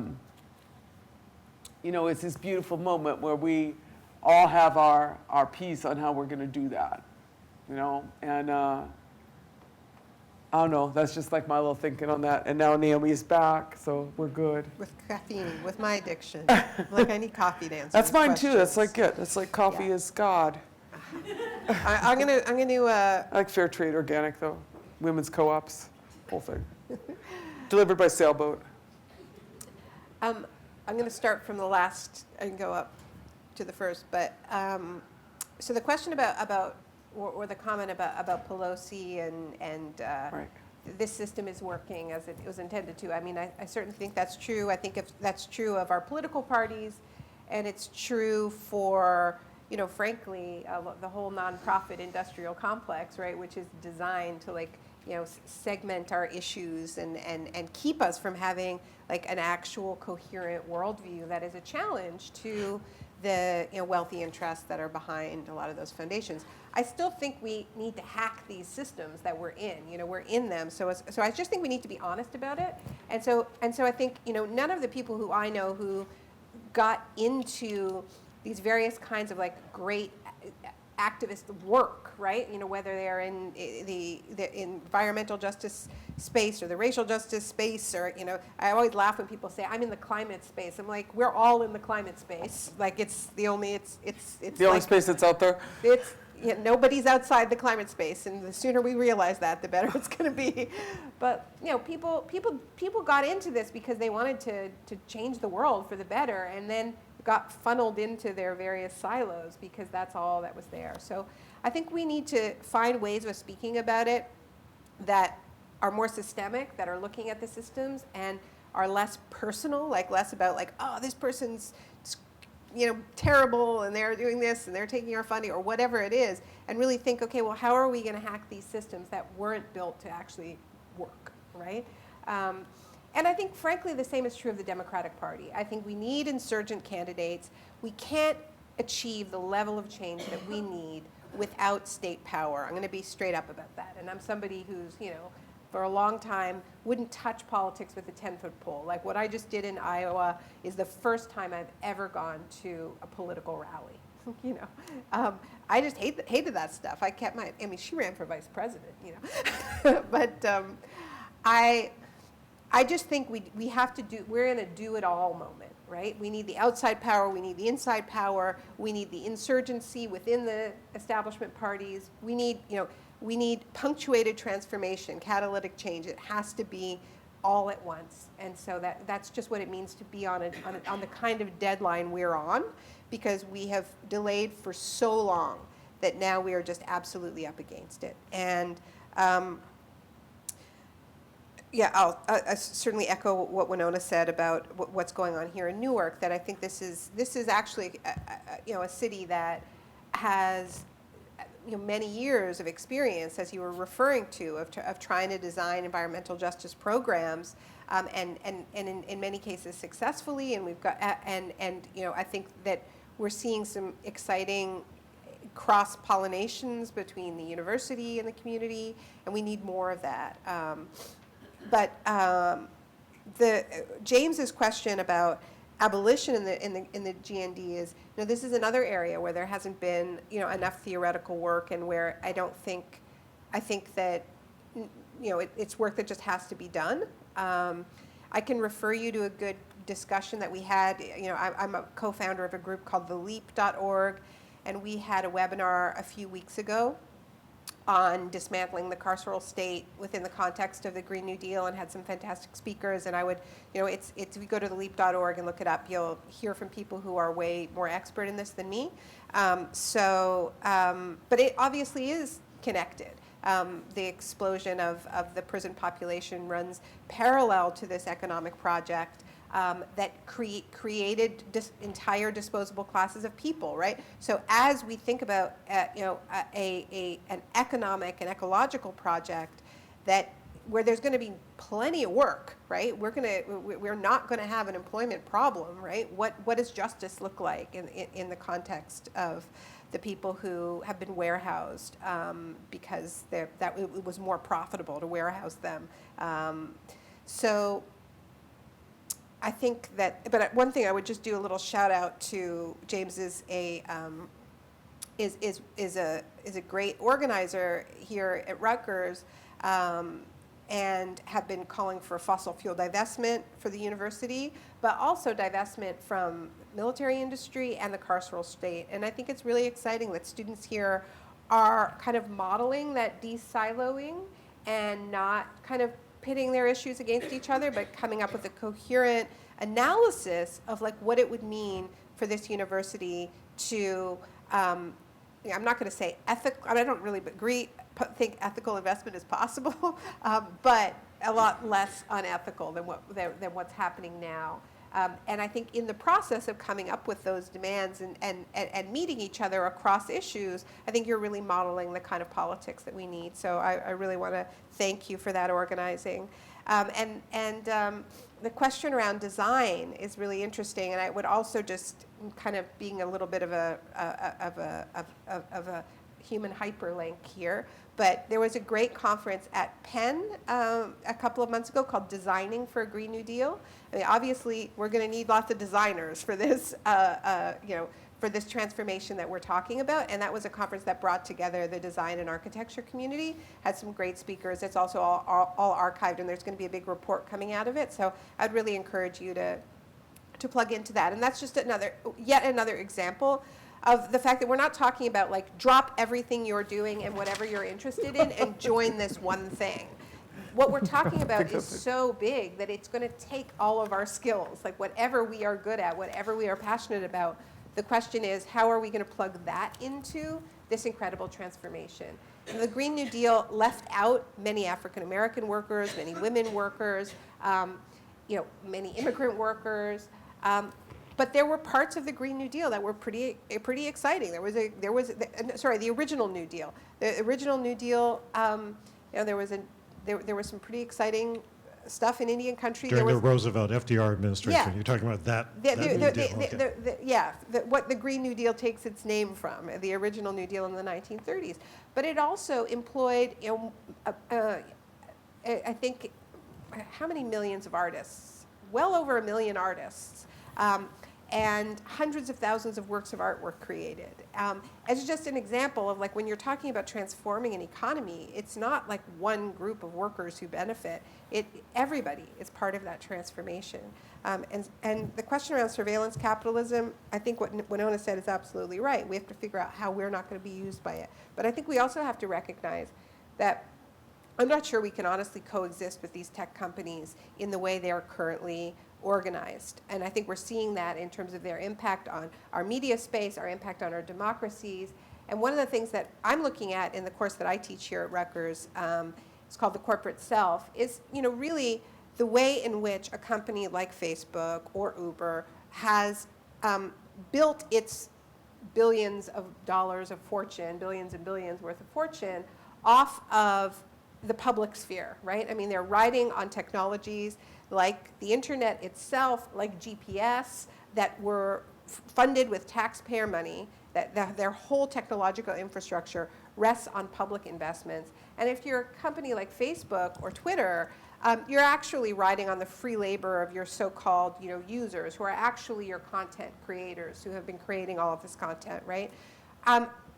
you know, it's this beautiful moment where we all have our piece on how we're going to do that, you know, and I don't know, that's just like my little thinking on that. And now Naomi is back, so we're good. With caffeine, with my addiction. Like I need coffee to answer That's these mine too. That's questions. like it. That's like coffee Yeah. is God. I'm gonna I like fair trade organic though. Women's co-ops, whole thing. Delivered by sailboat. I'm going to start from the last and go up to the first. But so the question about or the comment about Pelosi and Right. this system is working as it was intended to. I mean, I certainly think that's true. I think if that's true of our political parties, and it's true for, you know, frankly, the whole nonprofit industrial complex, right, which is designed to, like, you know, segment our issues and keep us from having like an actual coherent worldview that is a challenge to the, you know, wealthy interests that are behind a lot of those foundations. I still think we need to hack these systems that we're in. You know, we're in them. So I just think we need to be honest about it. And so I think, you know, none of the people who I know who got into these various kinds of like great activist work, right? You know, whether they're in the environmental justice space or the racial justice space, or, you know, I always laugh when people say I'm in the climate space. I'm like, we're all in the climate space. Like it's the only The only space that's out there. It's, you know, nobody's outside the climate space, and the sooner we realize that, the better it's going to be. But, you know, people got into this because they wanted to change the world for the better, and then got funneled into their various silos because that's all that was there. So I think we need to find ways of speaking about it that are more systemic, that are looking at the systems and are less personal, like less about like, oh, this person's, you know, terrible and they're doing this and they're taking our funding or whatever it is, and really think, okay, well, how are we going to hack these systems that weren't built to actually work, right? And I think, frankly, the same is true of the Democratic Party. I think we need insurgent candidates. We can't achieve the level of change that we need without state power. I'm going to be straight up about that. And I'm somebody who's, you know, for a long time wouldn't touch politics with a 10-foot pole. Like what I just did in Iowa is the first time I've ever gone to a political rally. You know, I just hated that stuff. I mean, she ran for vice president, you know. But I just think we have to we're in a do-it-all moment, right? We need the outside power, we need the inside power, we need the insurgency within the establishment parties. We need punctuated transformation, catalytic change. It has to be all at once. And so that's just what it means to be on the kind of deadline we're on, because we have delayed for so long that now we are just absolutely up against it. And yeah, I'll certainly echo what Winona said about what's going on here in Newark. That I think this is actually a city that has, you know, many years of experience, as you were referring to, of trying to design environmental justice programs, and in many cases successfully. And we've got and you know, I think that we're seeing some exciting cross pollinations between the university and the community, and we need more of that. But James's question about abolition in the GND is, you know, this is another area where there hasn't been, you know, enough theoretical work, and where I think that, you know, it's work that just has to be done. I can refer you to a good discussion that we had. You know, I'm a co-founder of a group called theleap.org, and we had a webinar a few weeks ago on dismantling the carceral state within the context of the Green New Deal, and had some fantastic speakers. And I would, you know, it's if you go to theleap.org and look it up, you'll hear from people who are way more expert in this than me. But it obviously is connected. The explosion of the prison population runs parallel to this economic project that created entire disposable classes of people, right? So as we think about an economic and ecological project where there's going to be plenty of work, right? We're not going to have an employment problem, right? What does justice look like in the context of the people who have been warehoused because it was more profitable to warehouse them? So I think but one thing I would just do a little shout out to James is a great organizer here at Rutgers. And have been calling for fossil fuel divestment for the university, but also divestment from military industry and the carceral state. And I think it's really exciting that students here are kind of modeling that de-siloing and not kind of pitting their issues against each other, but coming up with a coherent analysis of like what it would mean for this university to, I'm not going to say ethical, I don't really think ethical investment is possible, but a lot less unethical than what's happening now. And I think in the process of coming up with those demands and meeting each other across issues, I think you're really modeling the kind of politics that we need. So I really want to thank you for that organizing. The question around design is really interesting, and I would also just kind of being a little bit of a human hyperlink here, but there was a great conference at Penn a couple of months ago called Designing for a Green New Deal. I mean, obviously, we're going to need lots of designers for this, for this transformation that we're talking about, and that was a conference that brought together the design and architecture community, had some great speakers. It's also all archived, and there's going to be a big report coming out of it, so I'd really encourage you to plug into that. And that's just yet another example of the fact that we're not talking about like drop everything you're doing and whatever you're interested in and join this one thing. What we're talking about is so big that it's going to take all of our skills, like whatever we are good at, whatever we are passionate about. The question is, how are we going to plug that into this incredible transformation? And the Green New Deal left out many African American workers, many women workers, many immigrant workers. But there were parts of the Green New Deal that were pretty exciting. There was the original New Deal. The original New Deal, there was some pretty exciting stuff in Indian country. During the Roosevelt FDR administration, Yeah. You're talking about that New Deal. What the Green New Deal takes its name from, the original New Deal in the 1930s. But it also employed, I think, how many millions of artists? Well over 1 million artists. And hundreds of thousands of works of art were created. As just an example of like when you're talking about transforming an economy, it's not like one group of workers who benefit. Everybody is part of that transformation. And the question around surveillance capitalism, I think what Winona said is absolutely right. We have to figure out how we're not going to be used by it. But I think we also have to recognize that I'm not sure we can honestly coexist with these tech companies in the way they are currently organized. And I think we're seeing that in terms of their impact on our media space, our impact on our democracies. And one of the things that I'm looking at in the course that I teach here at Rutgers, it's called The Corporate Self, is really the way in which a company like Facebook or Uber has built its billions of dollars of fortune, billions and billions worth of fortune, off of the public sphere, right? I mean, they're riding on technologies like the internet itself, like GPS, that were funded with taxpayer money, that their whole technological infrastructure rests on public investments. And if you're a company like Facebook or Twitter, you're actually riding on the free labor of your so-called users who are actually your content creators who have been creating all of this content, right?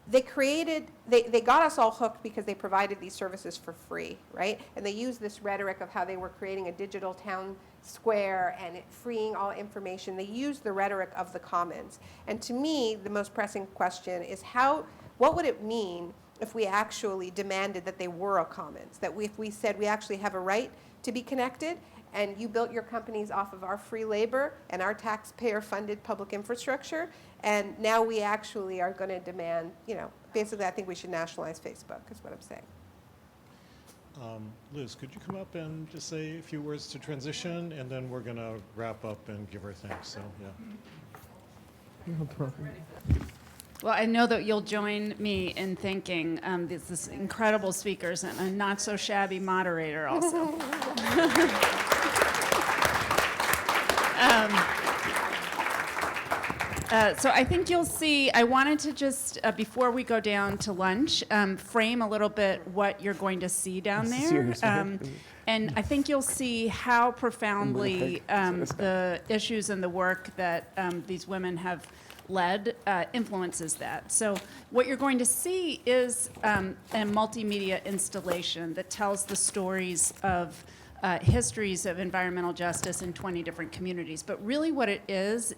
They got us all hooked because they provided these services for free, right? And they used this rhetoric of how they were creating a digital town square and freeing all information. They used the rhetoric of the commons. And to me, the most pressing question is what would it mean if we actually demanded that they were a commons? That if we said we actually have a right to be connected, and you built your companies off of our free labor and our taxpayer-funded public infrastructure, and now we actually are going to demand, basically I think we should nationalize Facebook, is what I'm saying. Liz, could you come up and just say a few words to transition, and then we're going to wrap up and give our thanks. So, yeah. Well, I know that you'll join me in thanking these incredible speakers and a not so shabby moderator also. So I think you'll see, I wanted to just, before we go down to lunch, frame a little bit what you're going to see down there. And I think you'll see how profoundly the issues and the work that these women have led influences that. So what you're going to see is a multimedia installation that tells the stories of histories of environmental justice in 20 different communities. But really what it is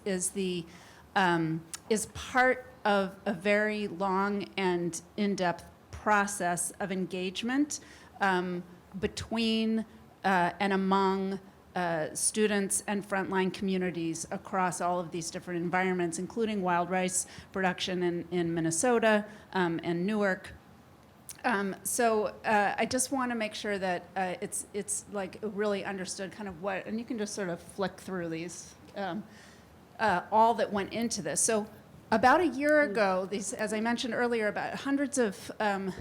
part of a very long and in-depth process of engagement between and among students and frontline communities across all of these different environments, including wild rice production in Minnesota and Newark. So I just want to make sure that it's like really understood kind of what, and you can just sort of flick through these, all that went into this. So about a year ago, as I mentioned earlier, about hundreds of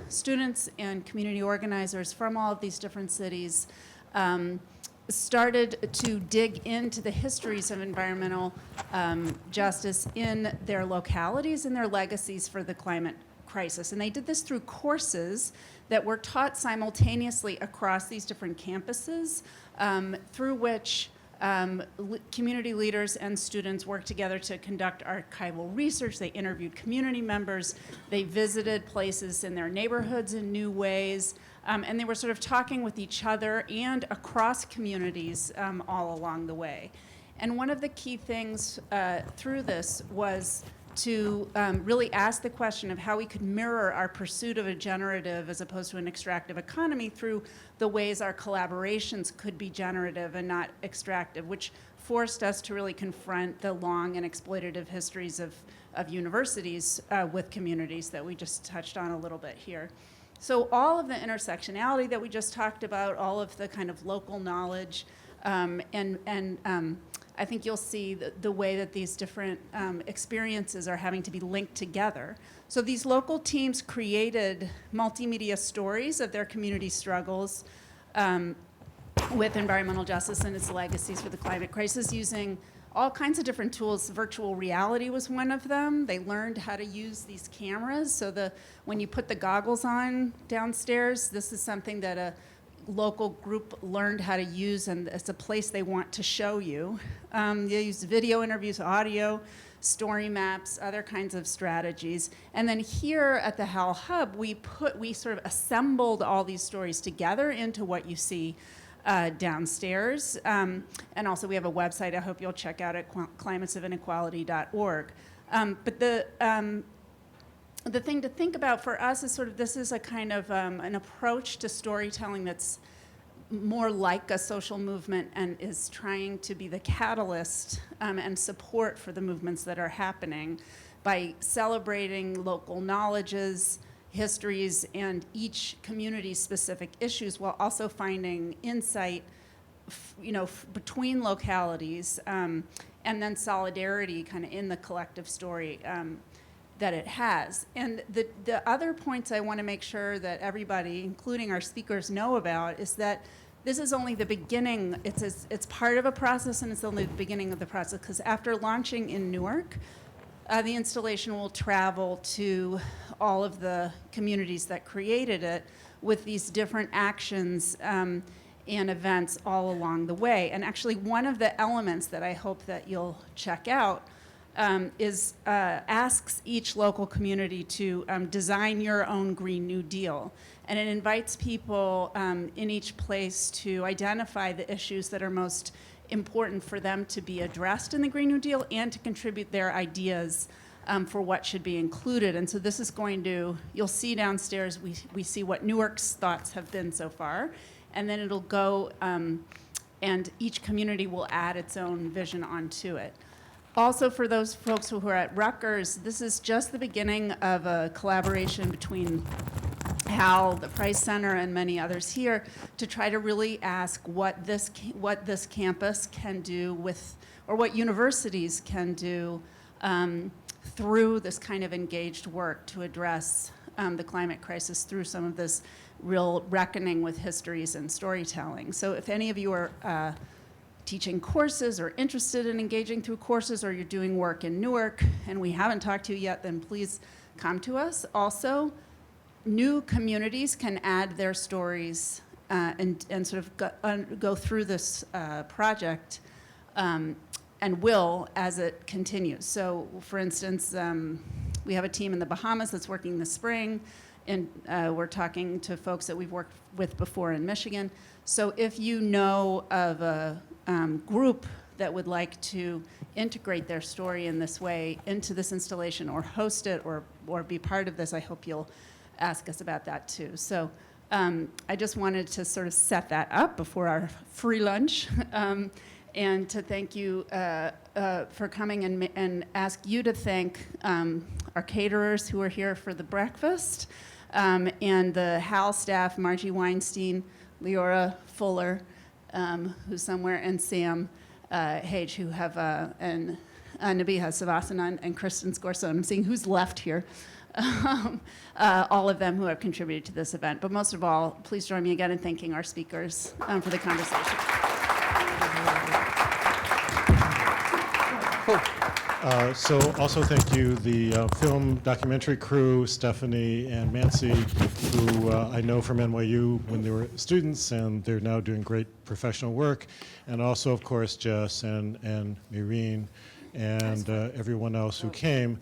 students and community organizers from all of these different cities started to dig into the histories of environmental justice in their localities and their legacies for the climate crisis. And they did this through courses that were taught simultaneously across these different campuses, through which community leaders and students worked together to conduct archival research. They interviewed community members. They visited places in their neighborhoods in new ways. And they were sort of talking with each other and across communities all along the way. And one of the key things through this was to really ask the question of how we could mirror our pursuit of a generative as opposed to an extractive economy through the ways our collaborations could be generative and not extractive, which forced us to really confront the long and exploitative histories of universities with communities that we just touched on a little bit here. So all of the intersectionality that we just talked about, all of the kind of local knowledge, I think you'll see the way that these different experiences are having to be linked together. So these local teams created multimedia stories of their community struggles with environmental justice and its legacies for the climate crisis using all kinds of different tools. Virtual reality was one of them. They learned how to use these cameras. So when you put the goggles on downstairs, this is something that a local group learned how to use, and it's a place they want to show you. They use video interviews, audio, story maps, other kinds of strategies. And then here at the HAL Hub, we sort of assembled all these stories together into what you see downstairs. And also we have a website I hope you'll check out at climatesofinequality.org. But the thing to think about for us is sort of this is a kind of an approach to storytelling that's more like a social movement and is trying to be the catalyst and support for the movements that are happening by celebrating local knowledges, histories, and each community's specific issues while also finding insight between localities and then solidarity kind of in the collective story that it has. And the other points I want to make sure that everybody, including our speakers, know about is that this is only the beginning. It's part of a process, and it's only the beginning of the process, because after launching in Newark, the installation will travel to all of the communities that created it with these different actions and events all along the way. And actually, one of the elements that I hope that you'll check out asks each local community to design your own Green New Deal. And it invites people in each place to identify the issues that are most important for them to be addressed in the Green New Deal and to contribute their ideas for what should be included. And so this is you'll see downstairs, we see what Newark's thoughts have been so far, and then it'll go, and each community will add its own vision onto it. Also, for those folks who are at Rutgers, this is just the beginning of a collaboration between Hal, the Price Center, and many others here to try to really ask what this campus can do with, or what universities can do through this kind of engaged work to address the climate crisis through some of this real reckoning with histories and storytelling. So if any of you are teaching courses or interested in engaging through courses, or you're doing work in Newark and we haven't talked to you yet, then please come to us. Also, new communities can add their stories and sort of go through this project and will as it continues. So for instance, we have a team in the Bahamas that's working this spring, and we're talking to folks that we've worked with before in Michigan. So if you know of a group that would like to integrate their story in this way into this installation, or host it, or be part of this, I hope you'll ask us about that too. So I just wanted to sort of set that up before our free lunch, and to thank you for coming, and ask you to thank our caterers who are here for the breakfast, and the HAL staff, Margie Weinstein, Leora Fuller, who's somewhere, and Sam Hage, who have, and Nabiha Savasanan and Kristen Scorso. I'm seeing who's left here. All of them who have contributed to this event. But most of all, please join me again in thanking our speakers for the conversation. So also thank you, the film documentary crew, Stephanie and Mancy, who I know from NYU when they were students, and they're now doing great professional work. And also, of course, Jess and Maureen and everyone else who came.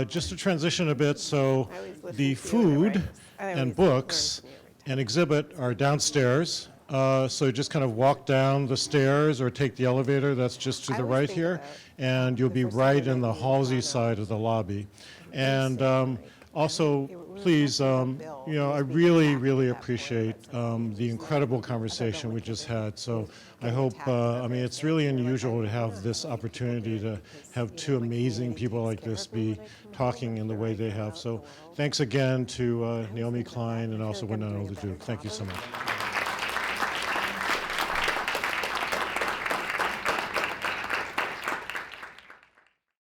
Just to transition a bit, so the food and books and exhibit are downstairs. So just kind of walk down the stairs or take the elevator that's just to the right here, and you'll be right in the Halsey side of the lobby. And also, please, I really, really appreciate the incredible conversation we just had. So I hope, it's really unusual to have this opportunity to have two amazing people like this be talking in the way they have. So thanks again to Naomi Klein and also Winona LaDuke. Thank you so much.